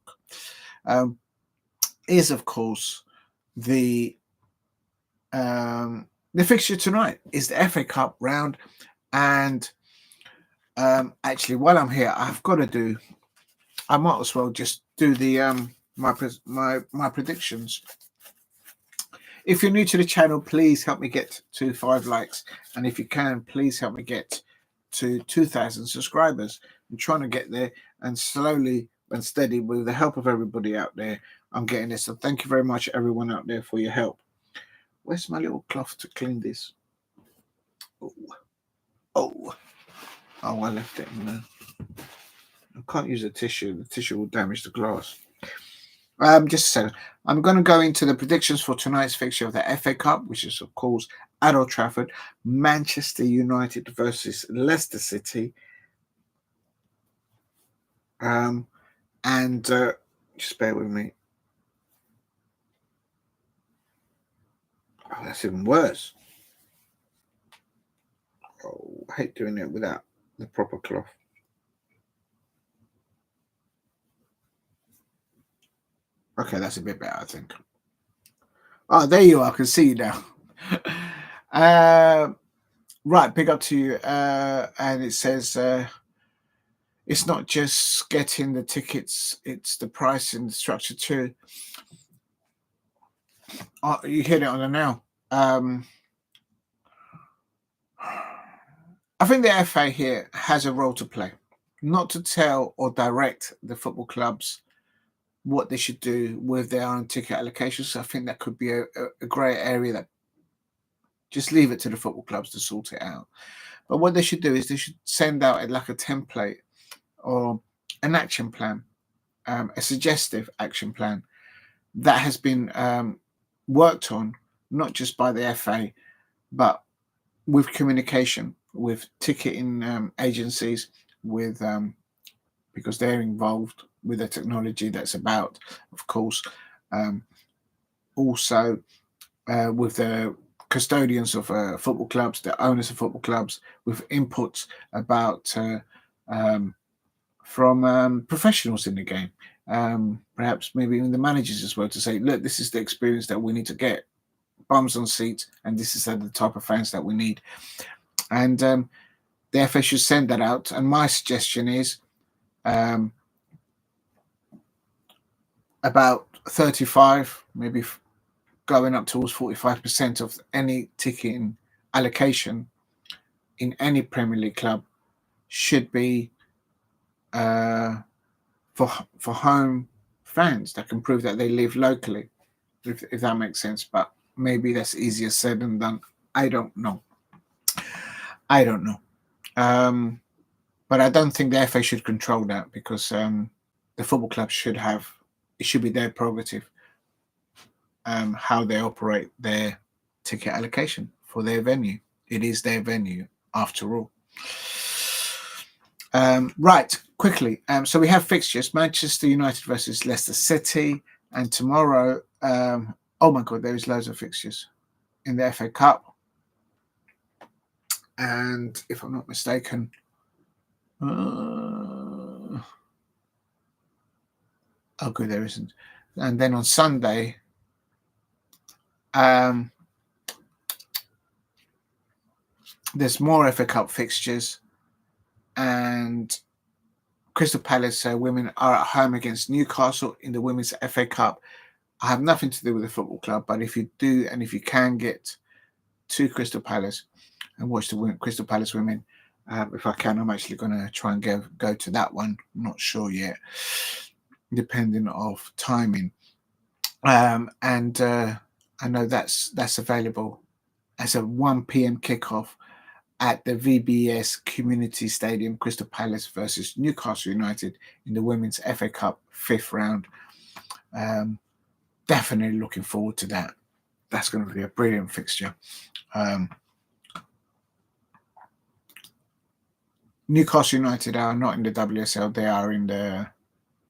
Is of course the fixture tonight is the FA Cup round, and actually while I'm here, I might as well just do the my predictions. If you're new to the channel, please help me get to 5 likes, and if you can, please help me get to 2,000 subscribers. I'm trying to get there, and slowly and steady, with the help of everybody out there, I'm getting this. So thank you very much, everyone out there, for your help. Where's my little cloth to clean this? Oh, I left it in there. I can't use a tissue. The tissue will damage the glass. Just a second. I'm going to go into the predictions for tonight's fixture of the FA Cup, which is, of course, at Old Trafford. Manchester United versus Leicester City. And just bear with me. Oh, that's even worse. Oh, I hate doing it without the proper cloth. Okay, that's a bit better, I think. Oh, there you are. I can see you now. Right, big up to you. And it says it's not just getting the tickets, it's the pricing, the structure too. Oh, you hit it on the nail. I think the FA here has a role to play, not to tell or direct the football clubs what they should do with their own ticket allocations. So I think that could be a grey area that just leave it to the football clubs to sort it out. But what they should do is they should send out like a template or an action plan, a suggestive action plan that has been worked on, not just by the FA, but with communication, with ticketing agencies, with because they're involved, with the technology that's about, of course. Also, with the custodians of football clubs, the owners of football clubs, with inputs about from professionals in the game. Perhaps maybe even the managers as well, to say, look, this is the experience that we need to get, bums on seats, and this is the type of fans that we need. And the FA should send that out. And my suggestion is about 35, maybe going up towards 45% of any ticketing allocation in any Premier League club should be for home fans that can prove that they live locally, if that makes sense. But maybe that's easier said than done. I don't know. But I don't think the FA should control that, because the football club should be their prerogative how they operate their ticket allocation for their venue. It is their venue after all. Right, quickly. So we have fixtures: Manchester United versus Leicester City, and tomorrow, oh my God, there's loads of fixtures in the FA Cup. And if I'm not mistaken, oh good, there isn't. And then on Sunday, there's more FA Cup fixtures, and Crystal Palace women are at home against Newcastle in the Women's FA Cup. I have nothing to do with the football club, but if you do, and if you can get to Crystal Palace and watch the Crystal Palace women, if I can, I'm actually going to try and go to that one. I'm not sure yet, depending of timing. And I know that's available as a 1 p.m. kickoff at the VBS Community Stadium, Crystal Palace versus Newcastle United in the Women's FA Cup 5th round. Definitely looking forward to that. That's going to be a brilliant fixture. Newcastle United are not in the WSL, they are in the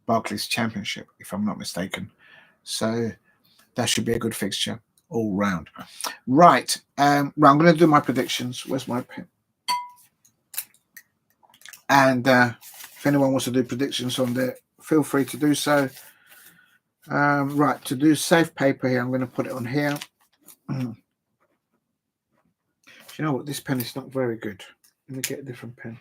Barclays Championship, if I'm not mistaken. So that should be a good fixture all round. Right, I'm going to do my predictions. Where's my pen? And if anyone wants to do predictions on there, feel free to do so. Right, to do safe paper here, I'm going to put it on here. Do you know what? This pen is not very good. Let me get a different pen.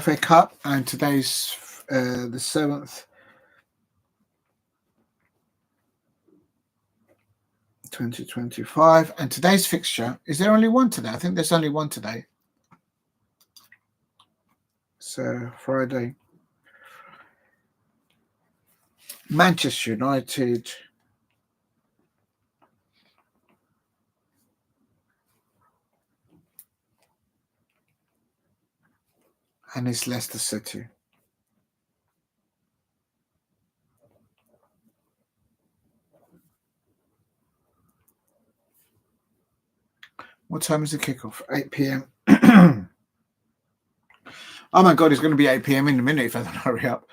FA Cup, and today's the 7th, 2025, and today's fixture, is there only one today? I think there's only one today. So Friday, Manchester United and it's Leicester City. What time is the kickoff? 8 p.m. Oh my God, it's going to be 8 p.m. in a minute if I don't hurry up.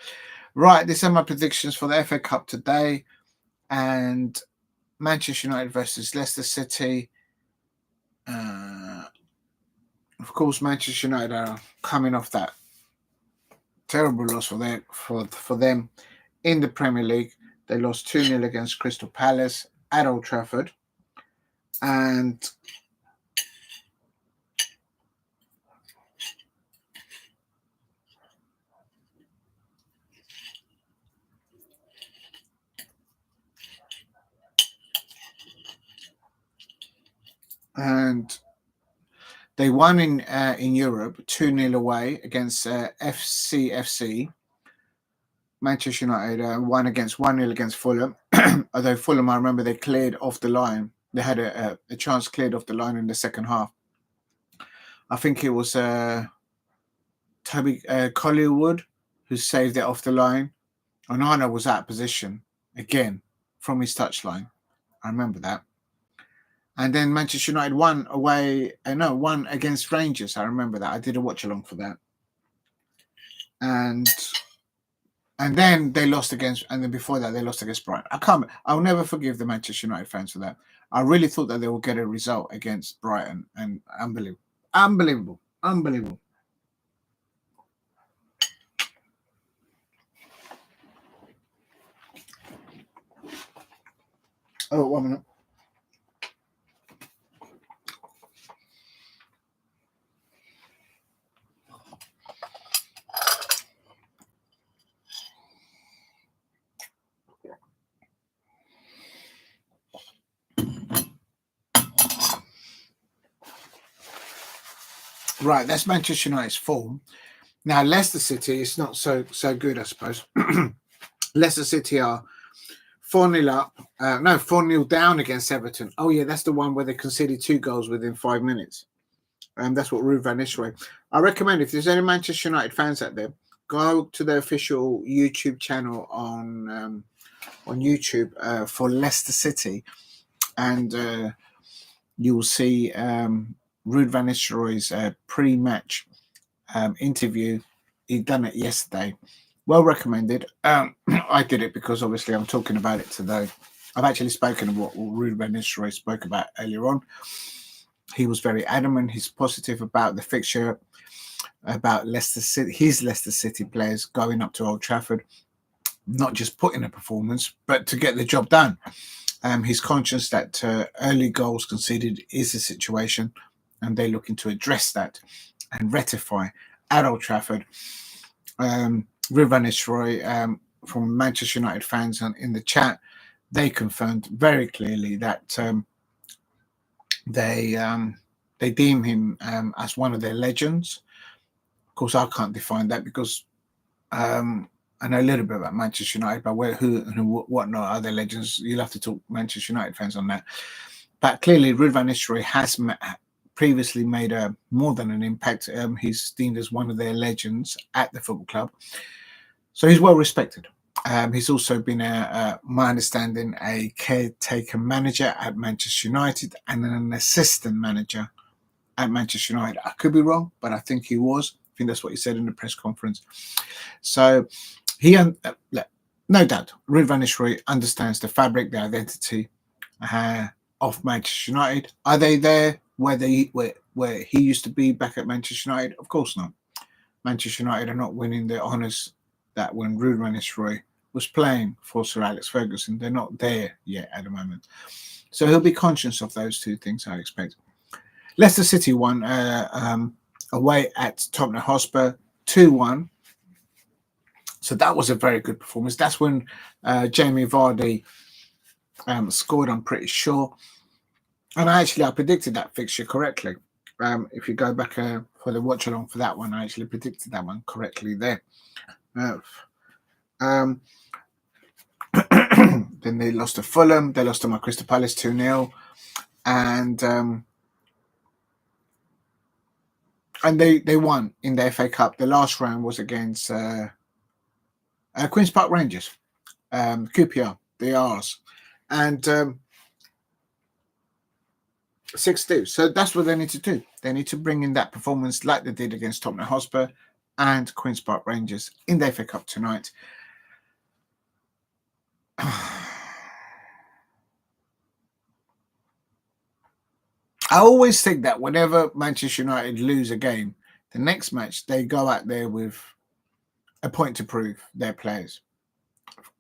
Right, these are my predictions for the FA Cup today, and Manchester United versus Leicester City. Of course, Manchester United are coming off that terrible loss for them in the Premier League. They lost 2-0 against Crystal Palace at Old Trafford, and they won in Europe 2-0 away against FCFC. Manchester United won 1-0 against Fulham. Although Fulham, I remember they cleared off the line. They had a chance cleared off the line in the second half. I think it was Toby Collierwood who saved it off the line. Onana was out of position, again from his touchline. I remember that. And then Manchester United won away. Won against Rangers. I remember that. I did a watch along for that. And then they lost against, and then before that they lost against Brighton. I'll never forgive the Manchester United fans for that. I really thought that they would get a result against Brighton, and unbelievable. Oh, 1 minute. Right, that's Manchester United's form. Now, Leicester City is not so good, I suppose. Leicester City are 4-0 up. 4-0 down against Everton. Oh, yeah, that's the one where they conceded 2 goals within 5 minutes. That's what Ruud van Nistelrooy. I recommend, if there's any Manchester United fans out there, go to the official YouTube channel on YouTube for Leicester City, and you will see Ruud van Nistelrooy's pre-match interview. He'd done it yesterday. Well recommended. I did it because obviously I'm talking about it today. I've actually spoken of what Ruud van Nistelrooy spoke about earlier on. He was very adamant. He's positive about the fixture, about Leicester City, his Leicester City players going up to Old Trafford, not just putting a performance, but to get the job done. He's conscious that early goals conceded is a situation, and they're looking to address that and rectify at Old Trafford. Ruud van Nistelrooy, from Manchester United fans in the chat, they confirmed very clearly that they deem him as one of their legends. Of course, I can't define that because I know a little bit about Manchester United, but what not other legends. You'll have to talk Manchester United fans on that. But clearly, Ruud van Nistelrooy has previously made more than an impact. He's deemed as one of their legends at the football club, so he's well respected. He's also been, my understanding, a caretaker manager at Manchester United and an assistant manager at Manchester United. I could be wrong, but I think he was. I think that's what he said in the press conference. So he, no doubt, Ruud van Nistelrooy understands the fabric, the identity of Manchester United. Are they there where he used to be back at Manchester United? Of course not. Manchester United are not winning the honours that when Ruud van Nistelrooy was playing for Sir Alex Ferguson. They're not there yet at the moment. So he'll be conscious of those two things, I expect. Leicester City won away at Tottenham Hotspur 2-1. So that was a very good performance. That's when Jamie Vardy scored, I'm pretty sure. And I predicted that fixture correctly. If you go back for the watch along for that one, I actually predicted that one correctly there. Then they lost to Fulham. They lost to my Crystal Palace 2-0. And they won in the FA Cup. The last round was against Queen's Park Rangers, QPR, the R's. And 6-2. So that's what they need to do. They need to bring in that performance like they did against Tottenham Hotspur and Queen's Park Rangers in the FA Cup tonight. I always think that whenever Manchester United lose a game, the next match they go out there with a point to prove their players.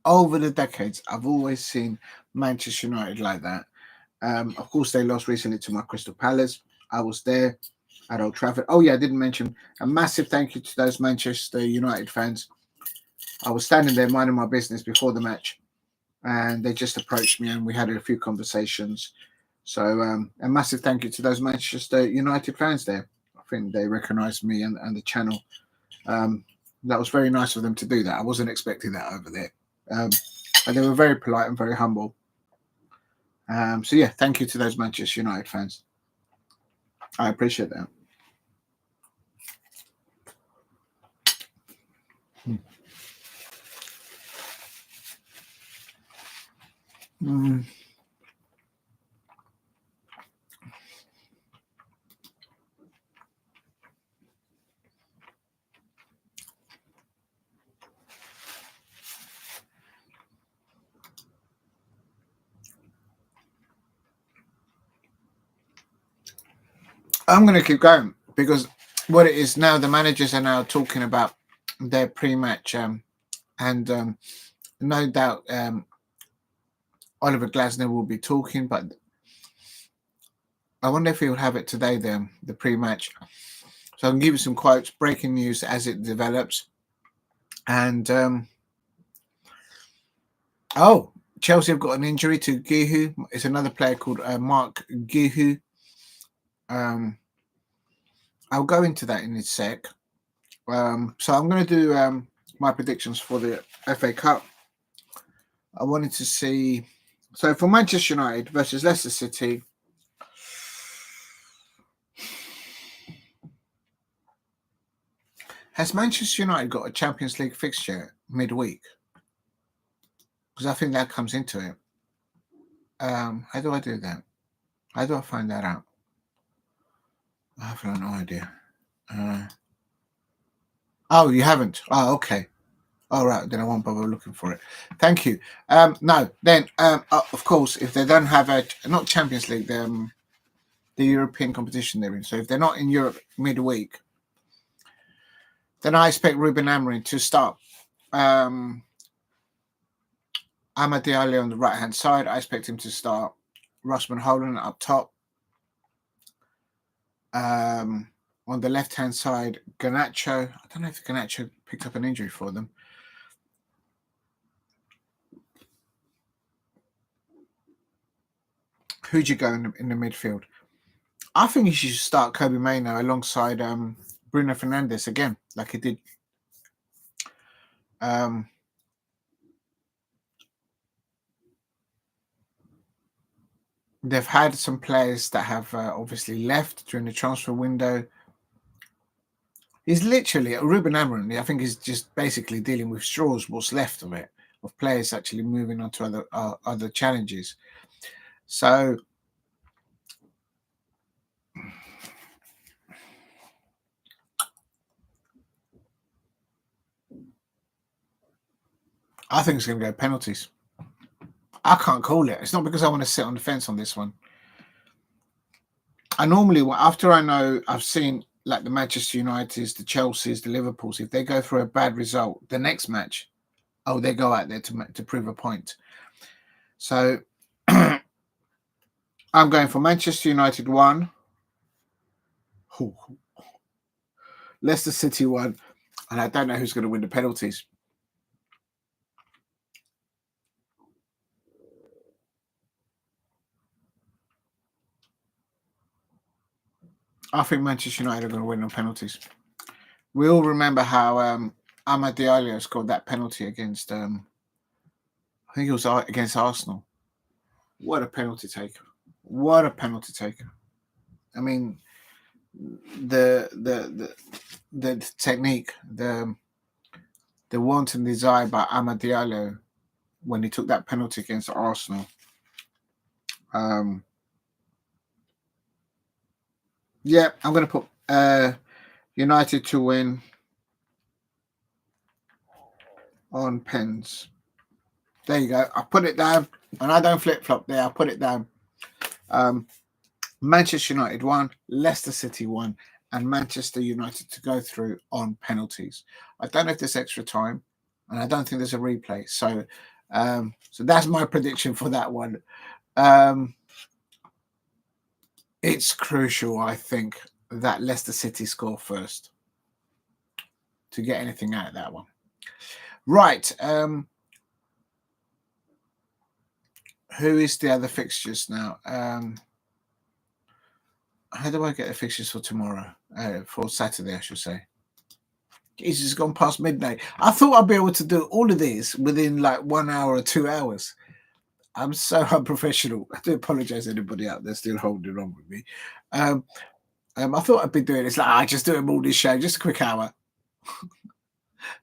Over the decades, I've always seen Manchester United like that. Of course, they lost recently to my Crystal Palace. I was there at Old Trafford. Oh, yeah, I didn't mention a massive thank you to those Manchester United fans. I was standing there minding my business before the match, and they just approached me and we had a few conversations. So a massive thank you to those Manchester United fans there. I think they recognised me and the channel. That was very nice of them to do that. I wasn't expecting that over there. And they were very polite and very humble. So, yeah, thank you to those Manchester United fans. I appreciate that. Mm. I'm going to keep going because what it is now, the managers are now talking about their pre-match, and no doubt Oliver Glasner will be talking, but I wonder if he'll have it today, then, the pre-match. So I can give you some quotes, breaking news as it develops. And Chelsea have got an injury to Guihu. It's another player called Mark Guihu. I'll go into that in a sec. So I'm going to do my predictions for the FA Cup. I wanted to see. So for Manchester United versus Leicester City, has Manchester United got a Champions League fixture midweek? Because I think that comes into it. How do I do that? How do I find that out? I have no idea. Oh, you haven't? Oh, okay. All right, then I won't bother looking for it. Thank you. No, then of course, if they don't have not Champions League, the European competition they're in. So if they're not in Europe midweek, then I expect Ruben Amorim to start. Amad Diallo on the right hand side. I expect him to start. Rossman Holland up top. On the left hand side, Garnacho. I don't know if Garnacho picked up an injury for them. Who'd you go in the midfield? I think you should start Kobe Mainoo alongside Bruno Fernandes again, like he did. They've had some players that have obviously left during the transfer window. He's literally Ruben Amorim. I think he's just basically dealing with straws, what's left of it, of players actually moving on to other challenges. So I think it's going to go penalties. I can't call it. It's not because I want to sit on the fence on this one. I normally, after I know, I've seen like the Manchester Uniteds, the Chelseas, the Liverpools, if they go through a bad result, the next match, they go out there to prove a point. So I'm going for Manchester United 1, Leicester City 1, and I don't know who's going to win the penalties. I think Manchester United are going to win on penalties. We all remember how Amad Diallo scored that penalty against, I think it was against Arsenal. What a penalty taker! What a penalty taker! I mean, the technique, the wanton desire by Amad Diallo when he took that penalty against Arsenal. Yeah, I'm going to put United to win on pens. There you go. I put it down, and I don't flip-flop there. I put it down. Manchester United 1, Leicester City 1, and Manchester United to go through on penalties. I don't know if there's extra time, and I don't think there's a replay. So that's my prediction for that one. It's crucial, I think, that Leicester City score first to get anything out of that one. Right. Who is the other fixtures now? How do I get the fixtures for tomorrow? For Saturday, I should say. Jesus, it's gone past midnight. I thought I'd be able to do all of these within like 1 hour or 2 hours. I'm so unprofessional. I do apologize to anybody out there still holding on with me. I thought I'd be doing this. Like, I just do a morning show, just a quick hour.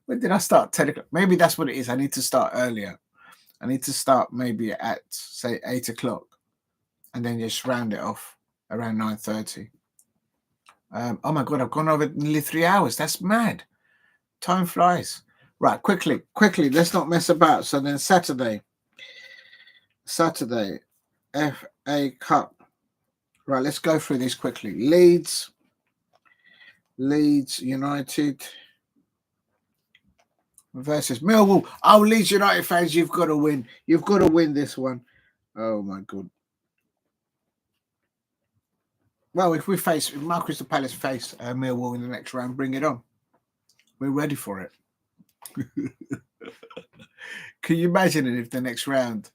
When did I start? 10 o'clock. Maybe that's what it is. I need to start earlier. I need to start maybe at, say, 8 o'clock, and then just round it off around 9:30. Oh my God, I've gone over nearly 3 hours. That's mad. Time flies. Right, quickly, let's not mess about. So then Saturday, FA Cup. Right, let's go through this quickly. Leeds United versus Millwall. Oh, Leeds United fans, you've got to win. You've got to win this one. Oh my God. Well, if my Crystal Palace face Millwall in the next round, bring it on. We're ready for it. Can you imagine it if the next round,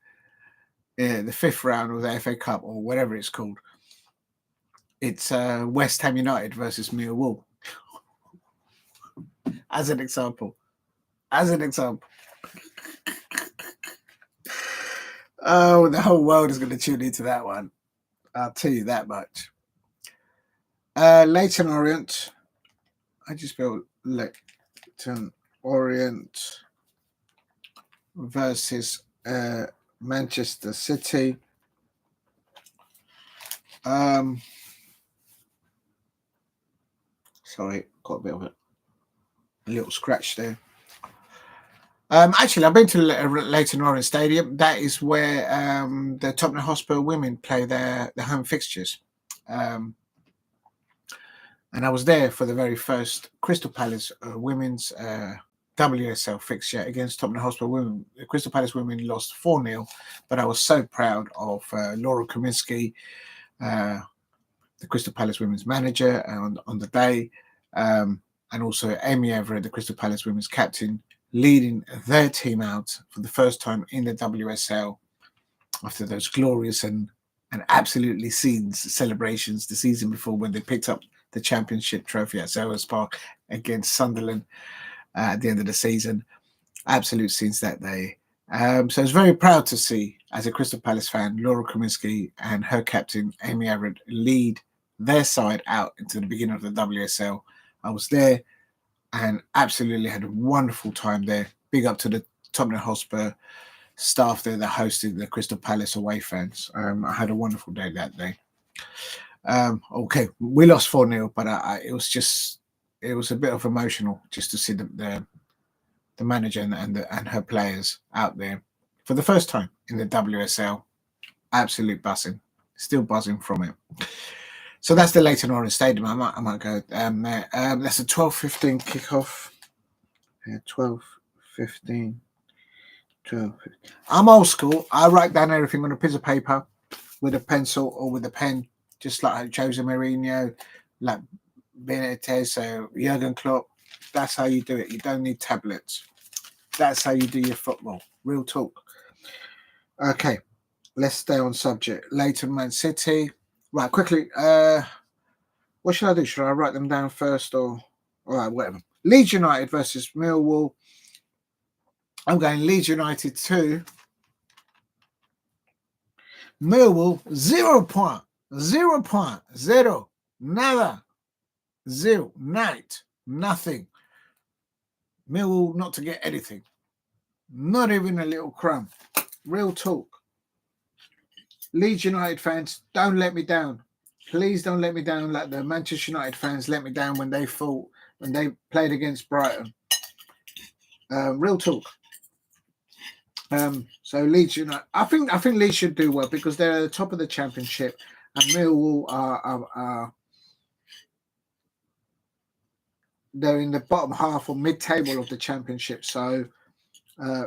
the 5th round of the FA Cup or whatever it's called, it's West Ham United versus Millwall? As an example. Oh, the whole world is going to tune into that one. I'll tell you that much. Leyton Orient. I just spelled Leyton Orient versus Manchester City. Sorry, got a bit of a little scratch there. Actually, I've been to Leyton Orient Stadium. That is where the Tottenham Hotspur women play their home fixtures. And I was there for the very first Crystal Palace women's WSL fixture against Tottenham Hotspur women. The Crystal Palace women lost 4-0, but I was so proud of Laura Kaminsky, the Crystal Palace women's manager, on the day, and also Amy Everett, the Crystal Palace women's captain, leading their team out for the first time in the WSL after those glorious and absolutely celebrations the season before when they picked up the championship trophy at Selhurst Park against Sunderland at the end of the season. Absolute scenes that day. So I was very proud to see, as a Crystal Palace fan, Laura Kaminsky and her captain, Amy Everett, lead their side out into the beginning of the WSL. I was there and absolutely had a wonderful time there. Big up to the Tottenham Hotspur staff there that hosted the Crystal Palace away fans. I had a wonderful day that day. Okay, we lost 4-0, but it was a bit of emotional just to see the manager and her players out there for the first time in the WSL. Absolute buzzing, still buzzing from it. So that's the Leyton Orient Stadium. I might go there. That's a 12:15 kickoff. 12:15. 12. I'm old school. I write down everything on a piece of paper with a pencil or with a pen, just like Jose Mourinho, like Benitez, Jurgen Klopp. That's how you do it. You don't need tablets. That's how you do your football. Real talk. Okay, let's stay on subject. Leyton Man City. Right, quickly. What should I do? Should I write them down first or all right, whatever. Leeds United versus Millwall. I'm going Leeds United 2. Millwall 0 point. 0 point. 0. Nada. 0. Night. Nothing. Millwall not to get anything. Not even a little crumb. Real talk. Leeds United fans, don't let me down. Please don't let me down like the Manchester United fans let me down when they played against Brighton. Real talk. So Leeds United, I think Leeds should do well because they're at the top of the championship, and Millwall are they're in the bottom half or mid-table of the championship. So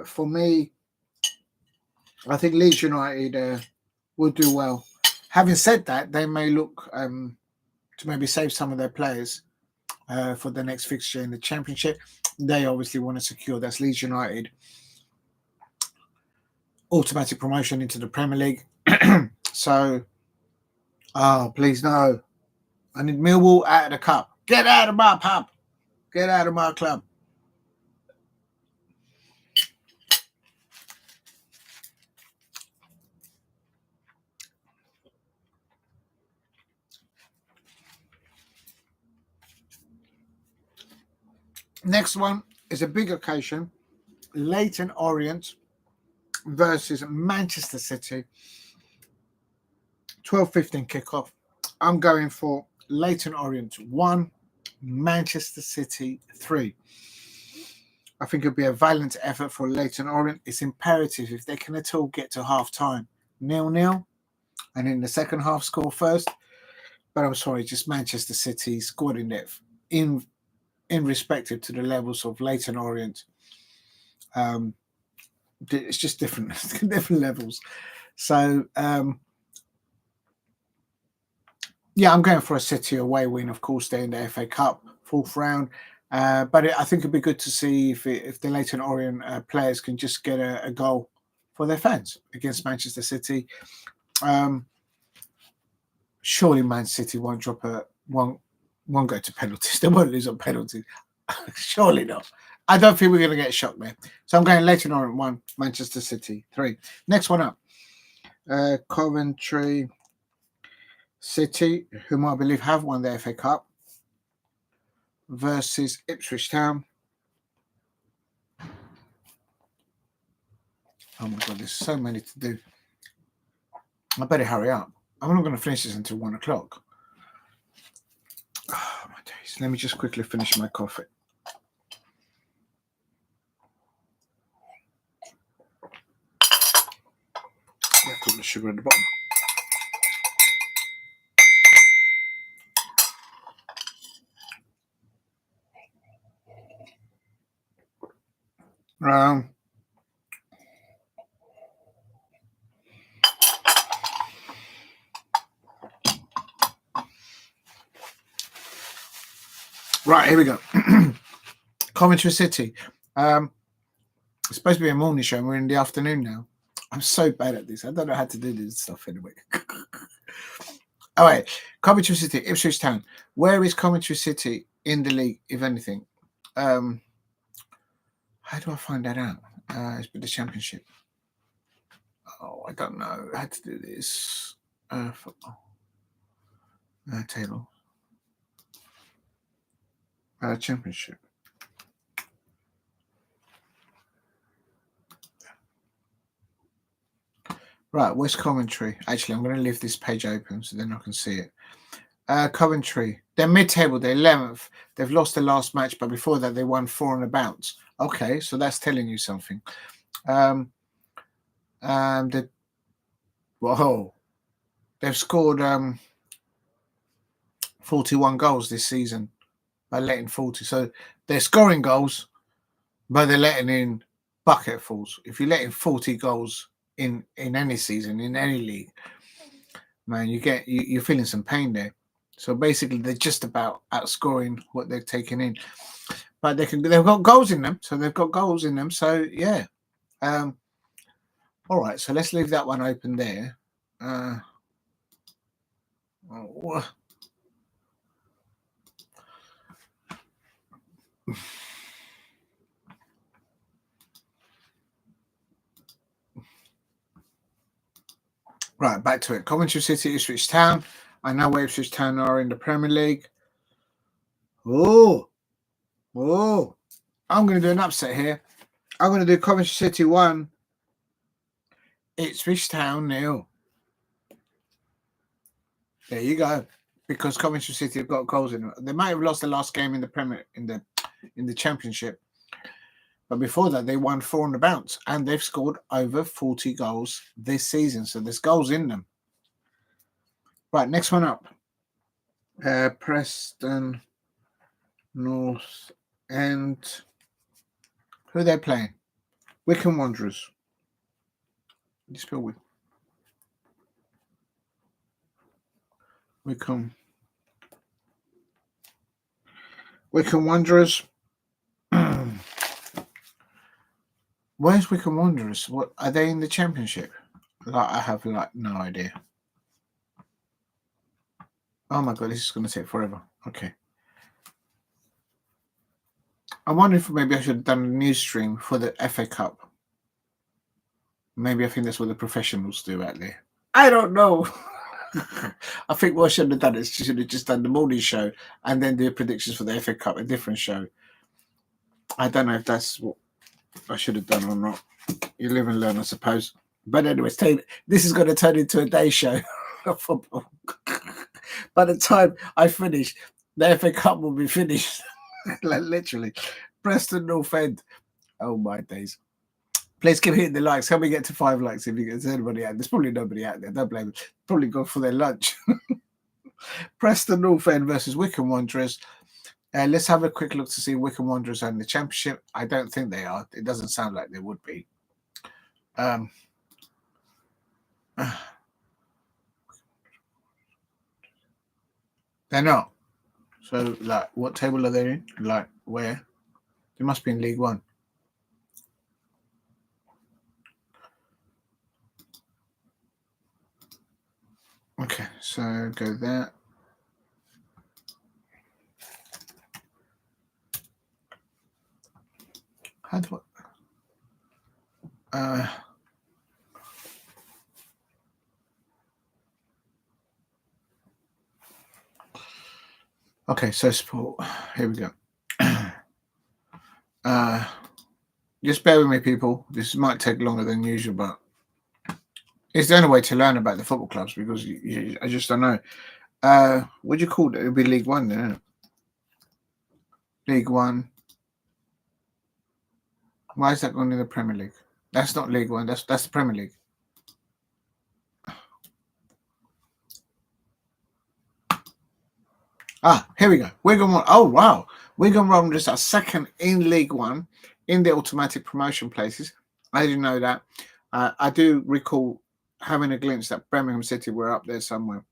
for me, I think Leeds United will do well. Having said that, they may look to maybe save some of their players for the next fixture in the championship. They obviously want to secure, that's Leeds United, automatic promotion into the Premier League. So, please no. I need Millwall out of the cup. Get out of my pub. Get out of my club. Next one is a big occasion. Leyton Orient versus Manchester City. 12:15 kickoff. I'm going for Leyton Orient 1, Manchester City 3. I think it'll be a valiant effort for Leyton Orient. It's imperative if they can at all get to half time 0-0 and in the second half score first. But I'm sorry, just Manchester City scored in depth in respective to the levels of Leyton Orient. It's just different levels. So yeah, I'm going for a City away win. Of course, they're in the FA Cup 4th round. But I think it'd be good to see if the Leyton Orient players can just get a goal for their fans against Manchester City. Surely Man City won't drop won't go to penalties. They won't lose on penalties. Surely not. I don't think we're going to get a shock there. So I'm going Leyton Orient 1, Manchester City 3. Next one up, Coventry City, whom I believe have won the FA Cup, versus Ipswich Town. Oh my God, there's so many to do. I better hurry up. I'm not going to finish this until 1 o'clock. Oh my days. Let me just quickly finish my coffee. You have to put the sugar at the bottom. Right, here we go. Coventry City. It's supposed to be a morning show, and we're in the afternoon now. I'm so bad at this. I don't know how to do this stuff anyway. All right, Coventry City, Ipswich Town. Where is Coventry City in the league, if anything? How do I find that out? It's been the Championship. Oh, I don't know how to do this. Football. Table. Championship. Right, where's Coventry? Actually, I'm going to leave this page open so then I can see it. Coventry, they're mid-table, they're 11th. They've lost the last match, but before that, they won 4 on a bounce. Okay, so that's telling you something. They've scored 41 goals this season by letting 40. So they're scoring goals, but they're letting in bucketfuls. If you're letting 40 goals in any season, in any league, man, you're feeling some pain there. So basically, they're just about outscoring what they're taking in. But they've got goals in them. So yeah. All right. So let's leave that one open there. Right, back to it. Coventry City, Ipswich Town. I know where Ipswich Town are in the Premier League. Oh, I'm going to do an upset here. I'm going to do Coventry City 1, Ipswich Town 0. There you go. Because Coventry City have got goals in them. They might have lost the last game in the Premier in the Championship, but before that they won 4 on the bounce, and they've scored over 40 goals this season. So there's goals in them. Right, next one up. Preston North End. Who are they playing? Wycombe Wanderers. You spell Wycombe Wanderers. Where's Wycombe Wanderers? What are they in the Championship? I have no idea. Oh my God, this is going to take forever. Okay. I'm wondering if maybe I should have done a news stream for the FA Cup. Maybe I think that's what the professionals do out there. I don't know. I think what I should have done is should have just done the morning show and then do predictions for the FA Cup, a different show. I don't know if that's what I should have done or not. You live and learn, I suppose. But anyway, this is going to turn into a day show of football. By the time I finish, the FA Cup will be finished. Like, literally. Preston North End. Oh, my days. Please keep hitting the likes. Help me get to 5 likes if there's anybody out. There's probably nobody out there. Don't blame them. Probably go for their lunch. Preston North End versus Wycombe Wanderers. Let's have a quick look to see Wycombe Wanderers are in the Championship. I don't think they are. It doesn't sound like they would be. They're not. So, like, what table are they in? Like, where? They must be in League One. Okay, so go there. How do I... Okay, so sport. Here we go. Just bear with me, people. This might take longer than usual, but it's the only way to learn about the football clubs because I just don't know. What do you call it? It'll be League One, then. Isn't it? League One. Why is that going in the Premier League? That's not League One. That's the Premier League. Here we go. Wigan. Oh wow, Wigan Wanderers are second in League One in the automatic promotion places. I didn't know that. I do recall having a glimpse that Birmingham City were up there somewhere,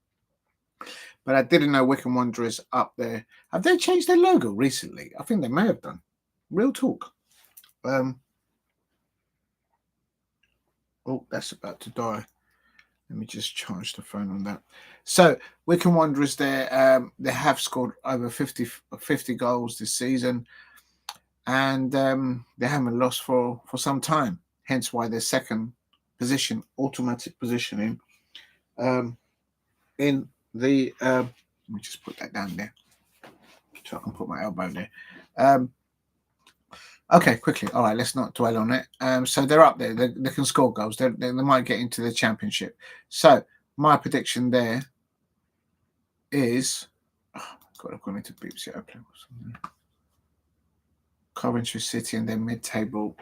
but I didn't know Wycombe Wanderers up there. Have they changed their logo recently? I think they may have done. Real talk. Oh, that's about to die. Let me just charge the phone on that. So Wycombe Wanderers there, they have scored over 50 goals this season, and they haven't lost for some time. Hence why they're second position, automatic positioning, in the. Let me just put that down there, so I can put my elbow there. Okay, quickly. All right, let's not dwell on it. So they're up there. They can score goals. They might get into the Championship. So my prediction there is, oh God, I've gone into BBC Open or something. Coventry City and then mid-table.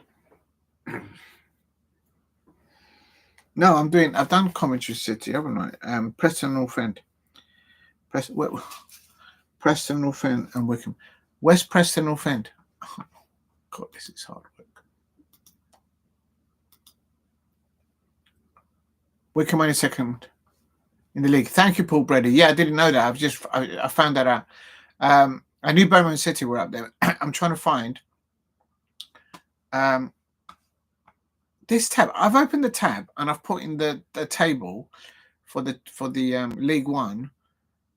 No, I've done Coventry City, haven't I? Preston North End. Preston North End and Wycombe. West Preston North End. Oh, God, this is hard work. Wycombe only second in the league. Thank you, Paul Brady. Yeah, I didn't know that. I found that out. I knew Birmingham City were up there. I'm trying to find this tab. I've opened the tab and I've put in the table for the League One,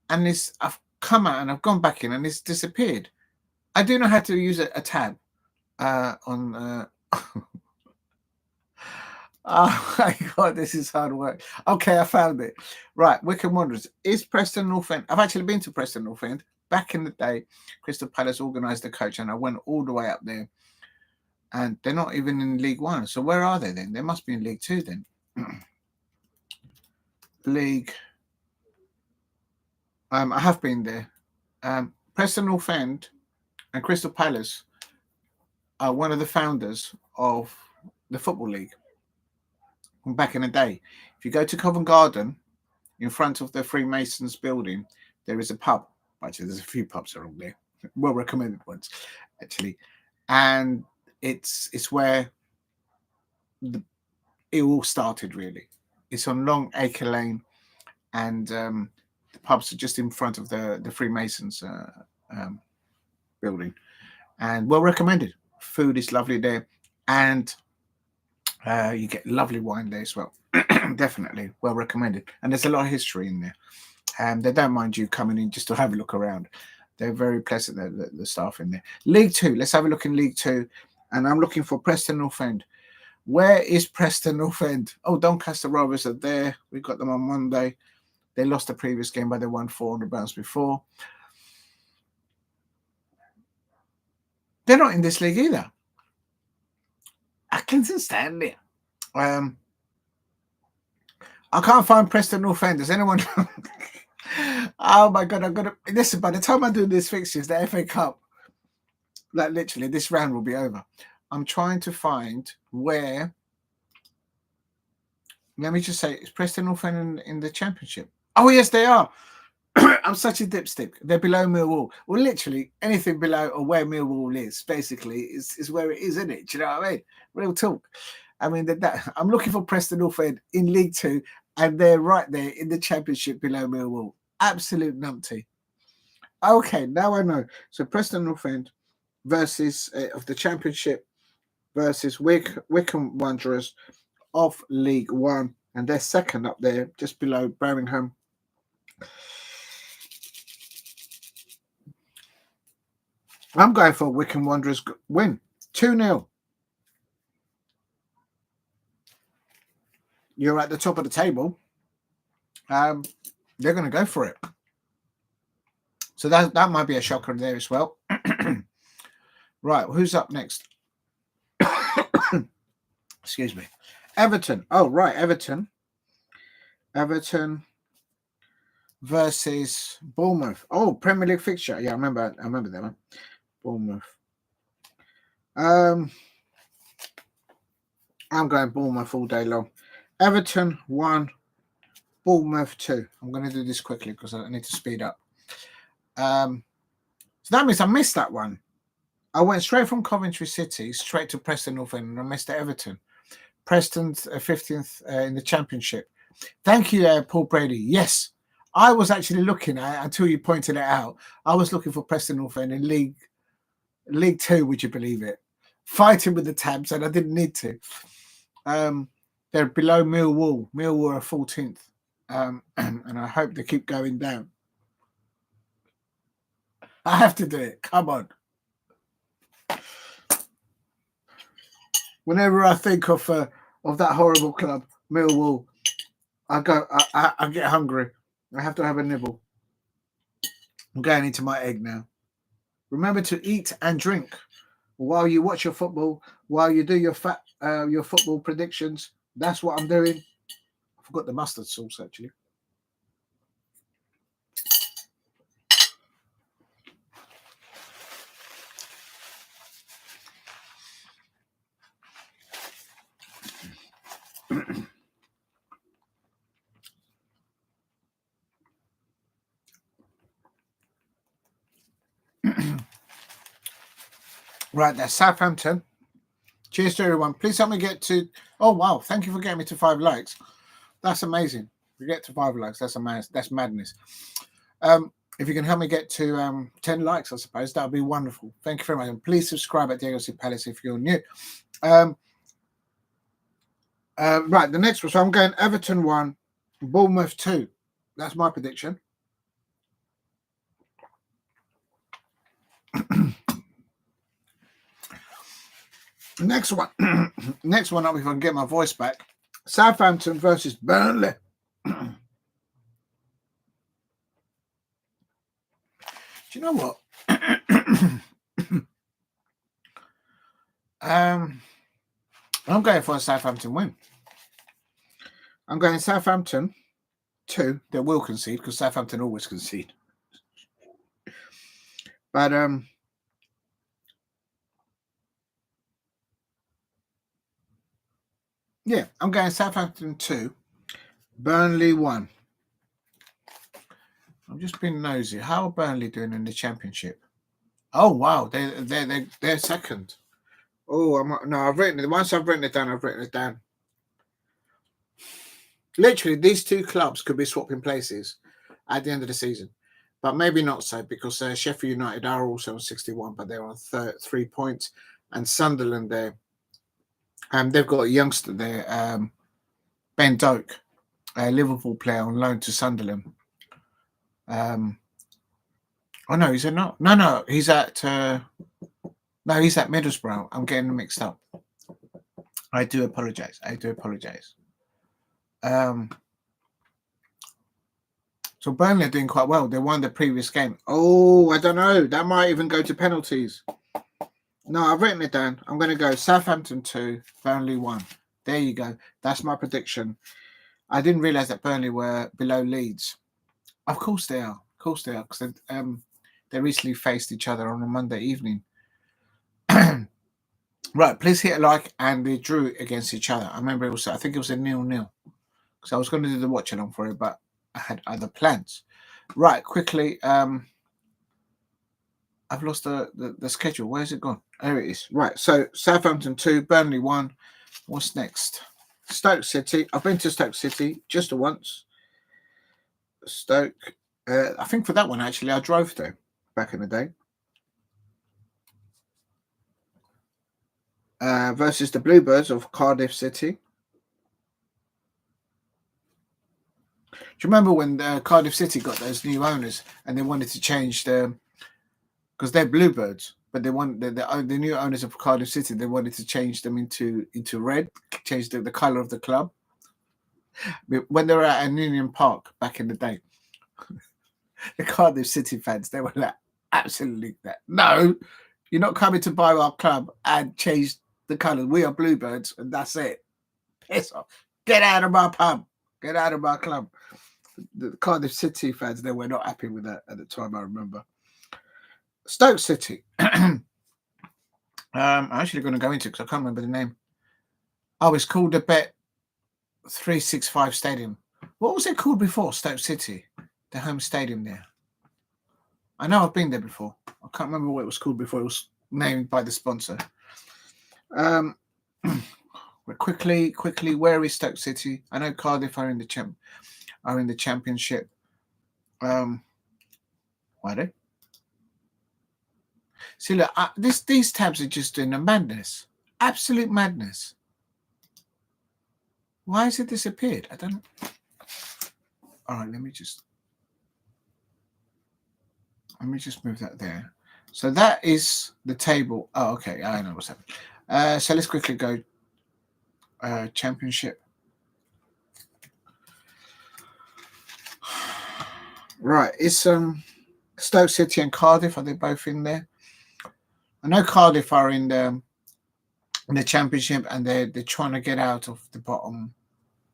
and I've come out and I've gone back in and it's disappeared. I do know how to use a tab on. Oh my God, this is hard work. Okay, I found it. Right, Wycombe Wanderers is Preston North End. I've actually been to Preston North End back in the day. Crystal Palace organised the coach, and I went all the way up there. And they're not even in League One. So where are they then? They must be in League Two then. League. I have been there. Preston North End and Crystal Palace are one of the founders of the Football League. Back in the day, if you go to Covent Garden, in front of the Freemasons building, there is a pub. Actually, there's a few pubs around there, well recommended ones, actually, and it's where it all started. Really, it's on Long Acre Lane, and the pubs are just in front of the Freemasons building, and well recommended. Food is lovely there, and you get lovely wine there as well. Definitely well recommended, and there's a lot of history in there. They don't mind you coming in just to have a look around. They're very pleasant, the staff in there. League Two, let's have a look in League Two, and I'm looking for Preston North End. Where is Preston North End? Oh, Doncaster Rovers are there. We got them on Monday. They lost the previous game, but they won 400 pounds before. They're not in this league either. Accrington Stanley. I can't find Preston North End. Does anyone? Oh my god! I'm gonna listen. By the time I do these fixtures, the FA Cup, like literally, this round will be over. I'm trying to find where. Let me just say, is Preston North End in the Championship? Oh yes, they are. I'm such a dipstick. They're below Millwall. Well, literally anything below or where Millwall is, basically, is where it is, isn't it? Do you know what I mean? Real talk. I mean, I'm looking for Preston North End in League Two, and they're right there in the Championship below Millwall. Absolute numpty. Okay, now I know. So Preston North End versus of the Championship versus Wycombe Wanderers of League One, and they're second up there, just below Birmingham. I'm going for Wycombe Wanderers win 2-0. You're at the top of the table. They're going to go for it. So that might be a shocker there as well. Right, who's up next? Excuse me. Everton. Oh, right, Everton. Everton versus Bournemouth. Oh, Premier League fixture. Yeah, I remember that one. Bournemouth. I'm going Bournemouth all day long. Everton 1, Bournemouth 2. I'm going to do this quickly because I need to speed up. So that means I missed that one. I went straight from Coventry City straight to Preston North End, and I missed Everton. Preston's 15th in the Championship. Thank you, Paul Brady. Yes, I was actually looking at it until you pointed it out. I was looking for Preston North End in League Two, would you believe it? Fighting with the tabs, and I didn't need to. They're below Millwall. Millwall are 14th, and I hope they keep going down. I have to do it. Come on. Whenever I think of that horrible club, Millwall, I get hungry. I have to have a nibble. I'm going into my egg now. Remember to eat and drink while you watch your football, while you do your football predictions. That's what I'm doing. I forgot the mustard sauce, actually. Right, that's Southampton. Cheers to everyone. Please help me get to... Oh, wow. Thank you for getting me to 5 likes. That's amazing. We get to 5 likes. That's madness. If you can help me get to 10 likes, I suppose, that would be wonderful. Thank you very much. And please subscribe at Diego C. Palace if you're new. Right, the next one. So I'm going Everton 1, Bournemouth 2. That's my prediction. Next one up, if I can get my voice back. Southampton versus Burnley. Do you know what? I'm going for a Southampton win. I'm going Southampton 2. They will concede because Southampton always concede. But yeah, I'm going Southampton 2, Burnley 1. I'm just being nosy. How are Burnley doing in the Championship? Oh wow, they're second. Oh, I've written it. Once I've written it down. Literally, these two clubs could be swapping places at the end of the season, but maybe not so because Sheffield United are also on 61, but they're on 3 points, and Sunderland there. They've got a youngster there, Ben Doak, a Liverpool player on loan to Sunderland. Oh no, he's not. No, he's at. He's at Middlesbrough. I'm getting them mixed up. I do apologize. So Burnley are doing quite well. They won the previous game. Oh, I don't know. That might even go to penalties. No, I've written it down. I'm going to go Southampton 2, Burnley 1. There you go. That's my prediction. I didn't realise that Burnley were below Leeds. Of course they are. Of course they are, because they recently faced each other on a Monday evening. Right, please hit a like, and they drew against each other. I remember I think it was a 0-0. Because I was going to do the watch along for it, but I had other plans. Right, quickly. I've lost the schedule. Where's it gone? There it is. Right, so Southampton 2, Burnley 1. What's next? Stoke City. I've been to Stoke City just once. Stoke. I think for that one, actually, I drove there back in the day. Versus the Bluebirds of Cardiff City. Do you remember when Cardiff City got those new owners and they wanted to change because they're Bluebirds, but they want the new owners of Cardiff City, they wanted to change them into red, change the colour of the club. When they were at Union Park back in the day, the Cardiff City fans, they were like, absolutely that. No, you're not coming to buy our club and change the colour. We are Bluebirds, and that's it. Piss off. Get out of my pub. Get out of my club. The Cardiff City fans, they were not happy with that at the time, I remember. Stoke City. I'm actually going to go into it because I can't remember the name. Oh, it's called the Bet 365 Stadium. What was it called before, Stoke City? The home stadium there. I know I've been there before. I can't remember what it was called before. It was named by the sponsor. Quickly, where is Stoke City? I know Cardiff are in the championship. Why they? See, look, these tabs are just doing a madness, absolute madness. Why has it disappeared? I don't know. All right, let me just move that there. So that is the table. Oh, okay, I know what's happening. So let's quickly go. Championship. Right, it's Stoke City and Cardiff. Are they both in there? I know Cardiff are in the championship, and they're trying to get out of the bottom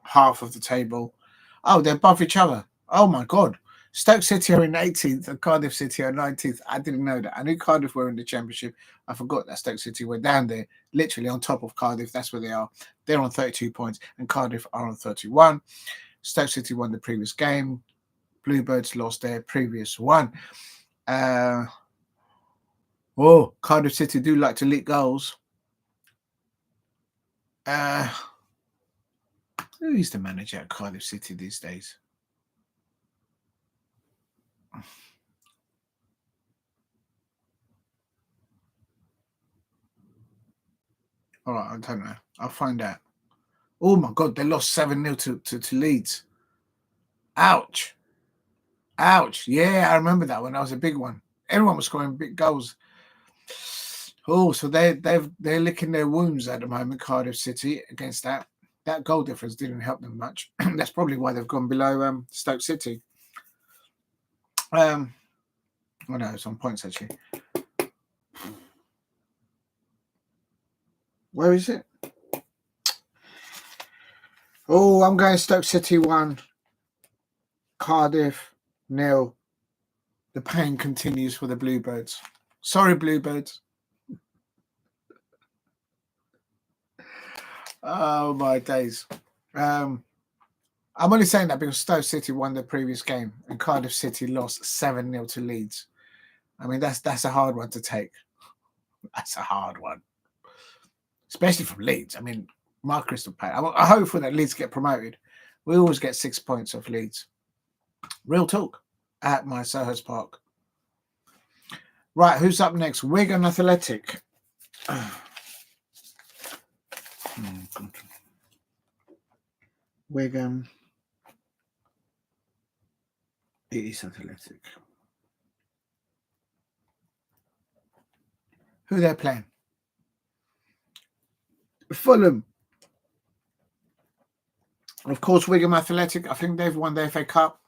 half of the table. Oh, they're above each other. Oh my God. Stoke City are in 18th and Cardiff City are 19th. I didn't know that. I knew Cardiff were in the championship. I forgot that Stoke City were down there, literally on top of Cardiff. That's where they are. They're on 32 points and Cardiff are on 31. Stoke City won the previous game. Bluebirds lost their previous one. Cardiff City do like to leak goals. Who is the manager at Cardiff City these days? All right, I don't know. I'll find out. Oh my God, they lost 7-0 to Leeds. Ouch. Yeah, I remember that one. That was a big one. Everyone was scoring big goals. Oh, so they're licking their wounds at the moment, Cardiff City, against that. That goal difference didn't help them much. That's probably why they've gone below Stoke City. No, it's on points actually. Where is it? Oh, I'm going Stoke City 1, Cardiff 0. The pain continues for the Bluebirds. Sorry, Bluebirds. Oh my days. I'm only saying that because Stoke City won the previous game and Cardiff City lost 7-0 to Leeds. I mean, that's a hard one to take. That's a hard one, especially from Leeds. I mean, my crystal palace. I hope for that Leeds get promoted. We always get 6 points off Leeds. Real talk at my Selhurst Park. Right, who's up next? Wigan Athletic. Wigan. It is Athletic. Who they're playing? Fulham. Of course, Wigan Athletic. I think they've won the FA Cup.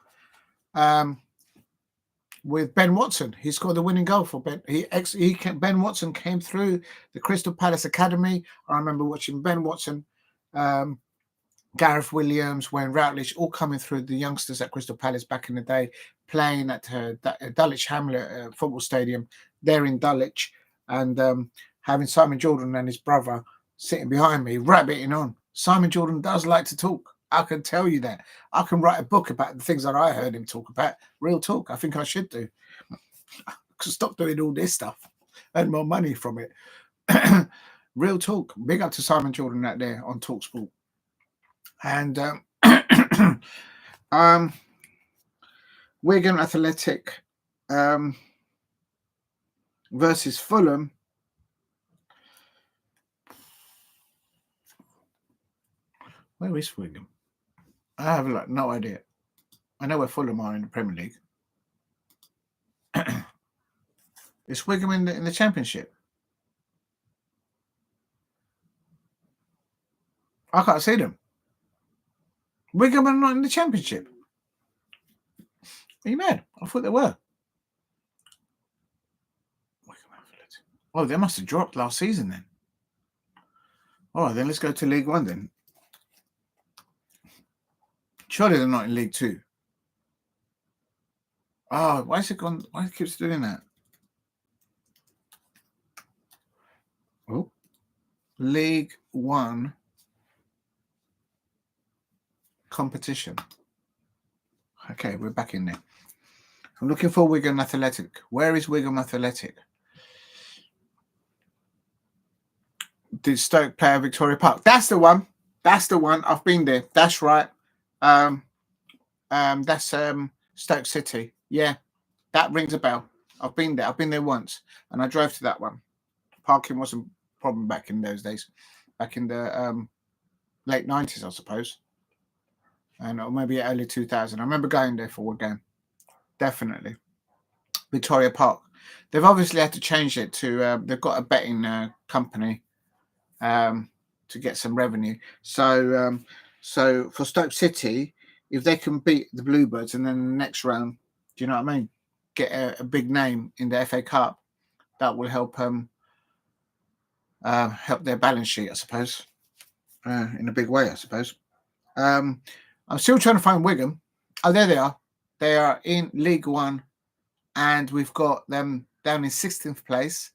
With Ben Watson, he scored the winning goal for Ben. Ben Watson came through the Crystal Palace Academy. I remember watching Ben Watson Gareth Williams, Wayne Routledge, all coming through, the youngsters at Crystal Palace back in the day, playing at Dulwich Hamlet football stadium there in Dulwich, and having Simon Jordan and his brother sitting behind me, rabbiting on. Simon Jordan does like to talk. I can tell you that. I can write a book about the things that I heard him talk about. Real talk. I think I should do. I could stop doing all this stuff, earn more money from it. Real talk. Big up to Simon Jordan out there on TalkSport. And Wigan Athletic versus Fulham. Where is Wigan? I have no idea. I know where Fulham are in the Premier League. Is Wigan in the Championship? I can't see them. Wigan are not in the Championship. Are you mad? I thought they were. Oh, they must have dropped last season then. All right, then let's go to League One then. Surely they're not in League Two. Oh, why is it gone? Why it keeps doing that? Oh, League One competition. Okay, we're back in there. I'm looking for Wigan Athletic. Where is Wigan Athletic? Did Stoke play at Victoria Park? That's the one. That's the one. I've been there. That's right. That's Stoke City. Yeah, that rings a bell. I've been there. I've been there once, and I drove to that one. Parking wasn't a problem back in those days. Back in the late 90s, I suppose. And or maybe early 2000. I remember going there for a game. Definitely. Victoria Park. They've obviously had to change it to, they've got a betting company to get some revenue. So for Stoke City, if they can beat the Bluebirds and then the next round, do you know what I mean? Get a big name in the FA Cup, that will help help their balance sheet, I suppose, in a big way, I suppose. I'm still trying to find Wigan. Oh, there they are. They are in League One, and we've got them down in 16th place.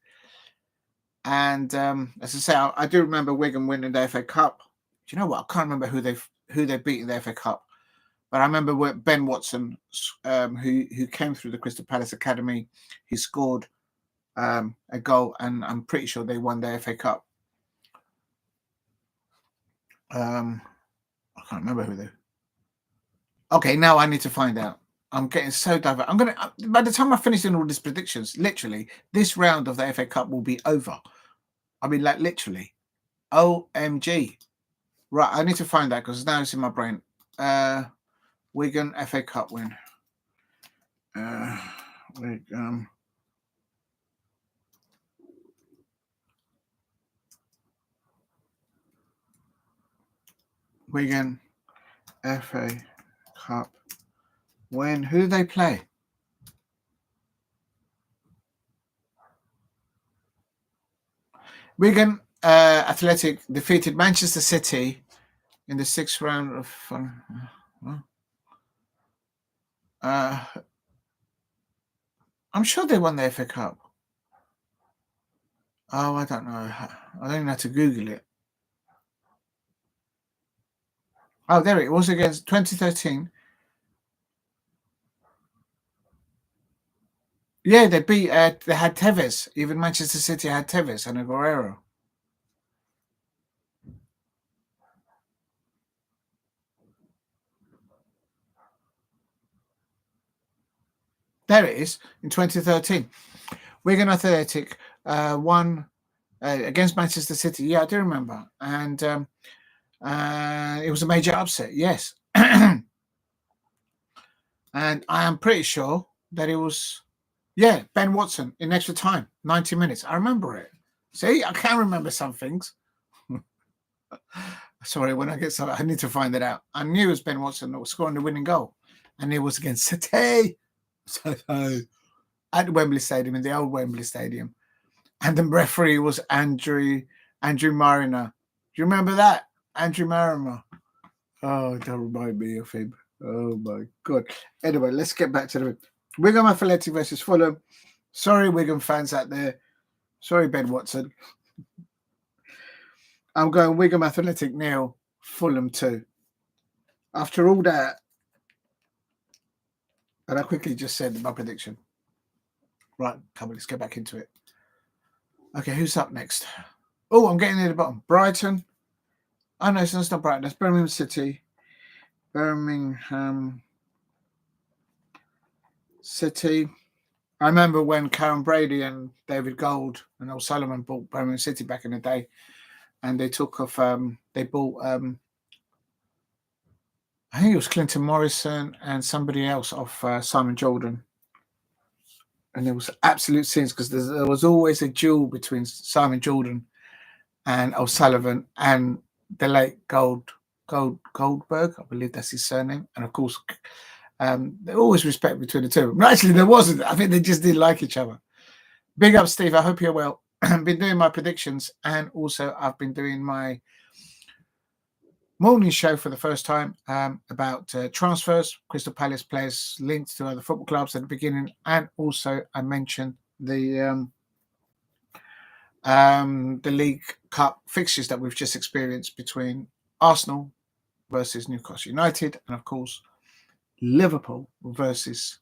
And as I say, I do remember Wigan winning the FA Cup. Do you know what? I can't remember who they beat in the FA Cup, but I remember Ben Watson, who came through the Crystal Palace Academy. He scored a goal, and I'm pretty sure they won the FA Cup. I can't remember who they. Okay, now I need to find out. I'm getting so diverted. By the time I finish doing all these predictions, literally, this round of the FA Cup will be over. I mean, like, literally. OMG. Right, I need to find that because now it's in my brain. Wigan FA Cup win. Wigan FA Cup win. Who do they play? Wigan Athletic defeated Manchester City in the 6th round of. I'm sure they won the FA Cup. Oh, I don't know. I don't even have to Google it. Oh, there it was against 2013. Yeah, they beat. They had Tevez. Even Manchester City had Tevez and Aguero. There it is in 2013. Wigan Athletic won against Manchester City. Yeah, I do remember, and it was a major upset. Yes, and I am pretty sure that it was. Yeah, Ben Watson in extra time, 90 minutes. I remember it. See, I can remember some things. Sorry, when I get something, I need to find it out. I knew it was Ben Watson that was scoring the winning goal, and it was against City. So at Wembley Stadium, in the old Wembley Stadium, and the referee was Andrew Mariner. Do you remember that? Andrew Marrimer. Oh, don't remind me of him. Oh my God. Anyway, let's get back to the Wigan Athletic versus Fulham. Sorry, Wigan fans out there. Sorry, Ben Watson. I'm going Wigan Athletic 0, Fulham 2. After all that, and I quickly just said my prediction. Right, come on, let's get back into it. Okay, who's up next? Oh, I'm getting near the bottom. Brighton. Oh, no, that's not Brighton. That's Birmingham City. Birmingham City. I remember when Karen Brady and David Gold and O'Sullivan bought Birmingham City back in the day, and they took off. They bought. I think it was Clinton Morrison and somebody else off Simon Jordan, and there was absolute scenes because there was always a duel between Simon Jordan and O'Sullivan and the late Goldberg, I believe that's his surname, and of course. There always respect between the two. But actually, there wasn't. I think they just didn't like each other. Big up, Steve. I hope you're well. I've been doing my predictions, and also I've been doing my morning show for the first time about transfers, Crystal Palace players linked to other football clubs at the beginning, and also I mentioned the League Cup fixtures that we've just experienced between Arsenal versus Newcastle United, and of course Liverpool versus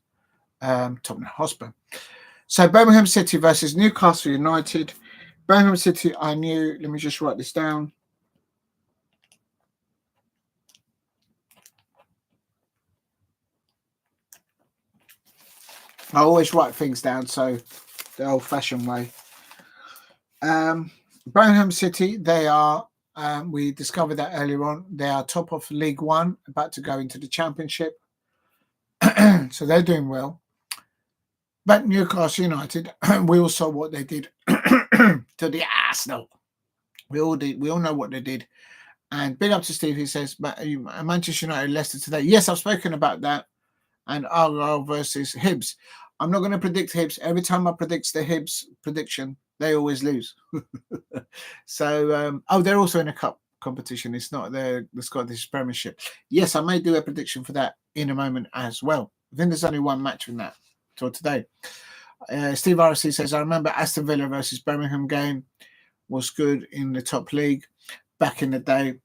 Tottenham Hotspur. So Birmingham City versus Newcastle United. Birmingham City, I knew. Let me just write this down. I always write things down, so the old-fashioned way. Birmingham City, they are. We discovered that earlier on. They are top of League One, about to go into the Championship. So they're doing well. But Newcastle United, we all saw what they did to the Arsenal. We all know what they did. And big up to Steve, he says, Manchester United, Leicester today. Yes, I've spoken about that. And Argyle versus Hibs. I'm not going to predict Hibs. Every time I predict the Hibs prediction, they always lose. So, they're also in a cup competition. It's not the Scottish Premiership. Yes, I may do a prediction for that in a moment as well. I think there's only one match in that till today. Steve RC says, I remember Aston Villa versus Birmingham game was good in the top league back in the day.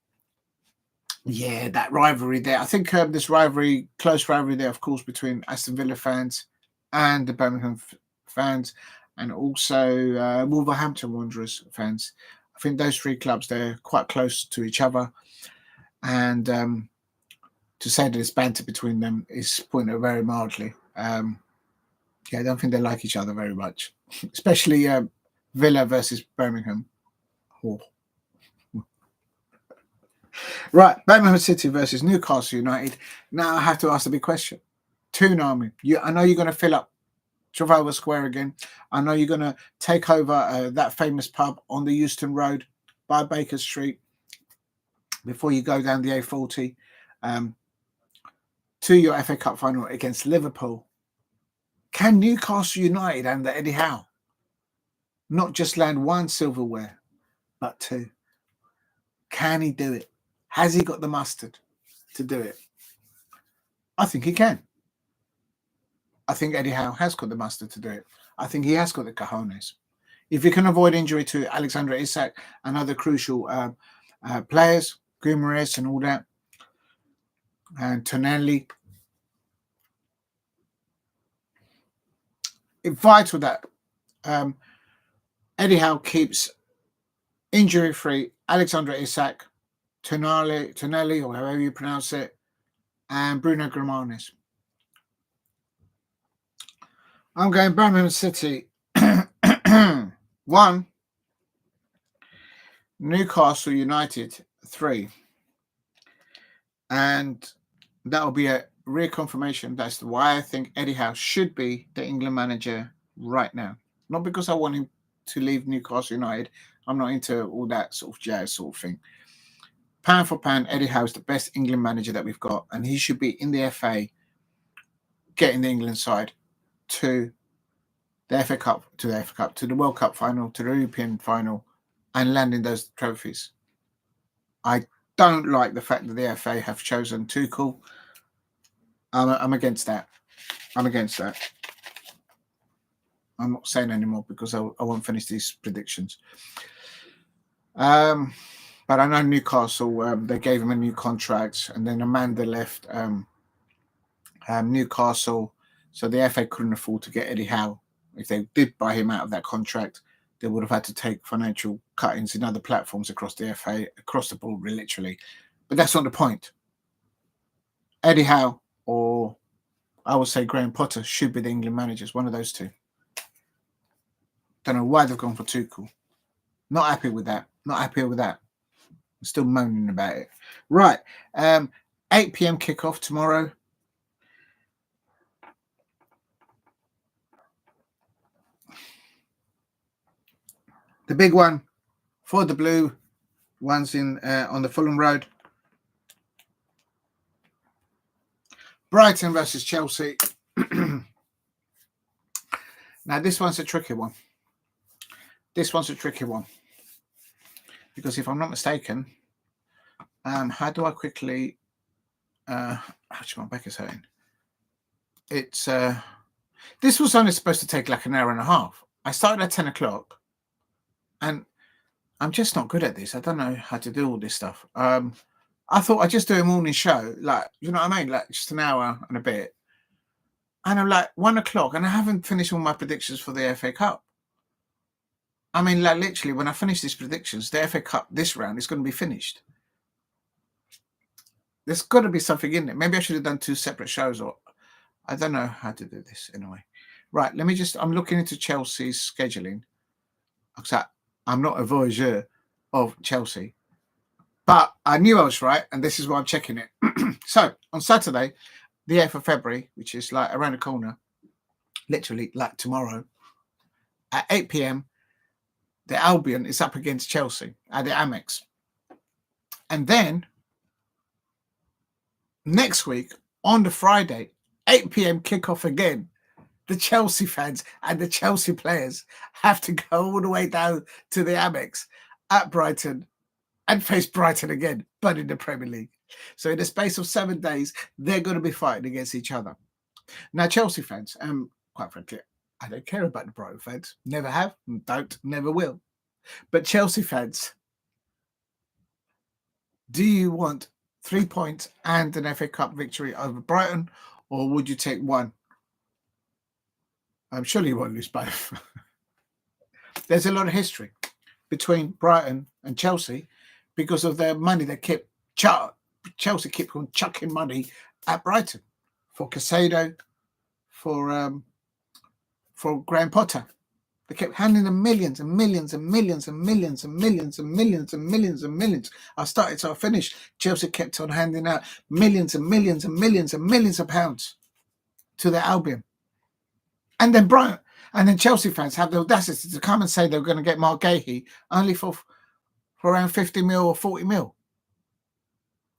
Yeah, that rivalry there. I think this close rivalry there, of course, between Aston Villa fans and the Birmingham fans, and also Wolverhampton Wanderers fans. I think those three clubs, they're quite close to each other. And to say that there's banter between them is putting it very mildly. I don't think they like each other very much, especially Villa versus Birmingham. Oh. Right, Birmingham City versus Newcastle United. Now I have to ask the big question. Toonami, I know you're going to fill up Trafalgar Square again. I know you're going to take over that famous pub on the Euston Road by Baker Street before you go down the A40 to your FA Cup final against Liverpool. Can Newcastle United and Eddie Howe not just land one silverware, but two? Can he do it? Has he got the mustard to do it? I think he can. I think Eddie Howe has got the mustard to do it. I think he has got the cojones. If you can avoid injury to Alexander Isak and other crucial players, Guimaraes and all that, and Tonelli, it's vital that Eddie Howe keeps injury-free Alexander Isak, Tonelli, or however you pronounce it, and Bruno Grimalnes. I'm going Birmingham City 1, Newcastle United 3. And that will be a reconfirmation. That's why I think Eddie Howe should be the England manager right now. Not because I want him to leave Newcastle United. I'm not into all that sort of jazz sort of thing. Pound for pound, Eddie Howe is the best England manager that we've got, and he should be in the FA, getting the England side to the FA Cup, to the World Cup final, to the European final, and landing those trophies. I don't like the fact that the FA have chosen Tuchel. I'm against that. I'm against that. I'm not saying anymore because I won't finish these predictions. But I know Newcastle, they gave him a new contract, and then Amanda left Newcastle, so the FA couldn't afford to get Eddie Howe. If they did buy him out of that contract, they would have had to take financial cuttings in other platforms across the FA, across the board, literally. But that's not the point. Eddie Howe or I would say Graham Potter should be the England managers, one of those two. Don't know why they've gone for Tuchel. Not happy with that. Not happy with that. I'm still moaning about it. Right. 8 p.m. kickoff tomorrow. The big one for the blue ones in on the Fulham Road. Brighton versus Chelsea. Now, this one's a tricky one. This one's a tricky one. Because if I'm not mistaken, how do I quickly... actually, my back is hurting. It's... this was only supposed to take like an hour and a half. I started at 10 o'clock. And I'm just not good at this. I don't know how to do all this stuff. I thought I'd just do a morning show. Like, you know what I mean? Like, just an hour and a bit. And I'm like 1 o'clock and I haven't finished all my predictions for the FA Cup. I mean, like literally, when I finish these predictions, the FA Cup this round is going to be finished. There's got to be something in it. Maybe I should have done 2 separate shows, or I don't know how to do this anyway. Right, let me just, I'm looking into Chelsea's scheduling. Because I'm not a voyageur of Chelsea. But I knew I was right, and this is why I'm checking it. So, on Saturday, the 8th of February, which is like around the corner, literally like tomorrow, at 8 p.m, the Albion is up against Chelsea at the Amex. And then, next week, on the Friday, 8 p.m, kickoff again. The Chelsea fans and the Chelsea players have to go all the way down to the Amex at Brighton and face Brighton again, but in the Premier League. So in the space of 7 days, they're going to be fighting against each other. Now, Chelsea fans, quite frankly, I don't care about the Brighton fans. Never have, don't, never will. But Chelsea fans, do you want 3 points and an FA Cup victory over Brighton, or would you take one? I'm sure you won't lose both. There's a lot of history between Brighton and Chelsea because of their money they kept. Chelsea kept on chucking money at Brighton for Casado, for Graham Potter. They kept handing them millions and millions and millions and millions and millions and millions and millions and millions. I started to finish. Chelsea kept on handing out millions and millions and millions and millions of pounds to the Albion. And then Brighton, and then Chelsea fans have the audacity to come and say they're going to get Mark Gahey only for around 50 mil or 40 mil.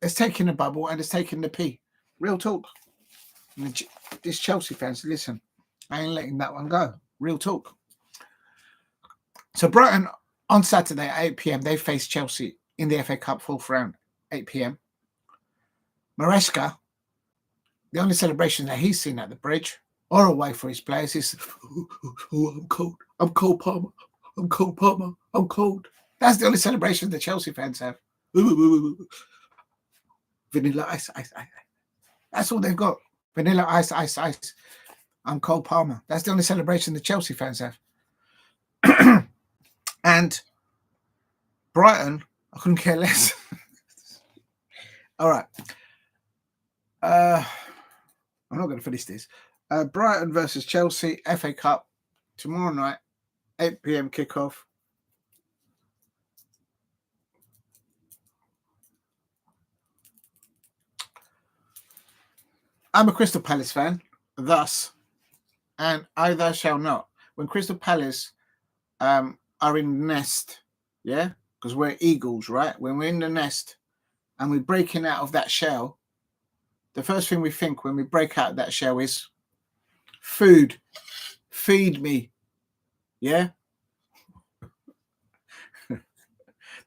It's taking the bubble and it's taking the pee. Real talk. And these Chelsea fans, listen, I ain't letting that one go. Real talk. So Brighton on Saturday at 8 p.m, they face Chelsea in the FA Cup 4th round, 8 p.m. Maresca, the only celebration that he's seen at the bridge or away for his players is, I'm cold. I'm cold, Palmer. I'm cold, Palmer. I'm cold. That's the only celebration the Chelsea fans have. Vanilla ice, ice, ice. That's all they've got. Vanilla ice, ice, ice. I'm cold, Palmer. That's the only celebration the Chelsea fans have. And Brighton, I couldn't care less. All right. I'm not going to finish this. Brighton versus Chelsea, FA Cup, tomorrow night, 8 p.m. kickoff. I'm a Crystal Palace fan, thus, and I thou shall not. When Crystal Palace are in the nest, yeah, because we're eagles, right? When we're in the nest and we're breaking out of that shell, the first thing we think when we break out of that shell is food. Feed me. Yeah?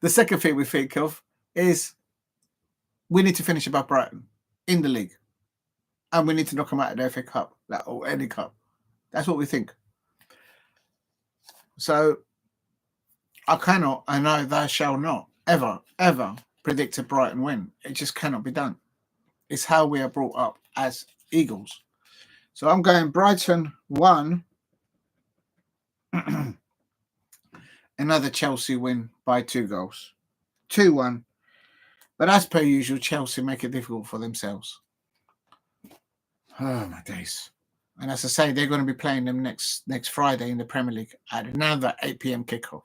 The second thing we think of is we need to finish above Brighton in the league. And we need to knock them out of the FA Cup, or any cup. That's what we think. So I cannot, I know thou shall not ever, ever predict a Brighton win. It just cannot be done. It's how we are brought up as Eagles. So I'm going Brighton 1. Another Chelsea win by 2 goals. 2-1. But as per usual, Chelsea make it difficult for themselves. Oh, my days. And as I say, they're going to be playing them next Friday in the Premier League at another 8 p.m. kickoff.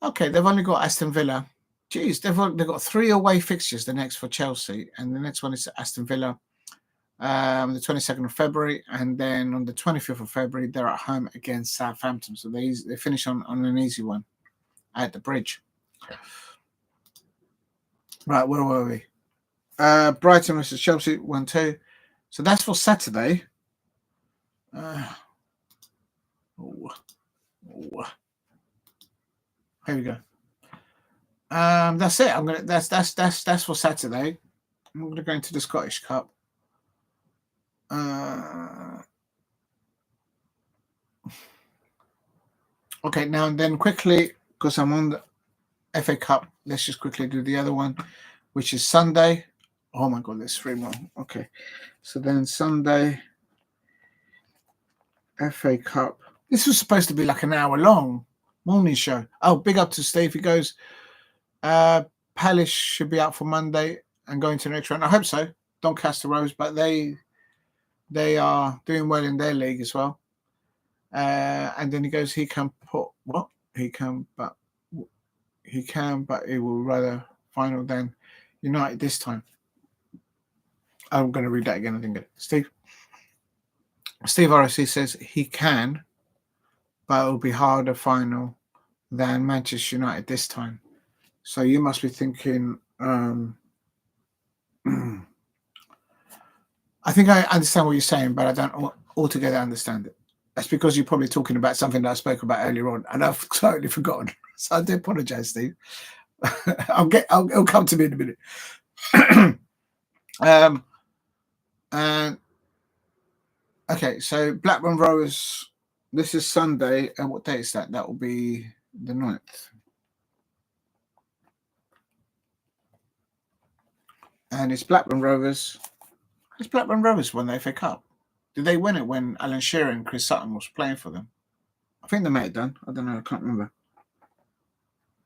Okay, they've only got Aston Villa. Geez, they've got 3 away fixtures, the next for Chelsea. And the next one is Aston Villa, the 22nd of February. And then on the 25th of February, they're at home against Southampton. So they finish on an easy one at the Bridge. Right, where were we? Brighton versus Chelsea, 1-2. So that's for Saturday. Here we go. That's it. I'm gonna. That's for Saturday. I'm gonna go into the Scottish Cup. Okay, now and then quickly, because I'm on the FA Cup. Let's just quickly do the other one, which is Sunday. Oh my God, there's 3 more. Okay, so then Sunday, FA Cup. This was supposed to be like an hour long morning show. Oh, big up to Steve. He goes, Palace should be out for Monday and going to the next round. I hope so. Doncaster Rose, but they are doing well in their league as well. And then he goes, he can, but he will rather final than United this time. I'm going to read that again. I think Steve RSC says he can, but it will be harder final than Manchester United this time. So you must be thinking, I think I understand what you're saying, but I don't altogether understand it. That's because you're probably talking about something that I spoke about earlier on, and I've totally forgotten. So I do apologize, Steve. It'll come to me in a minute. And okay, so Blackburn Rovers. This is Sunday, and what day is that? That will be the 9th. And it's Blackburn Rovers. Has Blackburn Rovers won the FA Cup? Did they win it when Alan Shearer and Chris Sutton was playing for them? I think they may have done. I don't know. I can't remember.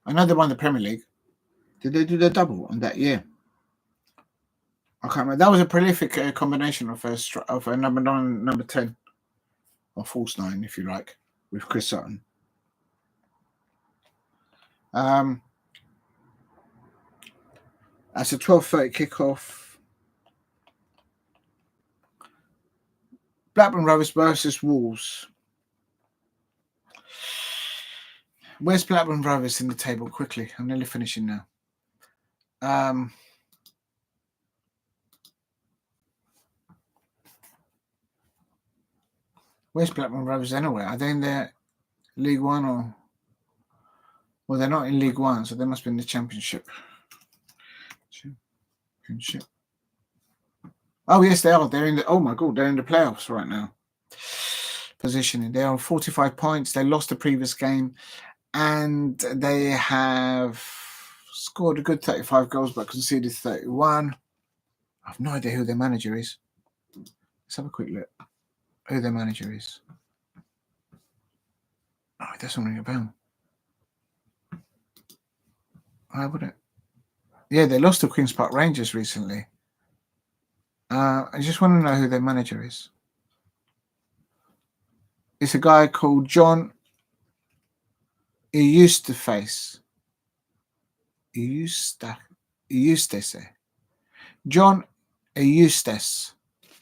I know they won the Premier League. Did they do the double on that year? I can't remember. That was a prolific combination of a number 9, number 10, or false 9, if you like, with Chris Sutton. That's a 12:30 kickoff. Blackburn Rovers versus Wolves. Where's Blackburn Rovers in the table? Quickly, I'm nearly finishing now. Where's Blackburn Rovers anyway? Are they in the League One or? Well, they're not in League One, so they must be in the Championship. Oh yes, they are. They're in the. Oh my God, they're in the playoffs right now. Positioning. They're on 45 points. They lost the previous game, and they have scored a good 35 goals, but conceded 31. I have no idea who their manager is. Let's have a quick look. Who their manager is. Oh, it doesn't ring a bell. Why would it? Yeah, they lost to Queen's Park Rangers recently. I just want to know who their manager is. It's a guy called John Eustace. John Eustace.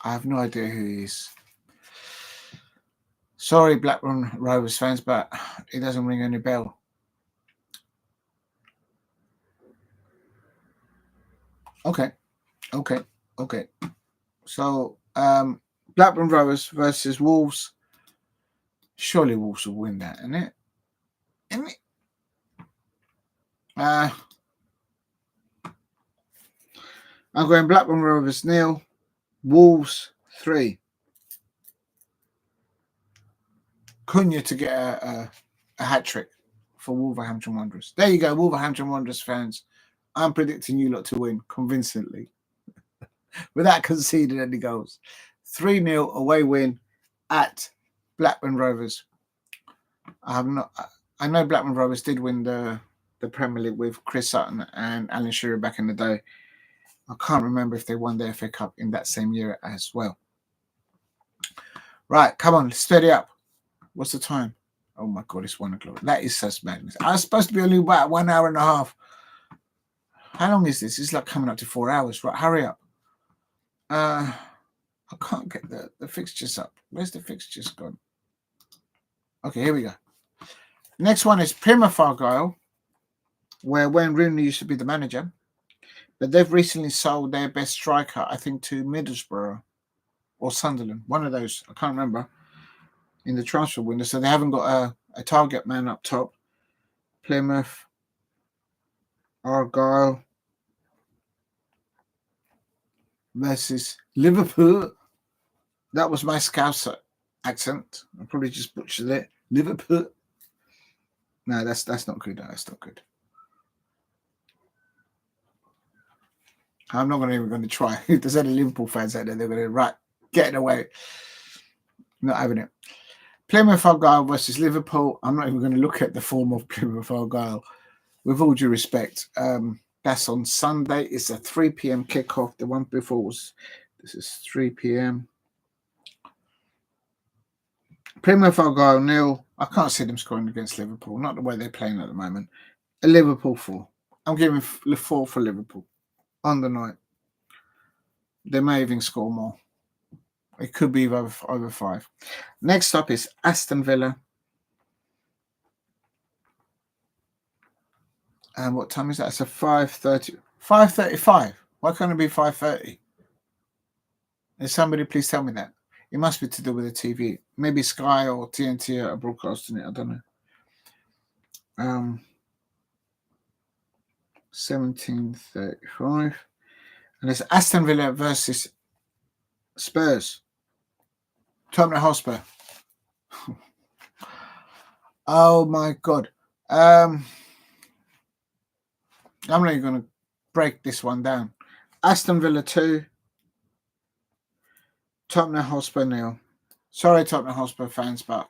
I have no idea who he is. Sorry, Blackburn Rovers fans, but it doesn't ring any bell. Okay. So, Blackburn Rovers versus Wolves. Surely Wolves will win that, isn't it? I'm going Blackburn Rovers 0, Wolves 3. Cunha to get a hat trick for Wolverhampton Wanderers. There you go, Wolverhampton Wanderers fans. I'm predicting you lot to win convincingly without conceding any goals. 3-0 away win at Blackburn Rovers. I know Blackburn Rovers did win the Premier League with Chris Sutton and Alan Shearer back in the day. I can't remember if they won the FA Cup in that same year as well. Right, come on, steady up. What's the time? Oh my God, it's 1 o'clock. That is such madness. I was supposed to be only about 1 hour and a half. How long is this? It's like coming up to 4 hours. Right, hurry up. I can't get the fixtures up. Where's the fixtures gone? Okay, here we go. Next one is Plymouth Argyle, where Wayne Rooney used to be the manager, but they've recently sold their best striker, I think, to Middlesbrough or Sunderland, one of those. I can't remember, in the transfer window. So they haven't got a target man up top. Plymouth Argyle versus Liverpool. That was my Scouse accent. I probably just butchered it. Liverpool. No, that's not good. That's not good. I'm not even going to try. If there's any Liverpool fans out there, they're going to right, get it away. Not having it. Plymouth Argyle versus Liverpool. I'm not even going to look at the form of Plymouth Argyle. With all due respect, that's on Sunday. It's a 3 p.m. kickoff. The one before was, this is 3 p.m. Plymouth Argyle 0. I can't see them scoring against Liverpool. Not the way they're playing at the moment. A Liverpool 4. I'm giving 4 for Liverpool on the night. They may even score more. It could be over 5. Next up is Aston Villa. And what time is that? It's a 5:30. 5:35. Why can't it be 5:30? Can somebody please tell me that? It must be to do with the TV. Maybe Sky or TNT are broadcasting it. I don't know. 17:35. And it's Aston Villa versus Spurs. Tottenham Hotspur. Oh my God. I'm not even going to break this one down. Aston Villa 2. Tottenham Hotspur 0. Sorry, Tottenham Hotspur fans, but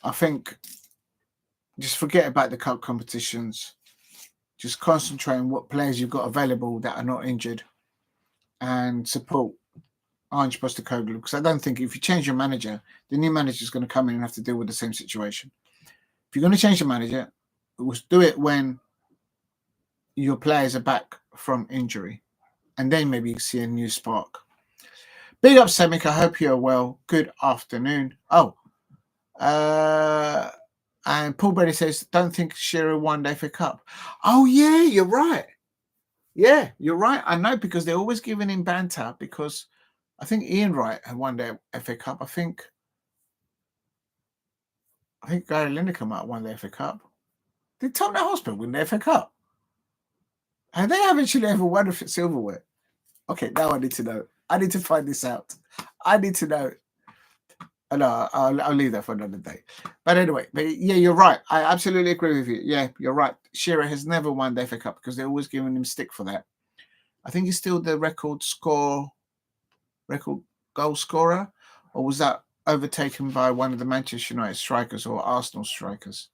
I think just forget about the cup competitions. Just concentrate on what players you've got available that are not injured and support Ange Postecoglou, because I don't think if you change your manager, the new manager is going to come in and have to deal with the same situation. If you're going to change the manager, do it when your players are back from injury, and then maybe see a new spark. Big up, Semik. I hope you're well. Good afternoon. And Paul Berry says, don't think Shearer won the FA Cup. Oh, yeah, you're right. Yeah, you're right. I know, because they're always giving him banter, because I think Ian Wright had won the FA Cup. I think Gary Lineker might have won the FA Cup. Did Tottenham Hotspur win the FA Cup? And they haven't actually ever won a silverware. Okay, now I need to know. I need to find this out. I need to know. No, I'll leave that for another day. But anyway, yeah, you're right. I absolutely agree with you. Yeah, you're right. Shearer has never won the FA Cup because they're always giving him stick for that. I think he's still the record goal scorer, or was that overtaken by one of the Manchester United strikers or Arsenal strikers?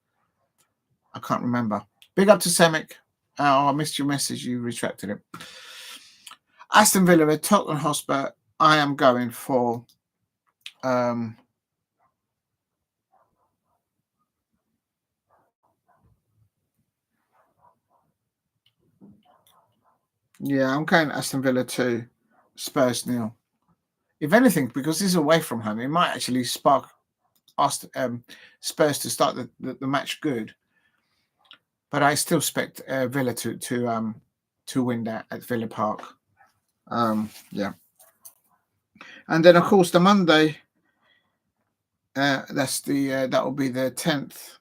I can't remember. Big up to Semik. Oh, I missed your message. You retracted it. Aston Villa at Tottenham Hotspur. I am going for I'm going Aston Villa 2, Spurs 0. If anything, because this is away from home, it might actually spark Spurs to start the match good. But I still expect Villa to win that at Villa Park. Yeah. And then, of course, the Monday, that will be the 10th.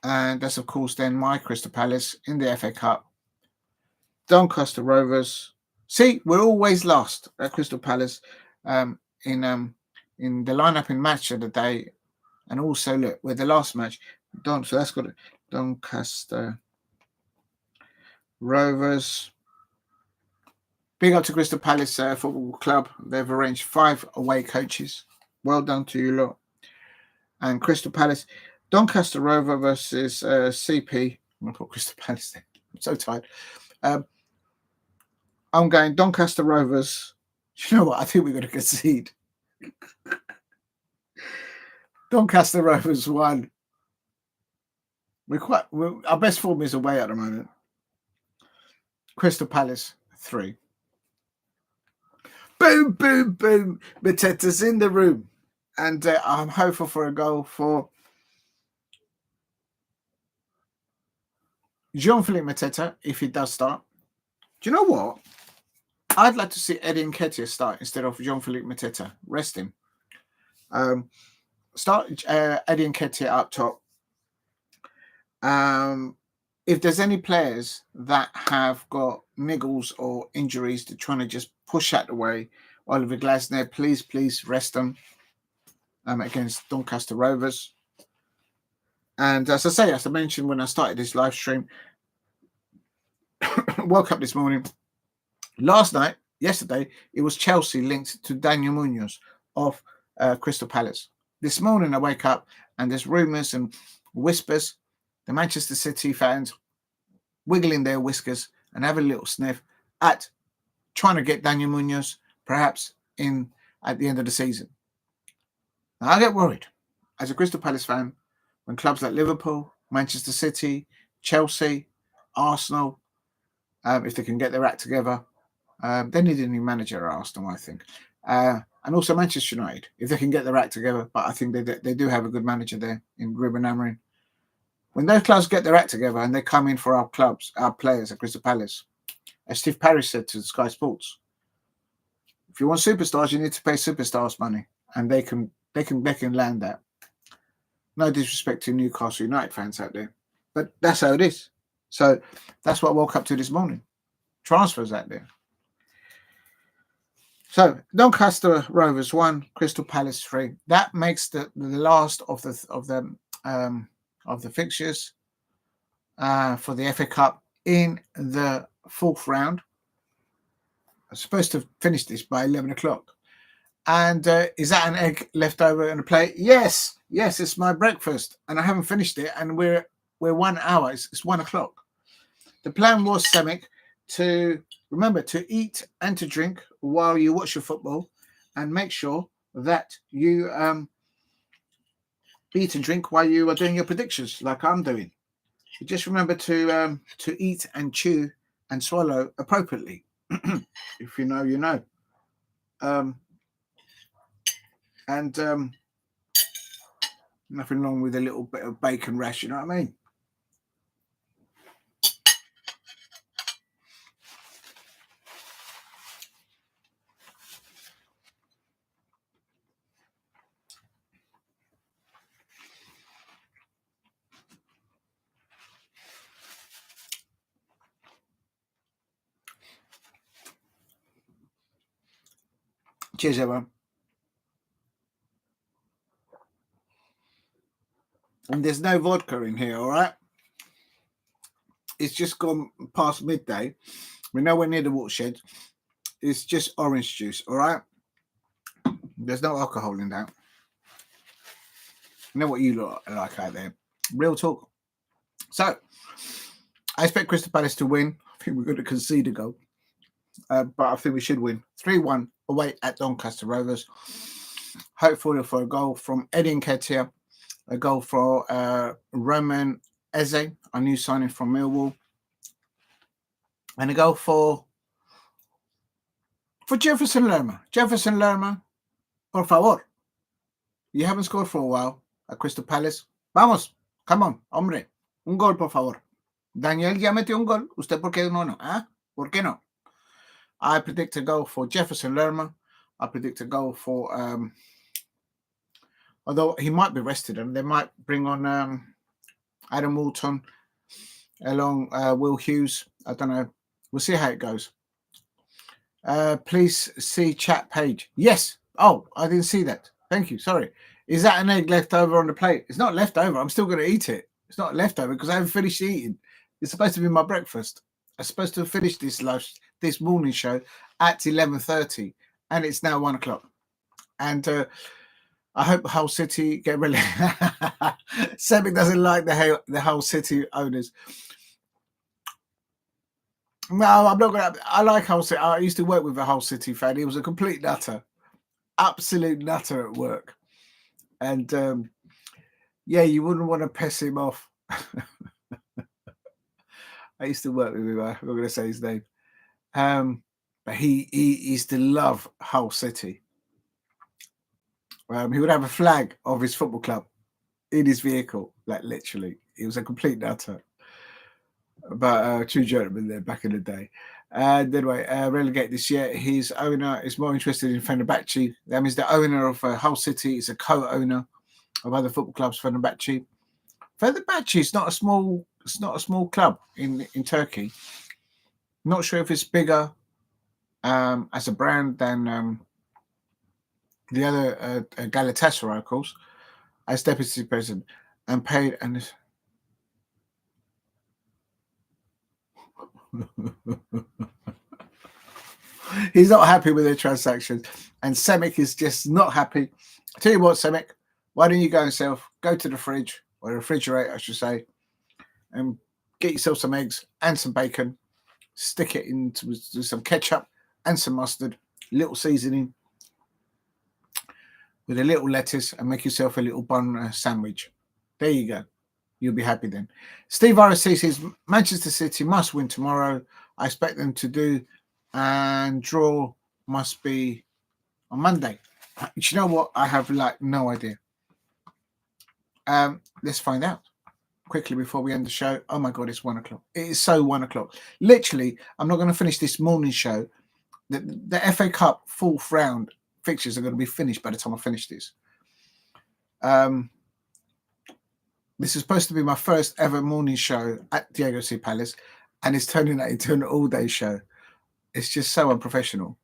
And that's, of course, then my Crystal Palace in the FA Cup Doncaster Rovers. See, we're always last at Crystal Palace in the lineup in match of the day, and also look, we're the last match. So that's got it. Doncaster Rovers. Big up to Crystal Palace Football Club. They've arranged 5 away coaches. Well done to you lot. And Crystal Palace, Doncaster Rover versus CP. I'm going to put Crystal Palace there. I'm so tired. I'm going Doncaster Rovers. You know what? I think we're going to concede. Doncaster Rovers 1. Our best form is away at the moment. Crystal Palace 3. Boom, boom, boom. Mateta's in the room. And I'm hopeful for a goal for Jean-Philippe Mateta if he does start. Do you know what? I'd like to see Eddie Nketiah start instead of Jean-Philippe Mateta. Rest him. Start Eddie Nketiah up top. If there's any players that have got niggles or injuries, they're trying to just push out the way, Oliver Glasner, please rest them against Doncaster Rovers. And as I mentioned when I started this live stream, woke up this morning. Yesterday, it was Chelsea linked to Daniel Munoz of Crystal Palace. This morning, I wake up and there's rumours and whispers. The Manchester City fans wiggling their whiskers and have a little sniff at trying to get Daniel Munoz perhaps in at the end of the season. Now, I get worried as a Crystal Palace fan when clubs like Liverpool, Manchester City, Chelsea, Arsenal, if they can get their act together, they need a new manager at Arsenal, I think. And also Manchester United, if they can get their act together. But I think they do have a good manager there in Ruben Amorim. When those clubs get their act together and they come in for our players at Crystal Palace, as Steve Parry said to Sky Sports, if you want superstars, you need to pay superstars money, and they can land that. No disrespect to Newcastle United fans out there, but that's how it is. So that's what I woke up to this morning. Transfers out there. So Doncaster Rovers 1, Crystal Palace 3. That makes the last of the fixtures for the FA Cup in the 4th round. I'm supposed to finish this by 11 o'clock. And is that an egg left over in a plate? Yes, it's my breakfast, and I haven't finished it. And we're 1 hour. It's 1 o'clock. The plan was, Semic, to remember to eat and to drink while you watch your football, and make sure that you eat and drink while you are doing your predictions, like I'm doing. Just remember to eat and chew and swallow appropriately. If you know, you know. Nothing wrong with a little bit of bacon rash, you know what I mean? Cheers, everyone. And there's no vodka in here, all right? It's just gone past midday. We're nowhere near the watershed. It's just orange juice, all right? There's no alcohol in that. You know what you look like out there. Real talk. So, I expect Crystal Palace to win. I think we're going to concede a goal. But I think we should win. 3-1 away at Doncaster Rovers. Hopefully for a goal from Eddie Nketiah. A goal for Roman Eze, a new signing from Millwall. And a goal for Jefferson Lerma. Jefferson Lerma, por favor. You haven't scored for a while at Crystal Palace. Vamos, come on, hombre. Un gol, por favor. Daniel ya metió un gol. ¿Usted por qué no? ¿Ah? ¿Por qué no? I predict a goal for Jefferson Lerma. I predict a goal for... although he might be rested, and they might bring on Adam Walton along Will Hughes. I don't know. We'll see how it goes. Please see chat page. Yes. Oh, I didn't see that. Thank you. Sorry. Is that an egg left over on the plate? It's not left over. I'm still going to eat it. It's not left over because I haven't finished eating. It's supposed to be my breakfast. I'm supposed to have finished this morning show at 11:30, and it's now 1 o'clock. And I hope Hull City get really. Semic doesn't like the Hull City owners. No, I'm not going to. I like Hull City. I used to work with a Hull City fan. He was a complete nutter, absolute nutter at work. And yeah, you wouldn't want to piss him off. I used to work with him. I'm not going to say his name. But he used to love Hull City. He would have a flag of his football club in his vehicle, like literally. He was a complete nutter. But true gentleman there back in the day. And anyway, relegate this year. His owner is more interested in Fenerbahce. That means the owner of Hull City is a co-owner of other football clubs. Fenerbahce. Fenerbahce is not a small. It's not a small club in Turkey. Not sure if it's bigger as a brand than the other Galatasaray, of course, as deputy president, and paid and. He's not happy with the transactions, and Semic is just not happy. I tell you what, Semic, why don't you go to the fridge or the refrigerator, I should say, and get yourself some eggs and some bacon, stick it into some ketchup and some mustard, little seasoning with a little lettuce, and make yourself a little bun sandwich. There you go. You'll be happy then. Steve RSC says Manchester City must win tomorrow. I expect them to do, and draw must be on Monday. You know what? I have no idea. Let's find out quickly before we end the show. Oh my God, it's 1 o'clock. It is so 1 o'clock. Literally, I'm not going to finish this morning show. The FA Cup fourth round fixtures are going to be finished by the time I finish this. This is supposed to be my first ever morning show at Diego C. Palace, and it's turning out into an all-day show. It's just so unprofessional.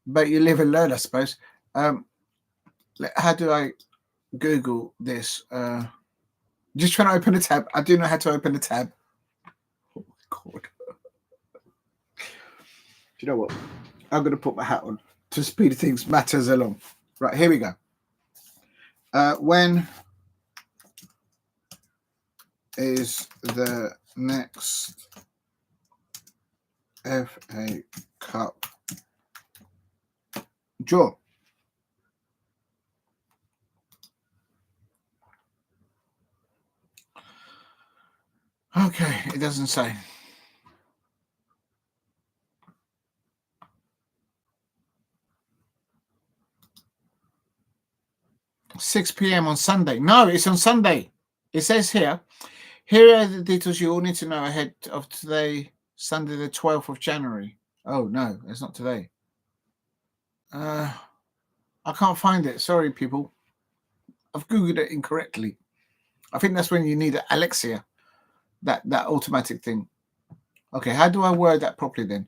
But you live and learn, I suppose. How do I Google this? Just trying to open a tab. I do know how to open a tab. Oh, my God. Do you know what? I'm going to put my hat on to speed things matters along. Right, here we go. When is the next FA Cup draw? Okay, it doesn't say. $6 p.m. on Sunday. No, it's on Sunday. It says here are the details you all need to know ahead of today, Sunday the 12th of January. Oh, no, it's not today. I can't find it. Sorry, people. I've Googled it incorrectly. I think that's when you need Alexia, that automatic thing. Okay, how do I word that properly then?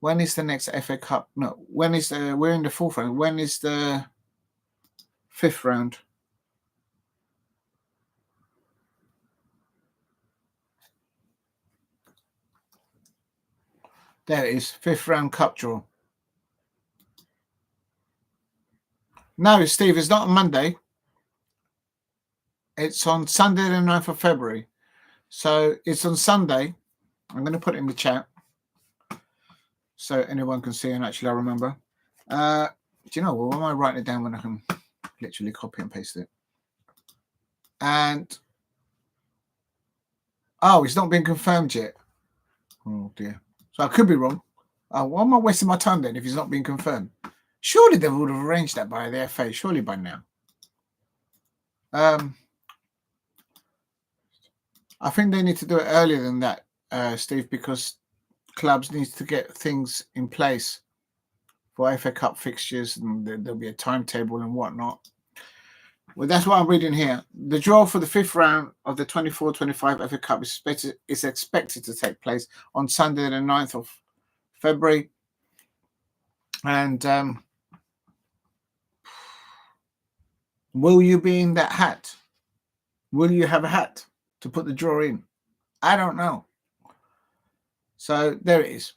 When is the next FA Cup? No, when is we're in the fourth round. When is the fifth round? There it is, fifth round cup draw. No, Steve, it's not on Monday. It's on Sunday the 9th of February. So it's on Sunday. I'm going to put it in the chat so anyone can see, and actually I remember. Do you know what? Why am I writing it down when I can literally copy and paste it? And it's not been confirmed yet. Oh dear. So I could be wrong. Why am I wasting my time then if it's not been confirmed? Surely they would have arranged that by the FA, surely by now. I think they need to do it earlier than that, Steve, because clubs need to get things in place for FA Cup fixtures, and there'll be a timetable and whatnot. Well, that's what I'm reading here. The draw for the fifth round of the 24-25 FA Cup is expected to take place on Sunday the 9th of February. And will you be in that hat? Will you have a hat to put the draw in? I don't know. So there it is.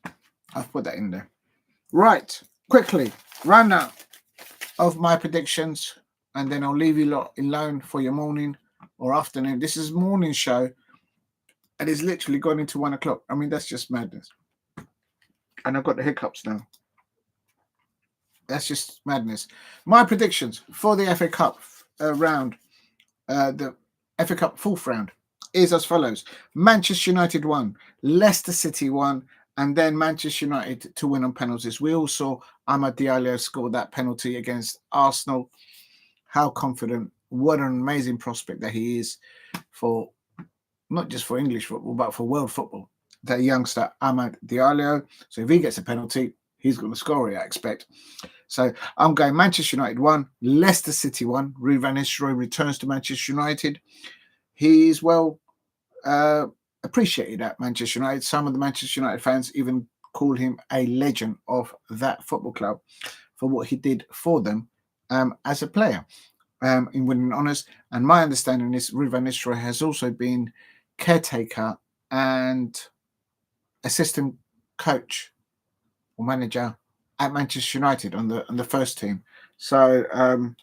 I've put that in there. Right, quickly, rundown of my predictions, and then I'll leave you lot alone for your morning or afternoon. This is morning show, and it's literally gone into 1 o'clock. I mean, that's just madness. And I've got the hiccups now. That's just madness. My predictions for the FA Cup round, the FA Cup fourth round, is as follows: Manchester United 1, Leicester City 1, and then Manchester United to win on penalties. We all saw Amad Diallo score that penalty against Arsenal. How confident, what an amazing prospect that he is for not just for English football, but for world football. That youngster, Amad Diallo. So if he gets a penalty, he's going to score it, I expect. So I'm going Manchester United 1, Leicester City 1. Ruud van Nistelrooy returns to Manchester United. He's well appreciated at Manchester United. Some of the Manchester United fans even call him a legend of that football club for what he did for them as a player in winning honours. And my understanding is Ruud van Nistelrooy has also been caretaker and assistant coach or manager at Manchester United on the first team. So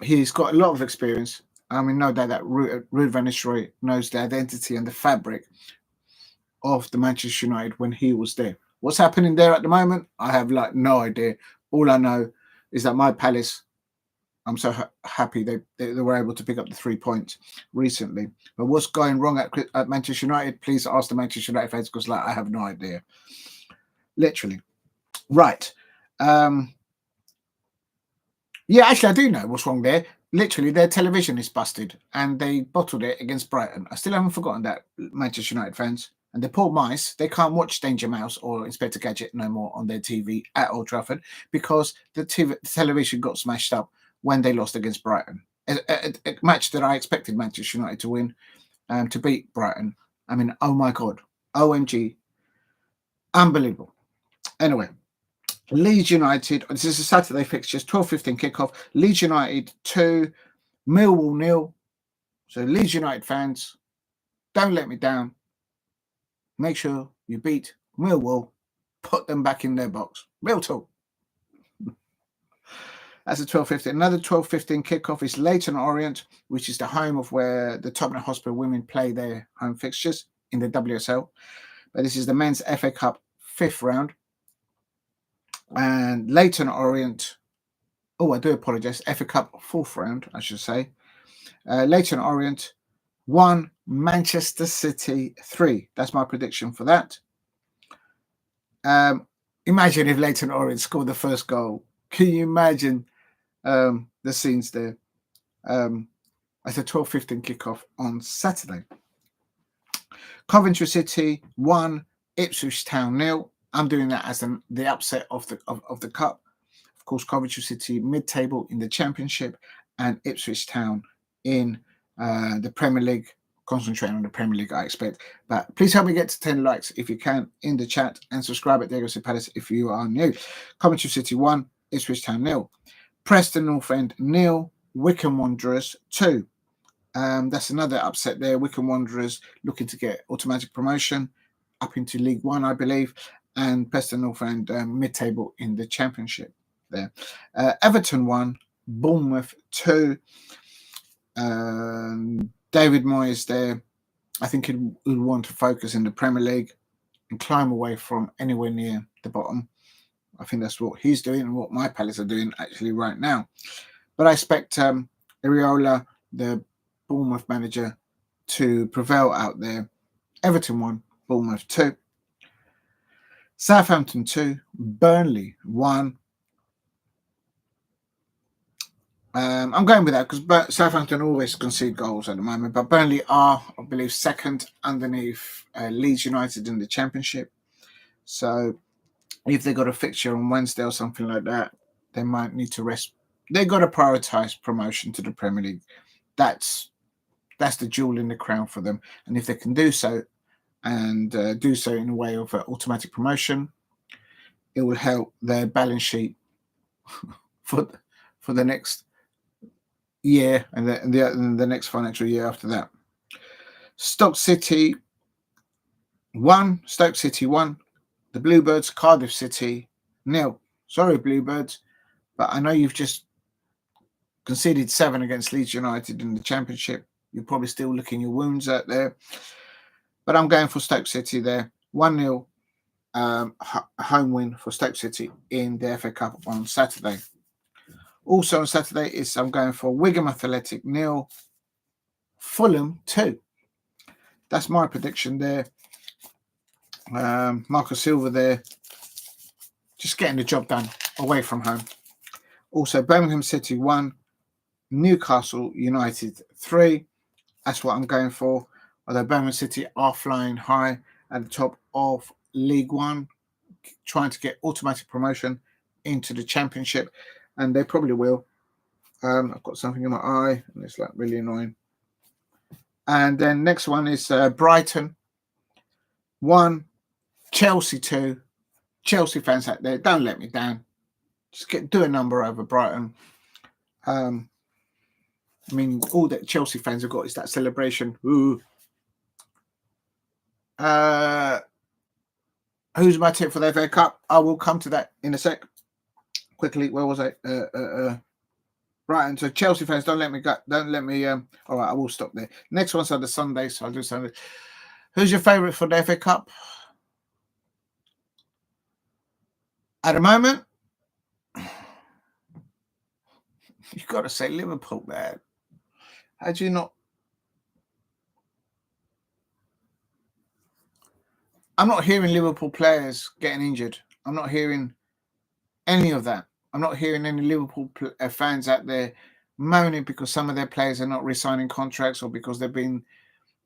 he's got a lot of experience. I mean, no doubt that Ruud van Nistelrooy knows the identity and the fabric of the Manchester United when he was there. What's happening there at the moment, I have no idea. All I know is that my Palace, I'm so happy they were able to pick up the 3 points recently. But what's going wrong at Manchester United, please ask the Manchester United fans, because I have no idea. Literally. Right. Yeah, actually, I do know what's wrong there. Literally, their television is busted and they bottled it against Brighton. I still haven't forgotten that, Manchester United fans. And the poor mice, they can't watch Danger Mouse or Inspector Gadget no more on their TV at Old Trafford because the television got smashed up when they lost against Brighton. A match that I expected Manchester United to win, to beat Brighton. I mean, oh my God. OMG. Unbelievable. Anyway. Leeds United, this is a Saturday fixture, 12:15 kickoff. Leeds United 2, Millwall 0. So Leeds United fans, don't let me down. Make sure you beat Millwall. Put them back in their box. Real talk. That's a 12:15. Another 12:15 kickoff is Leyton Orient, which is the home of where the Tottenham Hotspur women play their home fixtures in the WSL. But this is the men's FA Cup 5th round. And Leyton Orient, I do apologise, FA Cup 4th round, I should say. Leyton Orient 1, Manchester City 3. That's my prediction for that. Imagine if Leyton Orient scored the first goal. Can you imagine the scenes there? At a 12:15 kickoff on Saturday. Coventry City 1, Ipswich Town 0. I'm doing that as the upset of the cup. Of course, Coventry City mid-table in the Championship and Ipswich Town in the Premier League. Concentrating on the Premier League, I expect. But please help me get to 10 likes if you can in the chat, and subscribe at Diego Palace if you are new. Coventry City 1, Ipswich Town 0. Preston North End 0, Wycombe Wanderers 2. That's another upset there. Wycombe Wanderers looking to get automatic promotion up into League One, I believe. And Preston North End mid-table in the Championship there. Everton 1, Bournemouth 2. David Moyes there, I think he'd want to focus in the Premier League and climb away from anywhere near the bottom. I think that's what he's doing and what my Palace are doing actually right now. But I expect Iriola, the Bournemouth manager, to prevail out there. Everton 1, Bournemouth 2. Southampton 2, Burnley 1. I'm going with that because Southampton always concede goals at the moment, but Burnley are, I believe, second underneath Leeds United in the Championship. So if they got a fixture on Wednesday or something like that, they might need to rest. They got to prioritise promotion to the Premier League. That's the jewel in the crown for them, and if they can do so, and do so in a way of automatic promotion. It will help their balance sheet for the next year and the next financial year after that. Stoke City 1, Stoke City 1, the Bluebirds, Cardiff City 0. Sorry, Bluebirds, but I know you've just conceded 7 against Leeds United in the Championship. You're probably still licking your wounds out there. But I'm going for Stoke City there. 1-0 home win for Stoke City in the FA Cup on Saturday. Also on Saturday I'm going for Wigan Athletic 0, Fulham 2. That's my prediction there. Marco Silva there, just getting the job done away from home. Also Birmingham City 1, Newcastle United 3. That's what I'm going for. Although Birmingham City are flying high at the top of League One, trying to get automatic promotion into the Championship, and they probably will. I've got something in my eye, and it's like really annoying. And then next one is Brighton 1, Chelsea 2. Chelsea fans out there, don't let me down. Just do a number over Brighton. I mean, all that Chelsea fans have got is that celebration. Ooh. Who's my tip for the FA Cup? I will come to that in a sec. Quickly, where was I? Brighton. So Chelsea fans, don't let me go. Don't let me. All right, I will stop there. Next one's on the Sunday, so I'll do Sunday. Who's your favourite for the FA Cup? At the moment, you've got to say Liverpool, man. How do you not? I'm not hearing Liverpool players getting injured. I'm not hearing any of that. I'm not hearing any Liverpool fans out there moaning because some of their players are not re-signing contracts or because they've been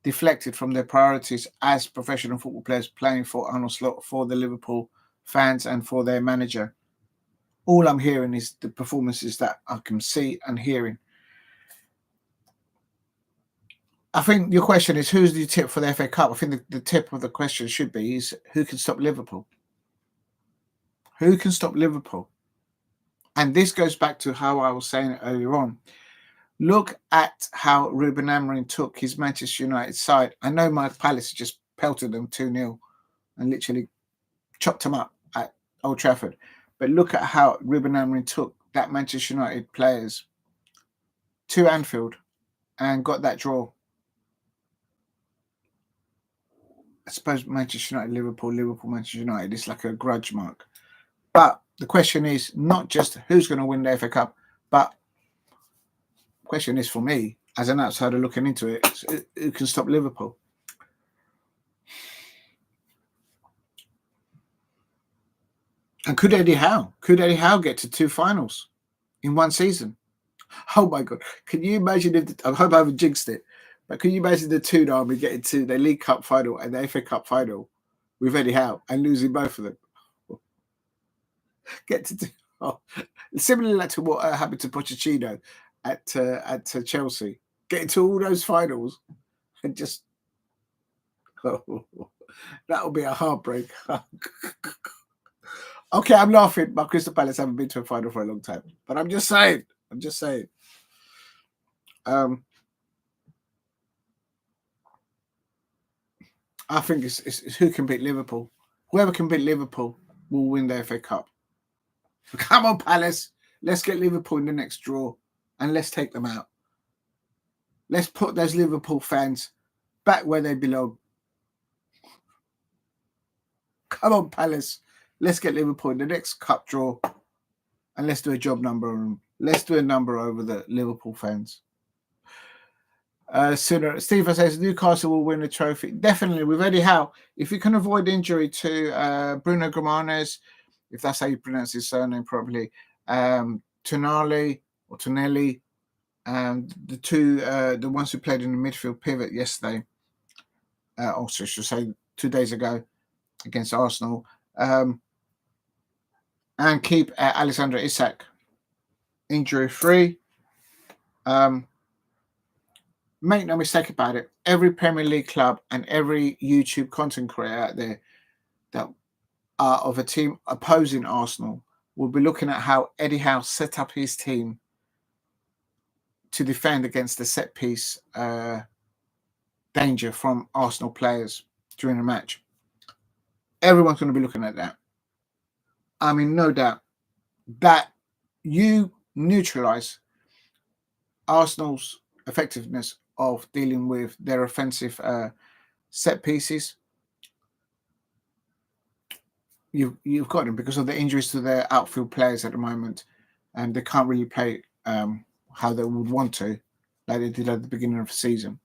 deflected from their priorities as professional football players playing for Arnold Slot, for the Liverpool fans and for their manager. All I'm hearing is the performances that I can see and hearing. I think your question is, who's the tip for the FA Cup? I think the tip of the question should be is who can stop Liverpool? Who can stop Liverpool? And this goes back to how I was saying earlier on. Look at how Ruben Amorim took his Manchester United side. I know Mike Palace just pelted them 2-0 and literally chopped them up at Old Trafford. But look at how Ruben Amorim took that Manchester United players to Anfield and got that draw. I suppose Manchester United, Liverpool, Manchester United, it's like a grudge mark. But the question is not just who's going to win the FA Cup, but the question is for me, as an outsider looking into it, who can stop Liverpool? And could Eddie Howe get to 2 finals in one season? Oh my God. Can you imagine I hope I haven't jinxed it, but can you imagine the Toon Army getting to the League Cup final and the FA Cup final with Eddie Howe and losing both of them? Get to do similar to what happened to Pochettino at Chelsea, getting to all those finals and just that will be a heartbreak. Okay, I'm laughing, but Crystal Palace haven't been to a final for a long time. But I'm just saying. I think it's who can beat Liverpool. Whoever can beat Liverpool will win the FA Cup. Come on, Palace. Let's get Liverpool in the next draw and let's take them out. Let's put those Liverpool fans back where they belong. Come on, Palace. Let's get Liverpool in the next cup draw and let's do a job number on them. Let's do a number over the Liverpool fans. Stephen says Newcastle will win the trophy. Definitely with Eddie Howe. If you can avoid injury to Bruno Grimanes, if that's how you pronounce his surname properly, Tonali, the ones who played in the midfield pivot yesterday, also I should say 2 days ago against Arsenal, and keep Alexander Isak injury free. make no mistake about it, every Premier League club and every YouTube content creator out there that are of a team opposing Arsenal will be looking at how Eddie Howe set up his team to defend against the set piece danger from Arsenal players during a match. Everyone's going to be looking at that. I mean, no doubt that you neutralise Arsenal's effectiveness of dealing with their offensive set pieces. You've got them because of the injuries to their outfield players at the moment, and they can't really play how they would want to, like they did at the beginning of the season.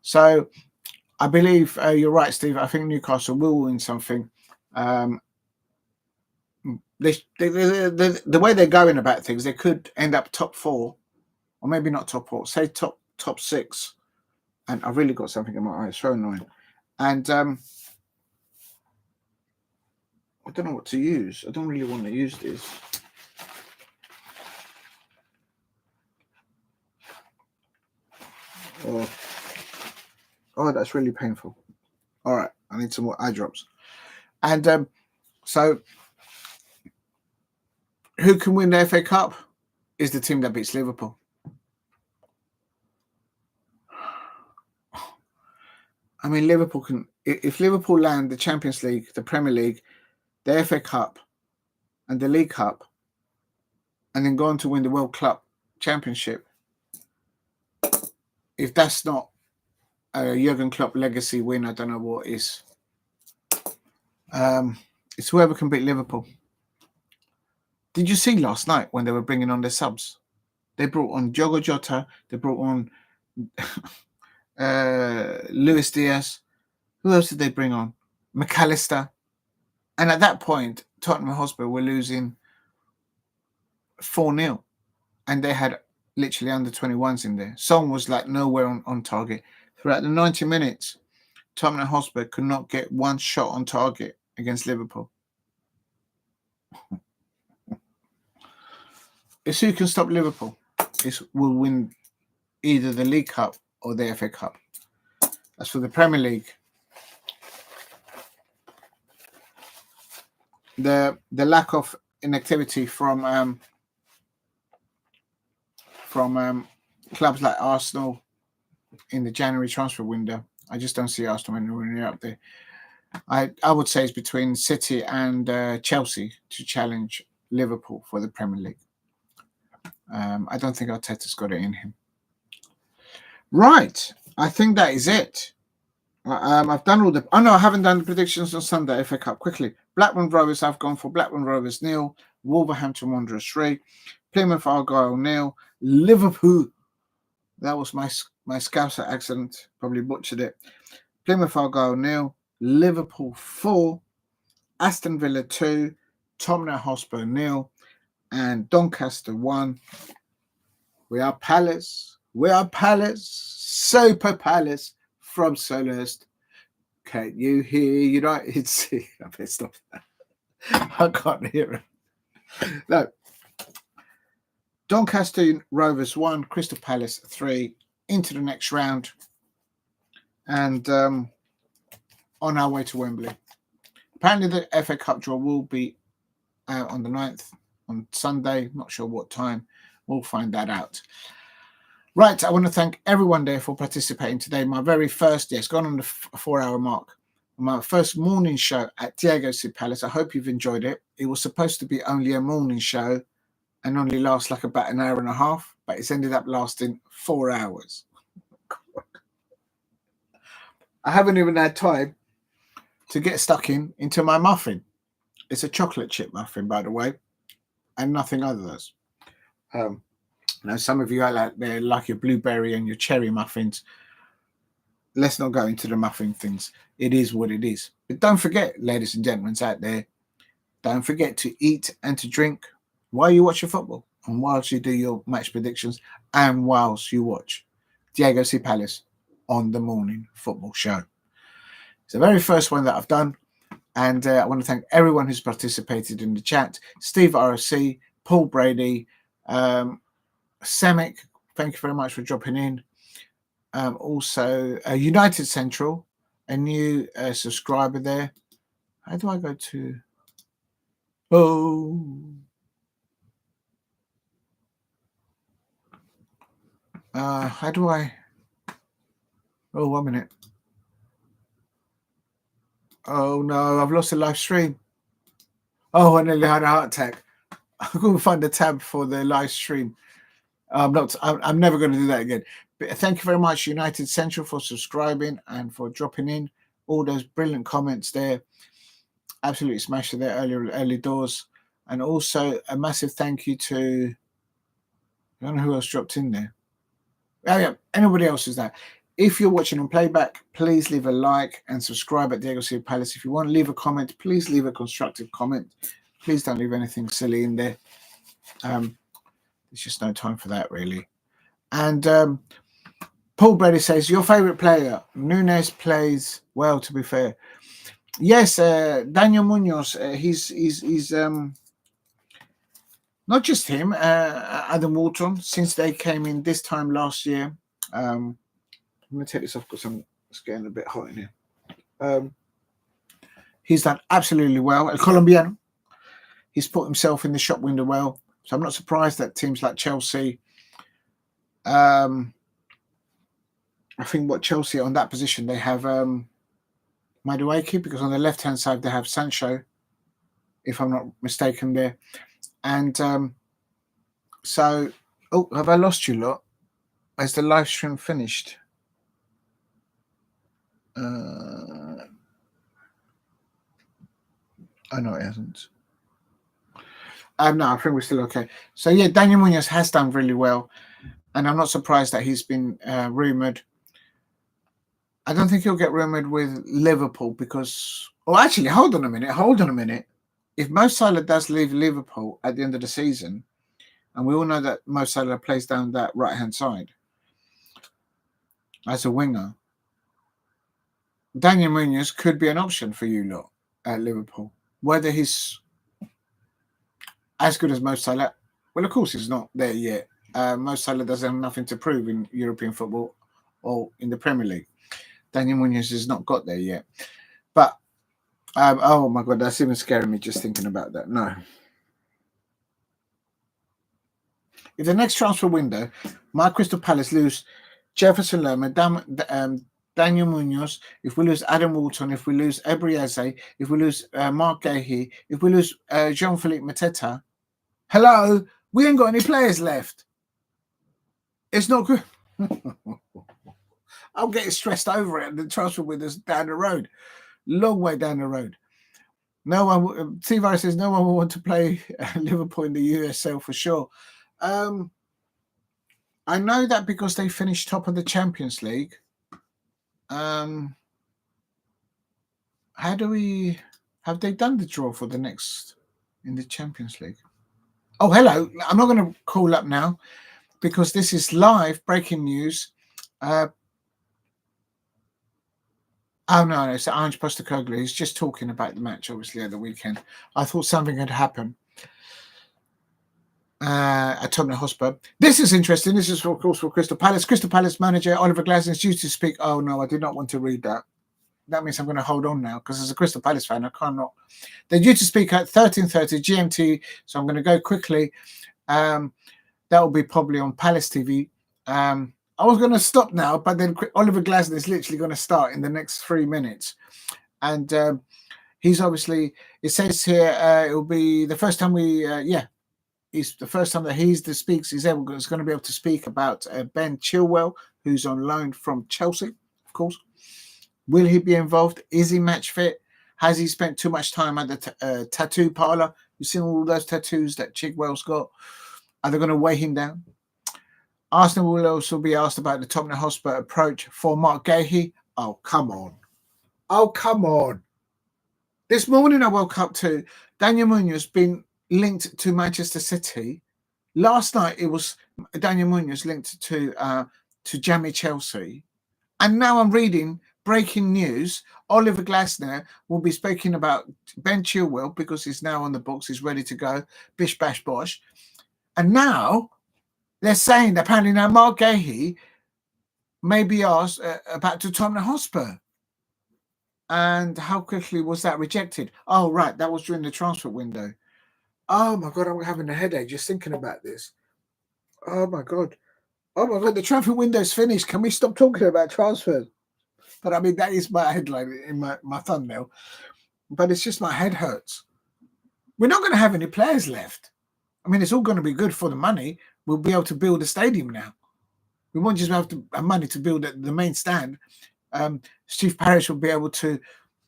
So I believe you're right, Steve. I think Newcastle will win something. The way they're going about things, they could end up top 4, or maybe not top 4, say top 6. And I've really got something in my eye. It's so annoying. And I don't know what to use. I don't really want to use this. Oh, that's really painful. All right, I need some more eye drops. And so who can win the FA Cup is the team that beats Liverpool. I mean, Liverpool can, if Liverpool land the Champions League, the Premier League, the FA Cup, and the League Cup, and then go on to win the World Club Championship, if that's not a Jurgen Klopp legacy win, I don't know what is. It's whoever can beat Liverpool. Did you see last night when they were bringing on their subs? They brought on Diogo Jota, they brought on Luis Diaz. Who else did they bring on? McAllister. And at that point, Tottenham Hotspur were losing 4-0. And they had literally under 21s in there. Son was like nowhere on target. Throughout the 90 minutes, Tottenham Hotspur could not get one shot on target against Liverpool. It's who can stop Liverpool. Will win either the League Cup or the FA Cup. As for the Premier League, the lack of inactivity from clubs like Arsenal in the January transfer window, I just don't see Arsenal anywhere near up there. I would say it's between City and Chelsea to challenge Liverpool for the Premier League. I don't think Arteta's got it in him. Right, I think that is it. I've done all the... Oh, no, I haven't done the predictions on Sunday FA Cup. Quickly. Blackburn Rovers, I've gone for Blackburn Rovers 0, Wolverhampton Wanderers 3, Plymouth Argyle 0, Liverpool. That was my Scouser accent. Probably butchered it. Plymouth Argyle 0, Liverpool 4, Aston Villa 2, Tottenham Hotspur 0, and Doncaster 1. We are Palace. We are Palace. Super Palace from Selhurst. Can you hear United sing? I better stop that. I can't hear it. No. Doncaster Rovers 1, Crystal Palace 3, into the next round. And on our way to Wembley. Apparently the FA Cup draw will be out on the 9th, on Sunday. Not sure what time. We'll find that out. Right, I want to thank everyone there for participating today. My very first, yes, gone on the 4-hour mark. My first morning show at Diego C. Palace. I hope you've enjoyed it. It was supposed to be only a morning show and only last like about an hour and a half, but it's ended up lasting 4 hours. I haven't even had time to get stuck into my muffin. It's a chocolate chip muffin, by the way, and nothing others. Now, some of you out there like your blueberry and your cherry muffins. Let's not go into the muffin things. It is what it is. But don't forget, ladies and gentlemen out there, don't forget to eat and to drink while you watch your football and whilst you do your match predictions and whilst you watch Diego C. Palace on the morning football show. It's the very first one that I've done. And I want to thank everyone who's participated in the chat. Steve RFC, Paul Brady, Semic, thank you very much for dropping in. Also, United Central, a new subscriber there. How do I go to? How do I? Oh, 1 minute. Oh no, I've lost the live stream. Oh, I nearly had a heart attack. I couldn't find the tab for the live stream. I'm never going to do that again. But thank you very much, United Central, for subscribing and for dropping in all those brilliant comments there. Absolutely smashed it there early doors. And also a massive thank you to, I don't know who else dropped in there. Oh yeah, anybody else is that. If you're watching on playback, please leave a like and subscribe at Diego Silva Palace. If you want to leave a comment, please leave a constructive comment. Please don't leave anything silly in there. There's just no time for that, really. And Paul Brady says, your favourite player? Nunes plays well, to be fair. Yes, Daniel Munoz, he's not just him, Adam Walton, since they came in this time last year. I'm going to take this off because it's getting a bit hot in here. He's done absolutely well. El Colombiano, he's put himself in the shop window well. So I'm not surprised that teams like Chelsea, I think what Chelsea on that position, they have Madueke, because on the left-hand side they have Sancho, if I'm not mistaken there. And so, oh, have I lost you lot? Has the live stream finished? Oh no, it hasn't. No, I think we're still okay. So yeah, Daniel Munoz has done really well, and I'm not surprised that he's been rumoured. I don't think he'll get rumoured with Liverpool because, oh, actually, hold on a minute. If Mo Salah does leave Liverpool at the end of the season, and we all know that Mo Salah plays down that right-hand side as a winger, Daniel Munoz could be an option for you lot at Liverpool. Whether he's as good as Mo Salah, well, of course he's not there yet. Mo Salah doesn't have nothing to prove in European football or in the Premier League. Daniel Munoz has not got there yet. But, oh my God, that's even scaring me just thinking about that. No. If the next transfer window, my Crystal Palace lose Jefferson Lerma, Daniel Munoz, if we lose Adam Walton, if we lose Ebrieze, if we lose Mark Gahey, if we lose Jean-Philippe Mateta, hello, we ain't got any players left. It's not good. I'll get stressed over it, and the transfer windows down the road, long way down the road. No one. T-Virus says no one will want to play Liverpool in the USL for sure. I know that because they finished top of the Champions League. How do we? Have they done the draw for the next in the Champions League? Oh, hello. I'm not going to call up now because this is live breaking news. Oh, no, it's Ange Postecoglou. He's just talking about the match, obviously, at the weekend. I thought something had happened at Tottenham Hotspur. This is interesting. This is, of course, for Crystal Palace. Crystal Palace manager Oliver Glasner is due to speak. Oh, no, I did not want to read that. That means I'm going to hold on now because as a Crystal Palace fan, I can't not. They're due to speak at 13:30 GMT, so I'm going to go quickly. That will be probably on Palace TV. I was going to stop now, but then Oliver Glasner is literally going to start in the next 3 minutes. And he's obviously, it says here, it will be the first time it's the first time that he's going to be able to speak about Ben Chilwell, who's on loan from Chelsea, of course. Will he be involved? Is he match fit? Has he spent too much time at the tattoo parlor? You've seen all those tattoos that Chigwell's got. Are they going to weigh him down? Arsenal will also be asked about the Tottenham Hotspur approach for Mark Gahey. Oh, come on. This morning I woke up to Daniel Munoz being linked to Manchester City. Last night it was Daniel Munoz linked to Jamie Chelsea. And now I'm reading breaking news. Oliver Glasner will be speaking about Ben Chilwell because he's now on the books. He's ready to go. Bish, bash, bosh. And now they're saying that apparently now Mark Gahey maybe asked about Tottenham Hotspur. And how quickly was that rejected? Oh, right. That was during the transfer window. Oh, my God. I'm having a headache just thinking about this. Oh, my God. Oh, my God. The transfer window's finished. Can we stop talking about transfers? But I mean, that is my headline in my thumbnail. But it's just my head hurts. We're not going to have any players left. I mean, it's all going to be good for the money. We'll be able to build a stadium now. We won't just have money to build the main stand. Steve Parish will be able to,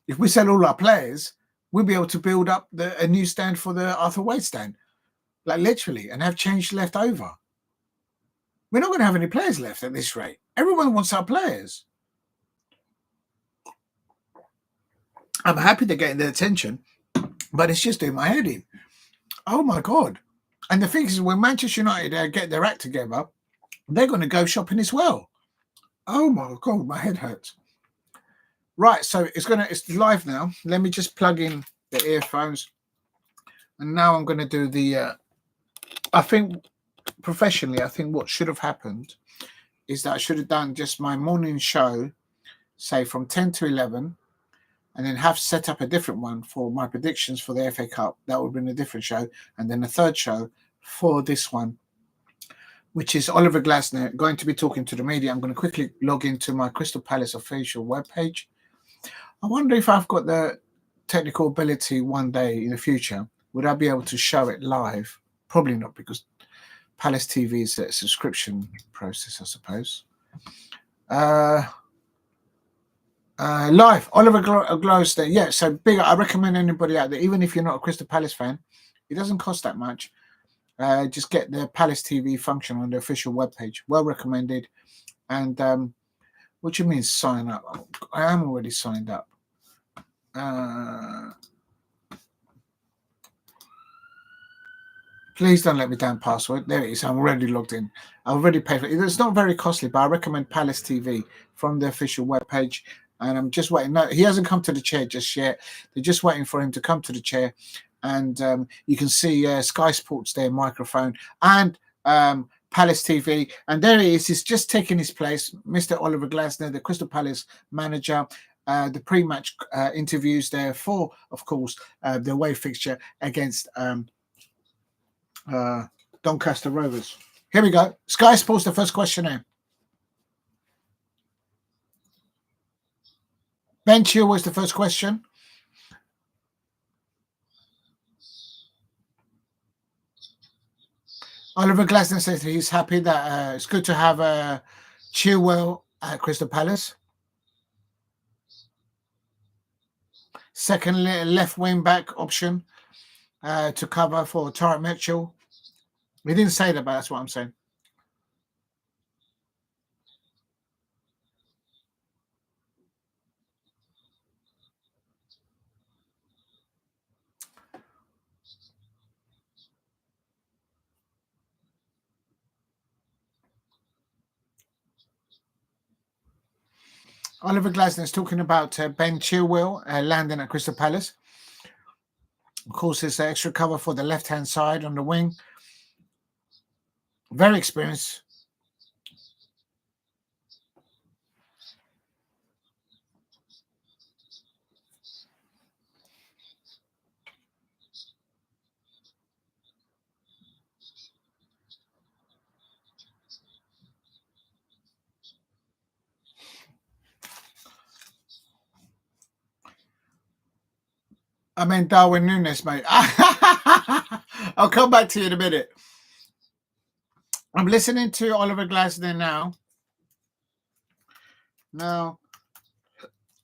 if we sell all our players, we'll be able to build up a new stand for the Arthur Wade stand, like literally, and have change left over. We're not going to have any players left at this rate. Everyone wants our players. I'm happy they're getting their attention, but it's just doing my head in. Oh my God. And the thing is, when Manchester United get their act together, they're going to go shopping as well. Oh my God, my head hurts. Right, so it's live now. Let me just plug in the earphones. And now I'm going to do the, I think professionally, I think what should have happened is that I should have done just my morning show, say from 10 to 11, and then have set up a different one for my predictions for the FA Cup. That would have been a different show. And then a third show for this one, which is Oliver Glasner going to be talking to the media. I'm going to quickly log into my Crystal Palace official webpage. I wonder if I've got the technical ability one day in the future, would I be able to show it live? Probably not, because Palace TV is a subscription process, I suppose. Live, Oliver Gloucester. Yeah, so big. I recommend anybody out there, even if you're not a Crystal Palace fan, it doesn't cost that much. Just get the Palace TV function on the official webpage. Well recommended. And what do you mean sign up? I am already signed up. Please don't let me down password. There it is. I'm already logged in. I already paid for it. It's not very costly, but I recommend Palace TV from the official webpage. And I'm just waiting. No, he hasn't come to the chair just yet. They're just waiting for him to come to the chair. And you can see Sky Sports there, microphone, and Palace TV. And there he is. He's just taking his place, Mr. Oliver Glasner, the Crystal Palace manager. The pre-match interviews there for, of course, the away fixture against Doncaster Rovers. Here we go. Sky Sports, the first questionnaire. Ben Chilwell was the first question. Oliver Glasner says he's happy that it's good to have Chilwell at Crystal Palace. Second left wing back option to cover for Tarek Mitchell. We didn't say that, but that's what I'm saying. Oliver Glasner is talking about Ben Chilwell landing at Crystal Palace. Of course, there's extra cover for the left-hand side on the wing. Very experienced. I mean, Darwin Núñez, mate. I'll come back to you in a minute. I'm listening to Oliver Glasner now. Now,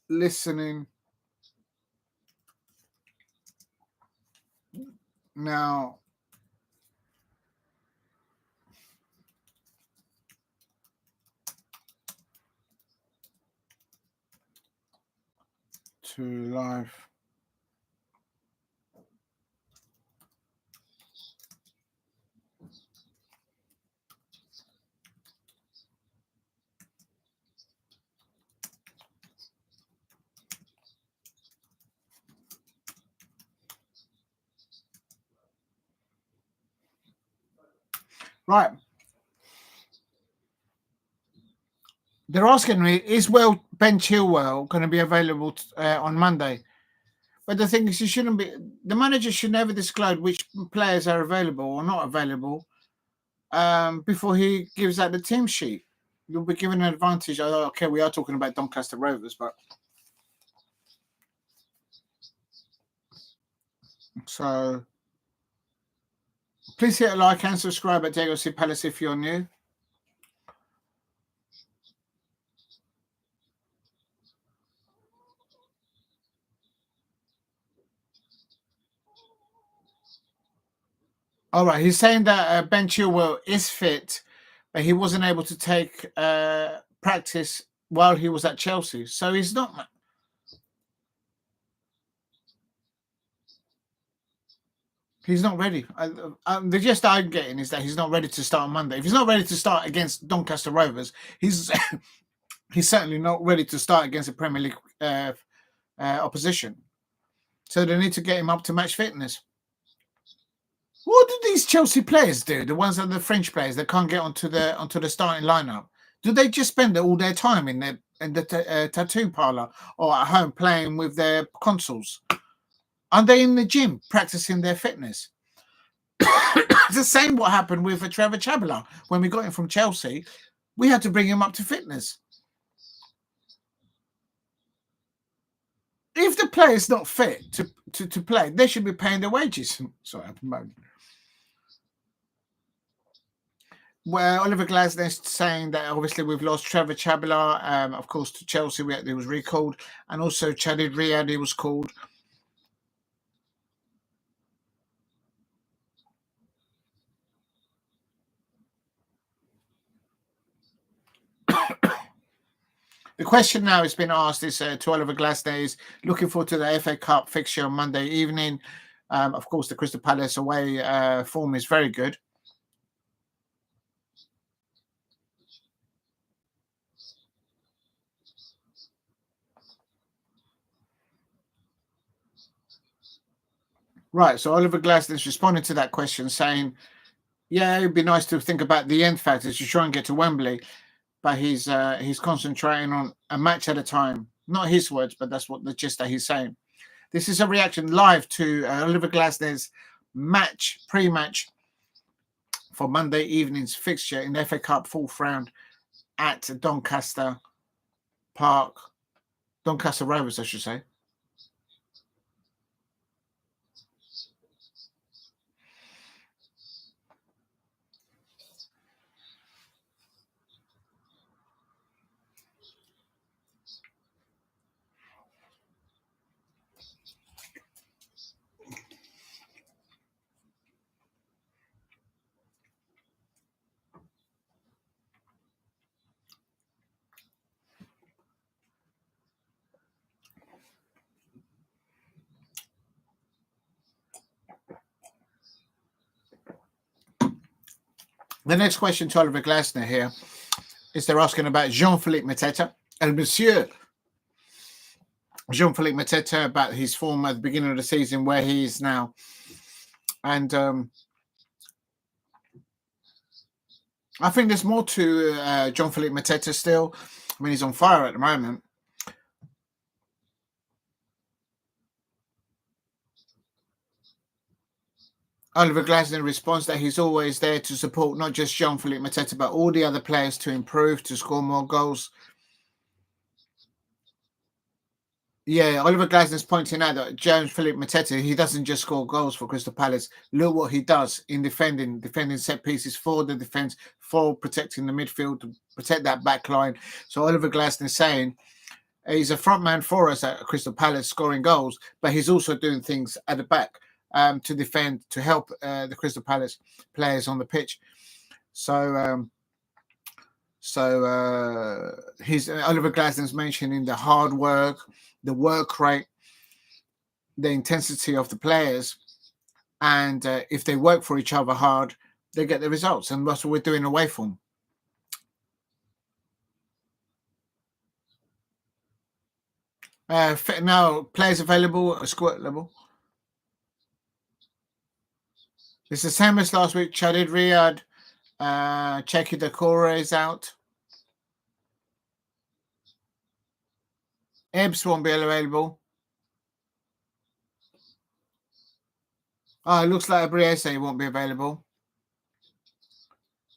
listening. Now, to live. Right. They're asking me, is Ben Chilwell going to be available on Monday? But the thing is, he shouldn't be. The manager should never disclose which players are available or not available before he gives out the team sheet. You'll be given an advantage. Oh, okay, we are talking about Doncaster Rovers, but so please hit a like and subscribe at Diego C Palace if you're new. All right, he's saying that Ben Chilwell is fit, but he wasn't able to take practice while he was at Chelsea, so he's not. He's not ready. The gist I'm getting is that he's not ready to start on Monday. If he's not ready to start against Doncaster Rovers, he's he's certainly not ready to start against a Premier League opposition. So they need to get him up to match fitness. What do these Chelsea players do? The ones that are the French players that can't get onto the starting lineup. Do they just spend all their time in the tattoo parlor or at home playing with their consoles? Are they in the gym practicing their fitness? It's the same what happened with Trevor Chabala when we got him from Chelsea. We had to bring him up to fitness. If the player's not fit to play, they should be paying their wages. Sorry, I'm moaning. Well, Oliver Glasner's saying that obviously we've lost Trevor Chabala, of course, to Chelsea. He was recalled, and also Chadid Riyad, he was called. The question now has been asked is to Oliver Glasner is looking forward to the FA Cup fixture on Monday evening. Of course, the Crystal Palace away form is very good. Right, so Oliver Glasner's responding to that question saying, yeah, it'd be nice to think about the end factors to try and get to Wembley, but he's concentrating on a match at a time. Not his words, but that's what the gist that he's saying. This is a reaction live to Oliver Glasner's pre-match for Monday evening's fixture in the FA Cup fourth round at Doncaster Rovers, I should say. The next question to Oliver Glasner here is they're asking about Jean-Philippe Mateta and Monsieur Jean-Philippe Mateta about his form at the beginning of the season, where he is now. And I think there's more to Jean-Philippe Mateta still. I mean, he's on fire at the moment. Oliver Glasner responds that he's always there to support not just Jean-Philippe Mateta, but all the other players to improve, to score more goals. Yeah, Oliver Glasner's pointing out that Jean-Philippe Mateta, he doesn't just score goals for Crystal Palace. Look what he does in defending set pieces for the defence, for protecting the midfield, to protect that back line. So Oliver Glasner's saying he's a front man for us at Crystal Palace scoring goals, but he's also doing things at the back to defend, to help the Crystal Palace players on the pitch. So Oliver Glasner's mentioning the hard work, the work rate, the intensity of the players, and if they work for each other hard, they get the results, and that's what we're doing away from. Now, players available at squad level. It's the same as last week. Chadid Riyad, Cheki Dakora is out. Ebbs won't be available. Oh, it looks like Abriese won't be available.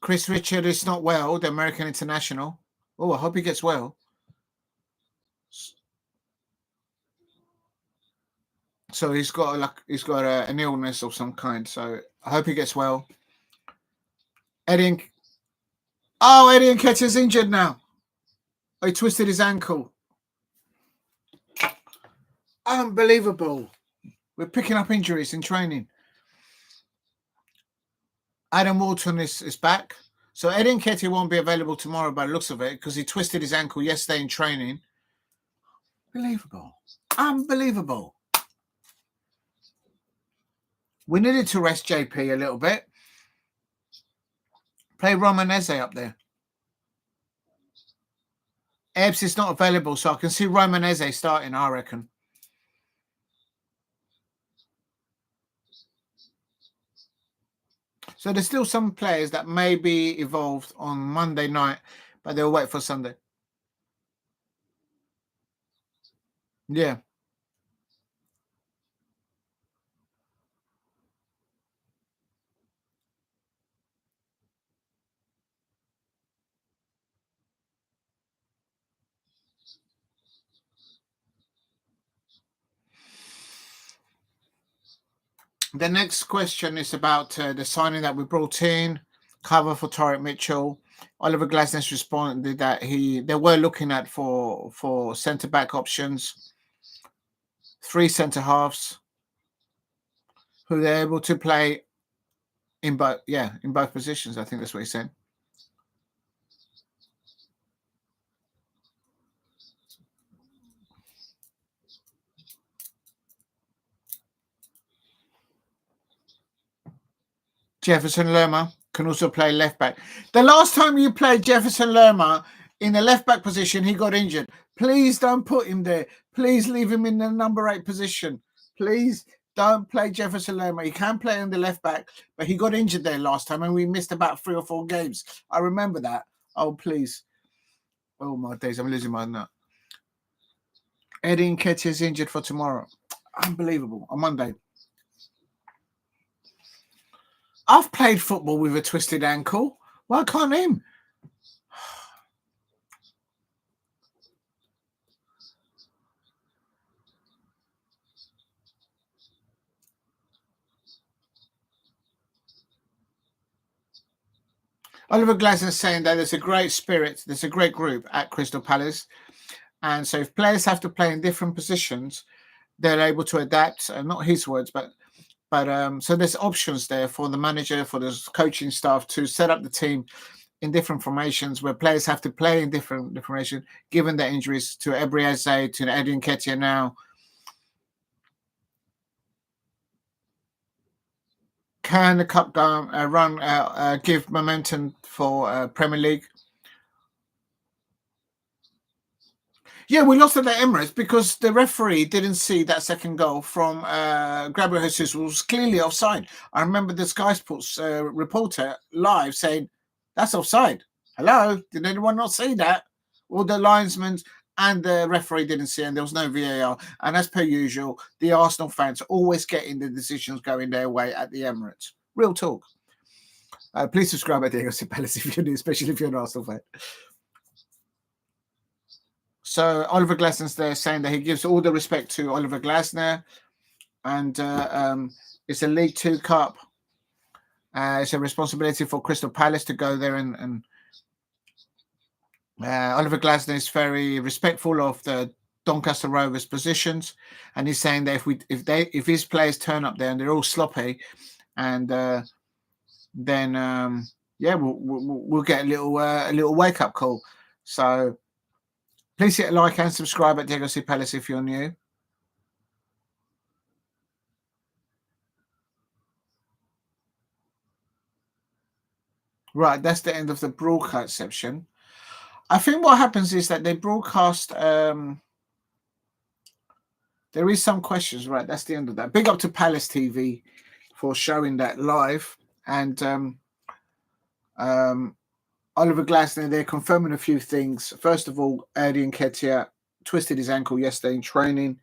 Chris Richard is not well, the American international. Oh, I hope he gets well. So he's got an illness of some kind. So I hope he gets well. Eddie Nketiah's injured now. Oh, he twisted his ankle. Unbelievable. We're picking up injuries in training. Adam Walton is back. So Eddie Nketiah won't be available tomorrow by the looks of it because he twisted his ankle yesterday in training. Unbelievable. We needed to rest JP a little bit. Play Romanese up there. Ebbs is not available, so I can see Romanese starting, I reckon. So there's still some players that may be evolved on Monday night, but they'll wait for Sunday. Yeah. The next question is about the signing that we brought in, cover for Tarek Mitchell. Oliver Glasner's responded that they were looking at for centre back options, 3 centre halves, who they're able to play in both positions. I think that's what he said. Jefferson Lerma can also play left back. The last time you played Jefferson Lerma in the left back position, he got injured. Please don't put him there. Please leave him in the number 8 position. Please don't play Jefferson Lerma. He can play on the left back, but he got injured there last time and we missed about 3 or 4 games. I remember that. Oh, please. Oh, my days. I'm losing my nut. Eddie Nketiah is injured for tomorrow. Unbelievable. On Monday. I've played football with a twisted ankle. Why can't him? Oliver Glasner is saying that there's a great spirit, there's a great group at Crystal Palace. And so if players have to play in different positions, they're able to adapt. Not his words, but so there's options there for the manager, for the coaching staff to set up the team in different formations where players have to play in different formations, given their injuries to Ebriese, to Eddie Nketiah now. Can the cup run give momentum for Premier League? Yeah, we lost at the Emirates because the referee didn't see that second goal from Gabriel Jesus was clearly offside. I remember the Sky Sports reporter live saying, that's offside. Hello? Did anyone not see that? All the linesmen and the referee didn't see, and there was no VAR. And as per usual, the Arsenal fans are always getting the decisions going their way at the Emirates. Real talk. Please subscribe at Diego Palace if you're new, especially if you're an Arsenal fan. So Oliver Glasner's there saying that he gives all the respect to Oliver Glasner, and it's a League Two Cup. It's a responsibility for Crystal Palace to go there, and Oliver Glasner is very respectful of the Doncaster Rovers' positions, and he's saying that if his players turn up there and they're all sloppy, and then we'll get a little wake up call. So please hit a like and subscribe at Diego Palace if you're new. Right, that's the end of the broadcast section. I think what happens is that they broadcast. There is some questions, right? That's the end of that. Big up to Palace TV for showing that live, and Oliver Glasner, they're confirming a few things. First of all, Eddie Nketiah twisted his ankle yesterday in training.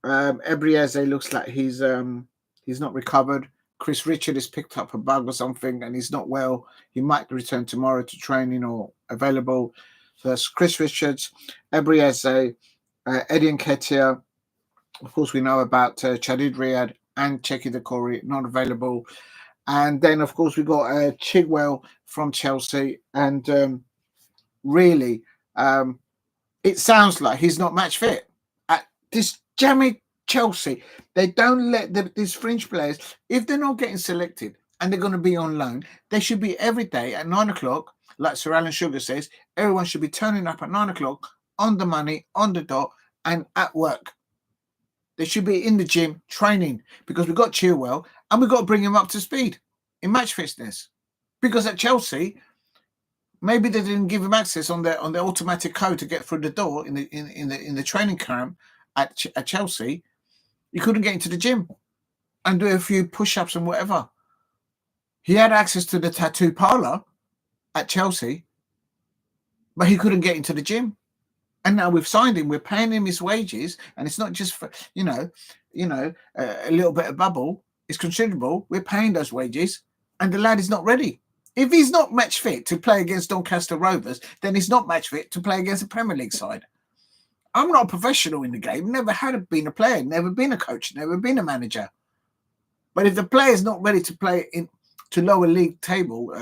Ebrieze looks like he's not recovered. Chris Richard has picked up a bug or something and he's not well. He might return tomorrow to training or available. So that's Chris Richards, Ebrieze, Eddie Nketiah. Of course, we know about Chadid Riyad and Cheki Decore, not available. And then, of course, we got Chigwell from Chelsea. And really, it sounds like he's not match fit. At this jammy Chelsea, they don't let these fringe players, if they're not getting selected and they're going to be on loan, they should be every day at 9 o'clock, like Sir Alan Sugar says. Everyone should be turning up at 9 o'clock on the money, on the dot, and at work. They should be in the gym training because we've got Chilwell and we've got to bring him up to speed in match fitness. Because at Chelsea, maybe they didn't give him access on their automatic code to get through the door in the training camp at Chelsea. You couldn't get into the gym and do a few push-ups and whatever. He had access to the tattoo parlor at Chelsea, but he couldn't get into the gym. And now we've signed him. We're paying him his wages, and it's not just for a little bit of bubble. It's considerable. We're paying those wages, and the lad is not ready. If he's not match fit to play against Doncaster Rovers, then he's not match fit to play against a Premier League side. I'm not a professional in the game. Never been a player. Never been a coach. Never been a manager. But if the player is not ready to play to lower league table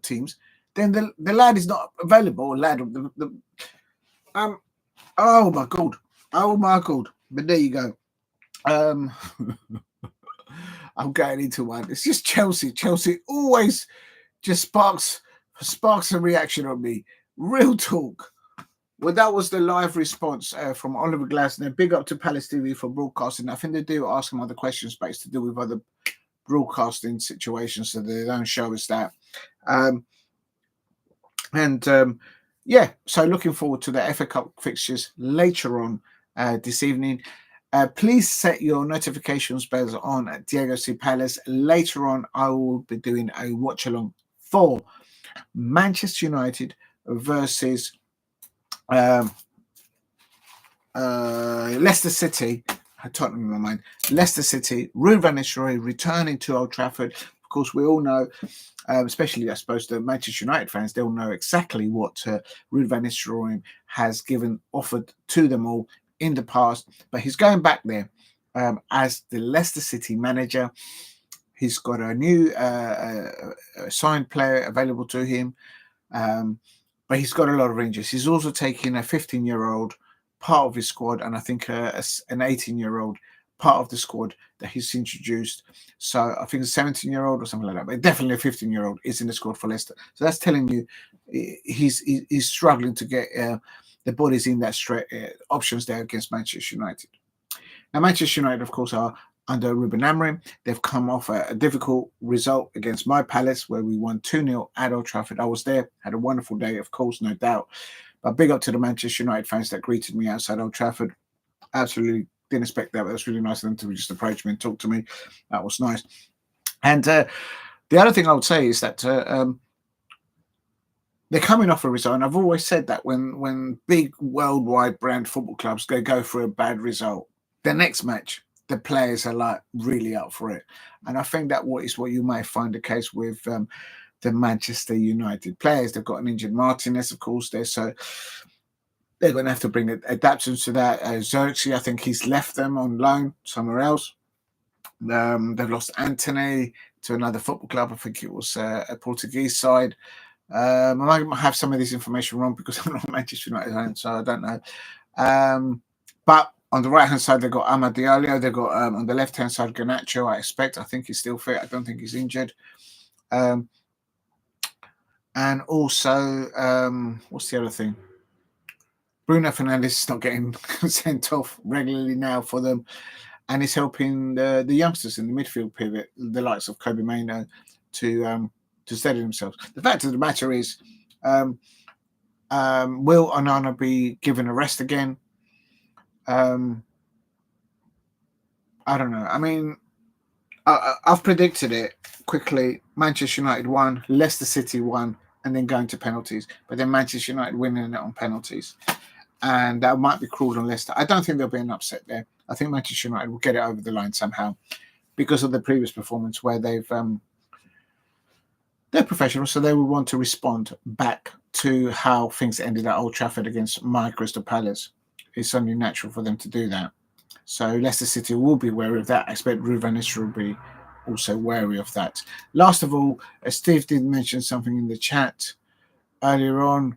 teams, then the lad is not available. Oh my god. But there you go. I'm going into one. It's just Chelsea. Chelsea always just sparks a reaction on me. Real talk. Well, that was the live response from Oliver Glasner. Big up to Palace TV for broadcasting. I think they do ask them other questions, but it's to do with other broadcasting situations, so they don't show us that. So looking forward to the FA Cup fixtures later on this evening. Please set your notifications bells on at Diego C. Palace. Later on, I will be doing a watch-along for Manchester United versus Leicester City. Tottenham in my mind. Leicester City. Ruud van Nistelrooy returning to Old Trafford. Of course, we all know, especially I suppose the Manchester United fans, they'll know exactly what Ruud van Nistelrooy has offered to them all in the past. But he's going back there as the Leicester City manager. He's got a new signed player available to him. But he's got a lot of injuries. He's also taking a 15-year-old part of his squad, and I think an 18-year-old part of the squad that he's introduced. So I think a 17-year-old or something like that, but definitely a 15-year-old is in the squad for Leicester. So that's telling you he's struggling to get the bodies in that options there against Manchester United. Now, Manchester United, of course, are under Ruben Amorim. They've come off a difficult result against my Palace, where we won 2-0 at Old Trafford. I was there, had a wonderful day, of course, no doubt. But big up to the Manchester United fans that greeted me outside Old Trafford. Absolutely didn't expect that, but it was really nice of them to just approach me and talk to me. That was nice. And the other thing I would say is that they're coming off a result. And I've always said that when big worldwide brand football clubs go for a bad result, the next match, the players are like really up for it. And I think that is what you might find the case with the Manchester United players. They've got an injured Martinez, of course, there. So they're going to have to bring adaptations to that. Xerxes, I think he's left them on loan somewhere else. They've lost Anthony to another football club. I think it was a Portuguese side. I might have some of this information wrong because I'm not a Manchester United fan, so I don't know. But on the right-hand side, they've got Amad Diallo. They've got on the left-hand side, Garnacho, I think he's still fit. I don't think he's injured. And also, what's the other thing? Bruno Fernandes is not getting sent off regularly now for them. And he's helping the youngsters in the midfield pivot, the likes of Kobe Mainoo, to steady themselves. The fact of the matter is, will Onana be given a rest again? I don't know. I mean, I've predicted it quickly. Manchester United won, Leicester City won, and then going to penalties. But then Manchester United winning it on penalties. and that might be cruel on Leicester. I don't think there'll be an upset there. I think Manchester United will get it over the line somehow because of the previous performance where they're professional, so they will want to respond back to how things ended at Old Trafford against my Crystal Palace. It's only natural for them to do that. So Leicester City will be wary of that. I expect Ruven Nistelrooy will be also wary of that. Last of all, Steve did mention something in the chat earlier on,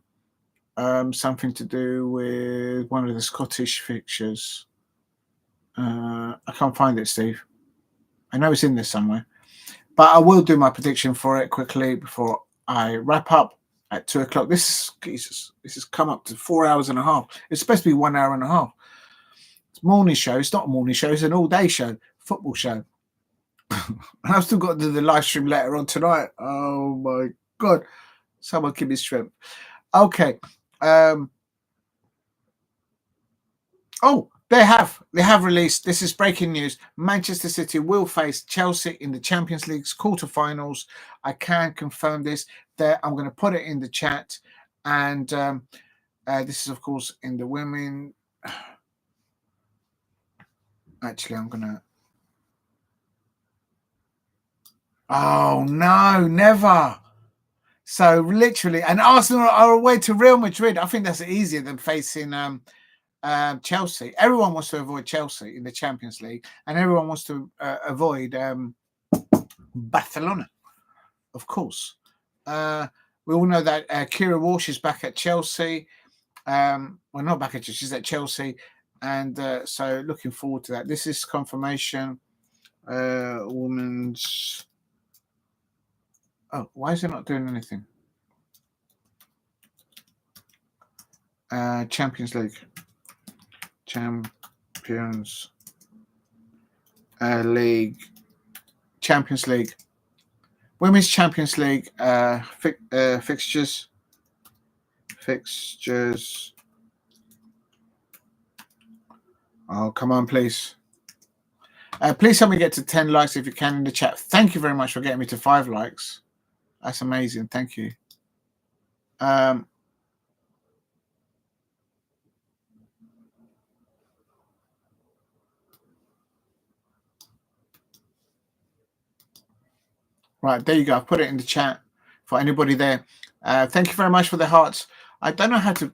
something to do with one of the Scottish fixtures. I can't find it, Steve. I know it's in there somewhere. But I will do my prediction for it quickly before I wrap up at 2 o'clock. This has come up to 4 hours and a half. It's supposed to be 1 hour and a half. It's a morning show. It's not a morning show. It's an all-day show, football show. And I've still got to do the live stream later on tonight. Oh, my God. Someone give me strength. Okay. They have released, this is breaking news, Manchester City will face Chelsea in the Champions League's quarterfinals. I can confirm this. I'm going to put it in the chat. And this is, of course, in the women. Actually, I'm going to... Oh, no, never. So, literally, and Arsenal are away to Real Madrid. I think that's easier than facing... Chelsea. Everyone wants to avoid Chelsea in the Champions League, and everyone wants to avoid Barcelona, of course. We all know that Kira Walsh is back at Chelsea. Well, not back at Chelsea, she's at Chelsea. And so looking forward to that. This is confirmation. Women's... Oh, why is it not doing anything? Champions League. Champions League. Women's Champions League fixtures. Oh, come on, please. Please help me get to 10 likes if you can in the chat. Thank you very much for getting me to 5 likes. That's amazing. Thank you. Right, there you go. I've put it in the chat for anybody there. Thank you very much for the hearts. I don't know how to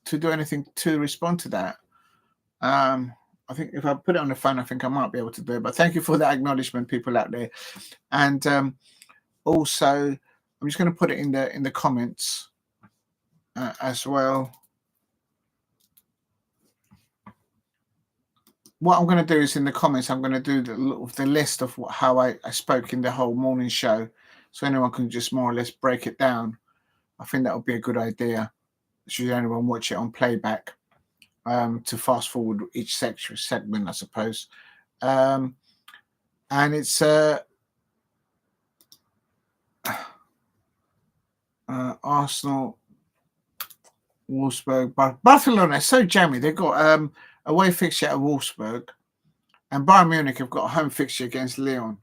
do anything to respond to that. I think if I put it on the phone, I think I might be able to do it. But thank you for that acknowledgement, people out there. And also, I'm just going to put it in the comments as well. What I'm going to do is in the comments, I'm going to do the list of how I spoke in the whole morning show, so anyone can just more or less break it down. I think that would be a good idea. Should anyone watch it on playback, to fast forward each segment, I suppose. And it's Arsenal, Wolfsburg, Barcelona. It's so jammy. They've got away fixture at Wolfsburg, and Bayern Munich have got a home fixture against Lyon.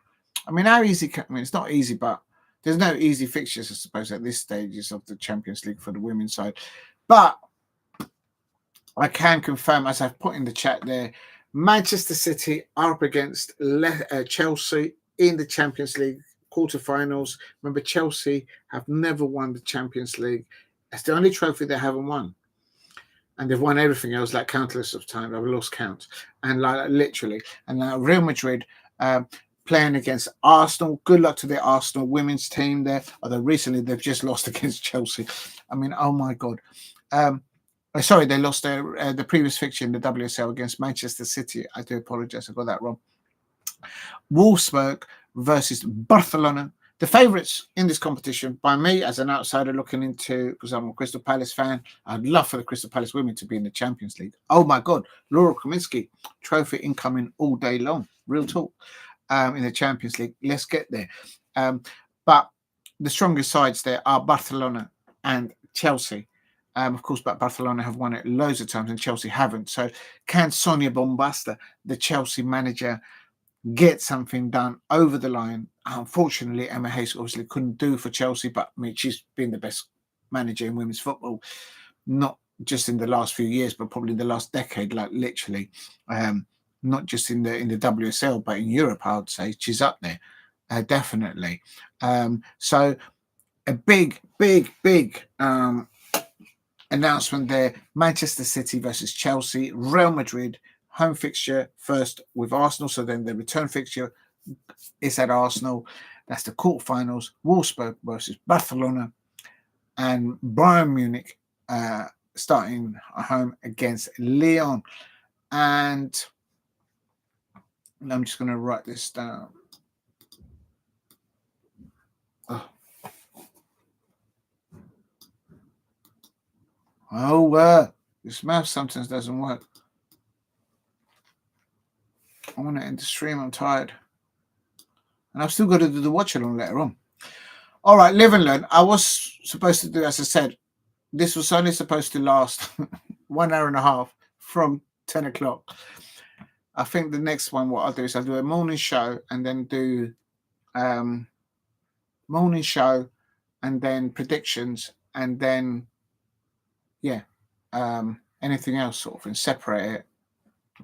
I mean, how easy? It's not easy, but there's no easy fixtures, I suppose, at this stages of the Champions League for the women's side. But I can confirm, as I've put in the chat there, Manchester City are up against Chelsea in the Champions League quarterfinals. Remember, Chelsea have never won the Champions League. It's the only trophy they haven't won. And they've won everything else like countless of times. I've lost count. And like literally. And now Real Madrid playing against Arsenal. Good luck to the Arsenal women's team there. Although recently they've just lost against Chelsea. I mean, oh my God. Sorry, they lost the previous fixture in the WSL against Manchester City. I do apologize. I got that wrong. Wolfsburg versus Barcelona. The favourites in this competition, by me as an outsider looking into, because I'm a Crystal Palace fan, I'd love for the Crystal Palace women to be in the Champions League. Oh my God, Laura Kaminsky, trophy incoming all day long. Real talk. In the Champions League. Let's get there. But the strongest sides there are Barcelona and Chelsea. Of course, but Barcelona have won it loads of times and Chelsea haven't. So can Sonia Bombasta, the Chelsea manager, get something done over the line? Unfortunately, Emma Hayes obviously couldn't do for Chelsea, but I mean, she's been the best manager in women's football. Not just in the last few years, but probably in the last decade, like literally, not just in the WSL, but in Europe, I would say she's up there, definitely. So a big announcement there: Manchester City versus Chelsea, Real Madrid home fixture first with Arsenal, so then the return fixture is at Arsenal. That's the quarterfinals. Wolfsburg versus Barcelona, and Bayern Munich starting at home against Lyon. And I'm just going to write this down. This mouse sometimes doesn't work. I want to end the stream. I'm tired. And I've still got to do the watch along later on. All right, live and learn. I was supposed to do, as I said, this was only supposed to last 1 hour and a half from 10 o'clock. I think the next one, what I'll do is I'll do a morning show and then do morning show and then predictions and then, anything else sort of and separate it.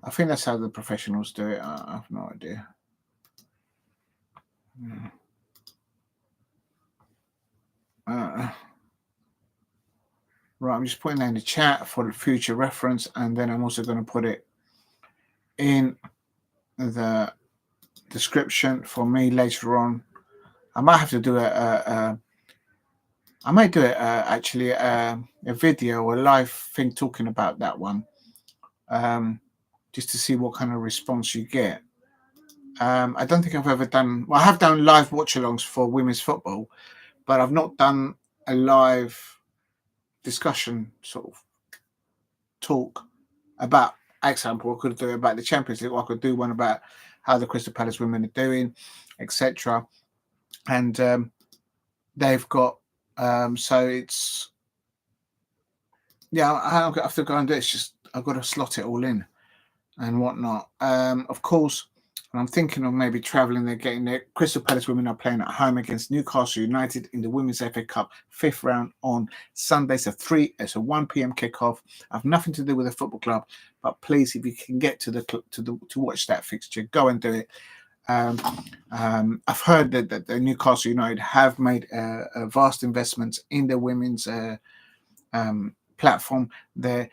I think that's how the professionals do it. I have no idea. Right, I'm just putting that in the chat for the future reference, and then I'm also going to put it in the description for me later on. I might have to do a video or a live thing talking about that one, just to see what kind of response you get. I don't think I've ever done. Well, I have done live watch-alongs for women's football, but I've not done a live discussion sort of talk about. Example, I could do about the Champions League, or I could do one about how the Crystal Palace women are doing, etc. And they've got so it's I have to go and do it. It's just I've got to slot it all in and whatnot. Of course, I'm thinking of maybe travelling there, getting there. Crystal Palace women are playing at home against Newcastle United in the Women's FA Cup 5th round on Sunday. It's a 1 p.m. kickoff. I have nothing to do with the football club, but please, if you can get to watch that fixture, go and do it. I've heard that the Newcastle United have made a vast investments in the women's platform there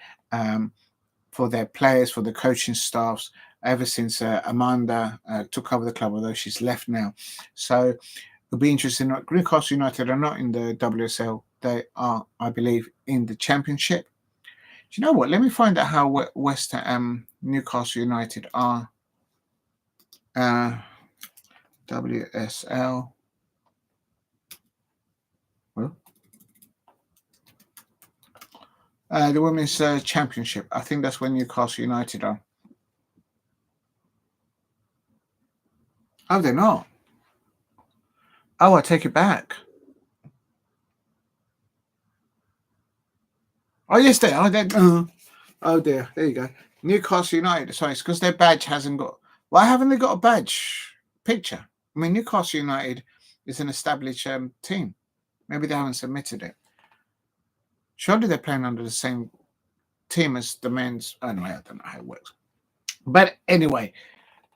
for their players, for the coaching staffs, ever since Amanda took over the club, although she's left now. So it'll be interesting. Newcastle United are not in the WSL. They are, I believe, in the Championship. Do you know what? Let me find out how West Ham Newcastle United are. WSL. Well, the Women's Championship. I think that's where Newcastle United are. Oh, they're not. Oh, I take it back. Oh, yes, they are. Oh, dear. There you go. Newcastle United. Sorry, it's because their badge hasn't got... Why haven't they got a badge picture? I mean, Newcastle United is an established team. Maybe they haven't submitted it. Surely they're playing under the same team as the men's... Anyway, I don't know how it works. But anyway...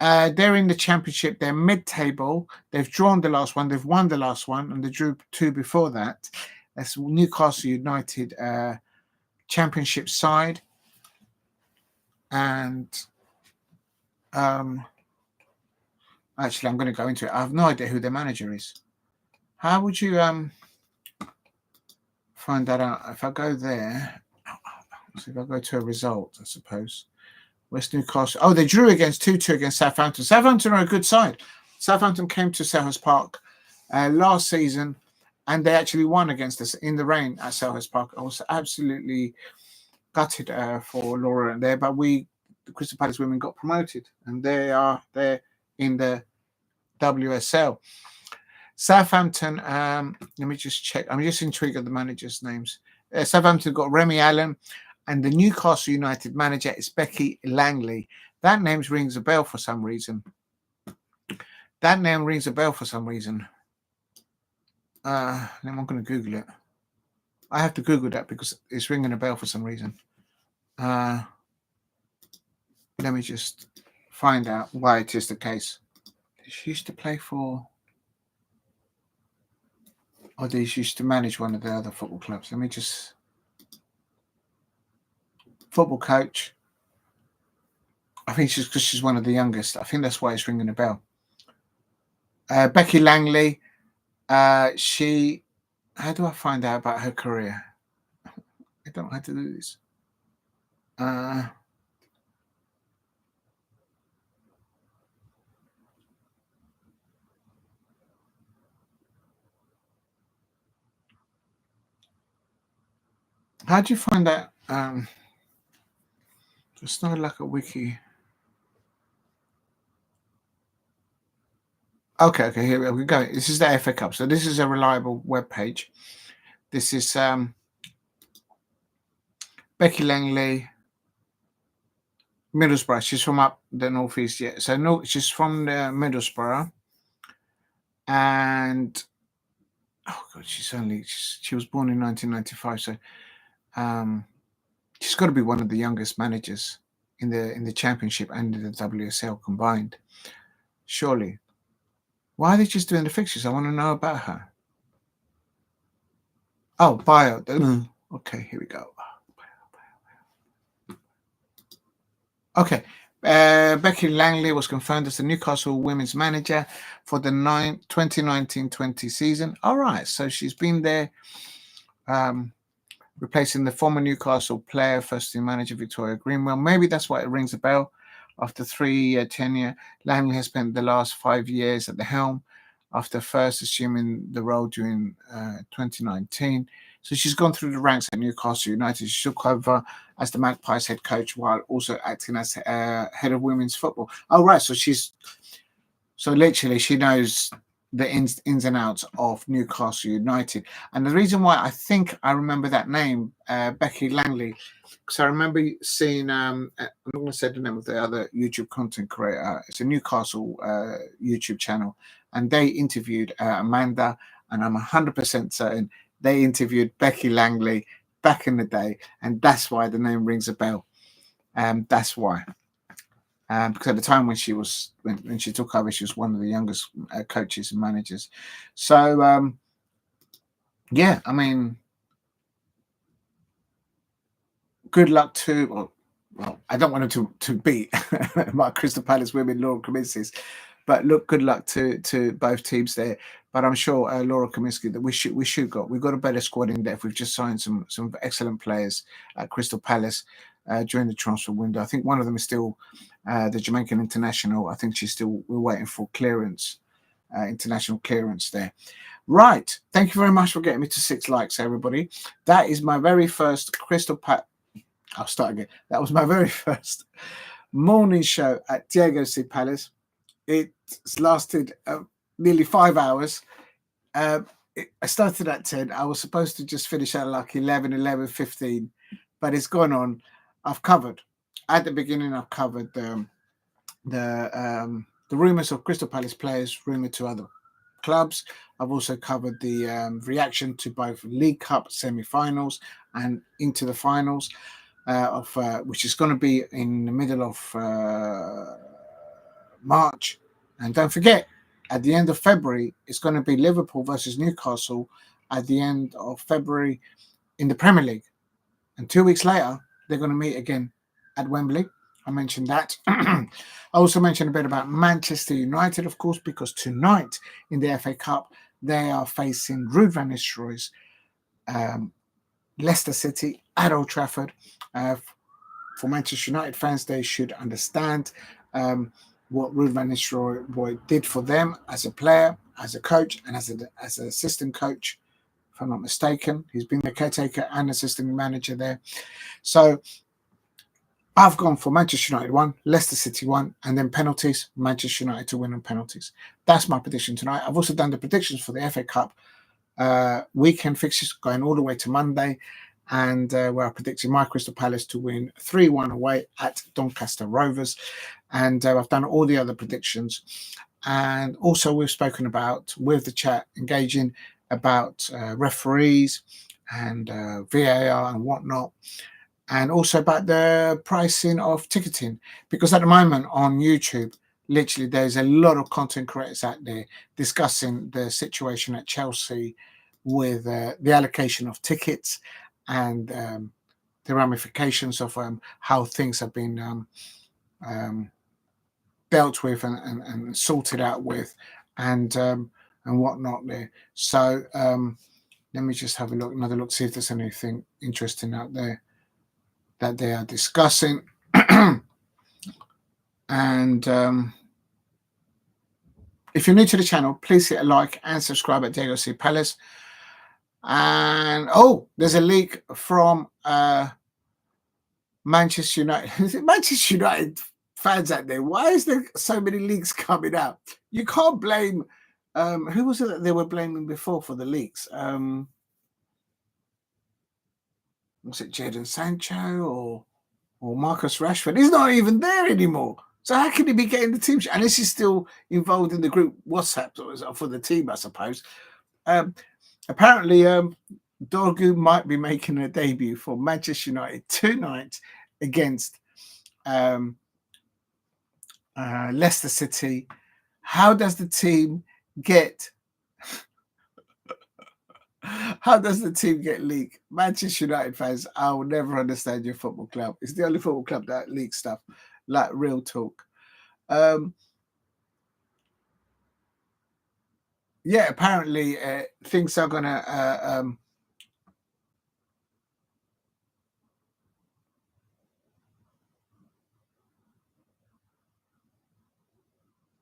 they're in the Championship. They're mid-table. They've drawn the last one. They've won the last one, and they drew 2 before that. That's Newcastle United Championship side. And actually, I'm going to go into it. I have no idea who their manager is. How would you find that out? If I go there, so if I go to a result, I suppose. West Newcastle. Oh, they drew against 2-2 against Southampton. Southampton are a good side. Southampton came to Selhurst Park last season, and they actually won against us in the rain at Selhurst Park. I was absolutely gutted for Laura there, but the Crystal Palace women got promoted, and they're in the WSL. Southampton. Let me just check. I'm just intrigued at the managers' names. Southampton got Remy Allen. And the Newcastle United manager is Becky Langley. That name rings a bell for some reason. I'm going to Google it. I have to Google that because it's ringing a bell for some reason. Let me just find out why it is the case. She used to play for, or they used to manage one of the other football clubs. Let me just, football coach. I think she's because she's one of the youngest. I think that's why it's ringing a bell. Becky Langley. She. How do I find out about her career? I don't know how to do this. How do you find that? It's not like a wiki. Okay, here we go. This is the FA Cup. So this is a reliable web page. This is Becky Langley, Middlesbrough. She's from up the northeast. Yeah, so no, she's from the Middlesbrough, and oh god, she was born in 1995. So she's got to be one of the youngest managers in the Championship and in the WSL combined. Surely. Why are they just doing the fixtures? I want to know about her. Oh, bio. Okay, here we go. Okay. Becky Langley was confirmed as the Newcastle women's manager for the 2019-20 season. All right, so she's been there, replacing the former Newcastle player, first-team manager Victoria Greenwell. Maybe that's why it rings a bell. After 3-year tenure, Langley has spent the last 5 years at the helm after first assuming the role during 2019. So she's gone through the ranks at Newcastle United. She took over as the Magpies head coach while also acting as head of women's football. Oh, right. So literally she knows the ins and outs of Newcastle United. And the reason why I think I remember that name, Becky Langley, because I remember seeing, I'm not going to say the name of the other YouTube content creator. It's a Newcastle YouTube channel. And they interviewed Amanda, and I'm 100% certain they interviewed Becky Langley back in the day, and that's why the name rings a bell. That's why. Because at the time when she took over, she was one of the youngest coaches and managers. So, yeah, I mean, good luck to, well, I don't want them to beat my Crystal Palace women, Laura Kaminsky's. But look, good luck to both teams there. But I'm sure Laura Kaminsky that we've got a better squad in depth. We've just signed some excellent players at Crystal Palace during the transfer window. I think one of them is still the Jamaican international. I think we're waiting for clearance, international clearance there. Right. Thank you very much for getting me to 6 likes, everybody. That is my very first Crystal Palace. I'll start again. That was my very first morning show at Diego C. Palace. It's lasted nearly 5 hours. I started at 10. I was supposed to just finish at like 11:15, but it's gone on. I've covered at the beginning. I've covered the rumours of Crystal Palace players rumoured to other clubs. I've also covered the reaction to both League Cup semi-finals and into the finals of which is going to be in the middle of March. And don't forget, at the end of February, it's going to be Liverpool versus Newcastle at the end of February in the Premier League. And 2 weeks later, they're going to meet again at Wembley. I mentioned that. I also mentioned a bit about Manchester United, of course, because tonight in the FA Cup, they are facing Ruud van Nistelrooy's Leicester City at Old Trafford. For Manchester United fans, they should understand what Ruud van Nistelrooy did for them as a player, as a coach, and as an assistant coach, if I'm not mistaken. He's been the caretaker and assistant manager there. So I've gone for Manchester United 1, Leicester City 1, and then penalties, Manchester United to win on penalties. That's my prediction tonight. I've also done the predictions for the FA Cup weekend fixtures going all the way to Monday, and where I predicted my Crystal Palace to win 3-1 away at Doncaster Rovers. And I've done all the other predictions. And also we've spoken about, with the chat, engaging about referees and VAR and whatnot, and also about the pricing of ticketing, because at the moment on YouTube, literally there's a lot of content creators out there discussing the situation at Chelsea with the allocation of tickets and the ramifications of how things have been dealt with and sorted out with, and whatnot there. So let me just have another look, see if there's anything interesting out there that they are discussing. And if you're new to the channel, please hit a like and subscribe at Diego C Palace. And there's a leak from Manchester United. Manchester United fans out there, why is there so many leaks coming out? You can't blame who was it that they were blaming before for the leaks? Was it Jadon Sancho or Marcus Rashford? He's not even there anymore. So how can he be getting the team? And this is still involved in the group WhatsApp for the team, I suppose. Apparently, Dorgu might be making a debut for Manchester United tonight against Leicester City. How does the team get? How does the team get leaked? Manchester United fans, I will never understand your football club. It's the only football club that leaks stuff, like real talk. Yeah, apparently things are gonna.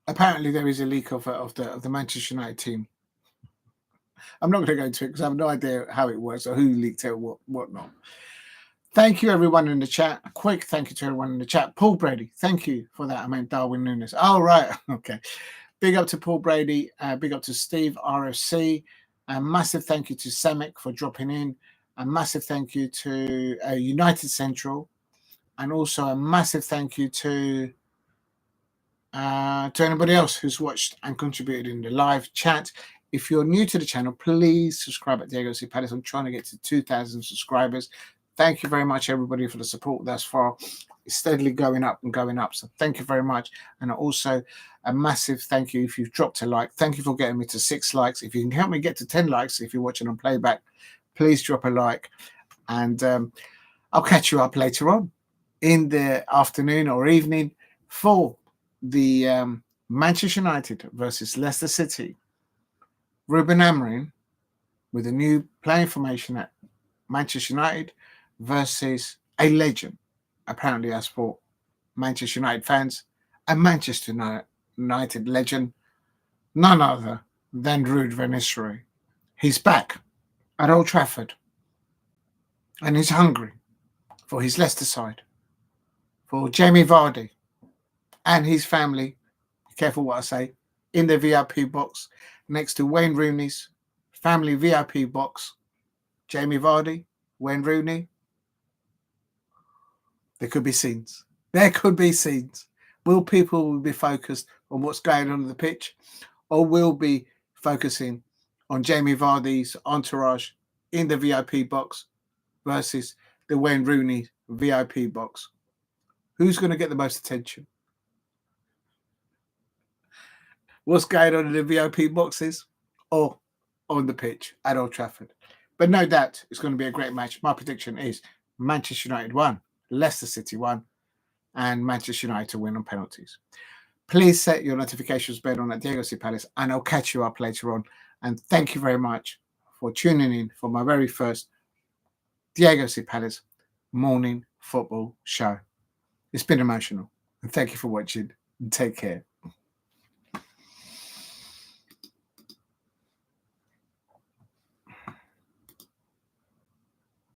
Apparently, there is a leak of the Manchester United team. I'm not going to go into it because I have no idea how it works or who leaked it or whatnot. Thank you, everyone in the chat. A quick thank you to everyone in the chat. Paul Brady, thank you for that. I meant Darwin Nunes. Oh, right. Okay. Big up to Paul Brady. Big up to Steve, RFC. A massive thank you to Samek for dropping in. A massive thank you to United Central. And also a massive thank you to anybody else who's watched and contributed in the live chat. If you're new to the channel, please subscribe at Diego C Palace. I'm trying to get to 2,000 subscribers. Thank you very much, everybody, for the support thus far. It's steadily going up and going up. So thank you very much. And also a massive thank you if you've dropped a like. Thank you for getting me to 6 likes. If you can help me get to 10 likes, if you're watching on playback, please drop a like. And I'll catch you up later on in the afternoon or evening for the Manchester United versus Leicester City. Ruben Amorim with a new playing formation at Manchester United versus a legend, apparently, as for Manchester United fans, a Manchester United legend, none other than Ruud van Nistelrooy. He's back at Old Trafford and he's hungry for his Leicester side, for Jamie Vardy and his family, be careful what I say, in the VIP box next to Wayne Rooney's family VIP box. Jamie Vardy, Wayne Rooney. There could be scenes. There could be scenes. Will people be focused on what's going on the pitch, or will be focusing on Jamie Vardy's entourage in the VIP box versus the Wayne Rooney VIP box? Who's going to get the most attention? What's going on in the VIP boxes or on the pitch at Old Trafford? But no doubt it's going to be a great match. My prediction is Manchester United 1, Leicester City 1, and Manchester United to win on penalties. Please set your notifications bell on at Diego C Palace, and I'll catch you up later on. And thank you very much for tuning in for my very first Diego C Palace morning football show. It's been emotional, and thank you for watching, and take care.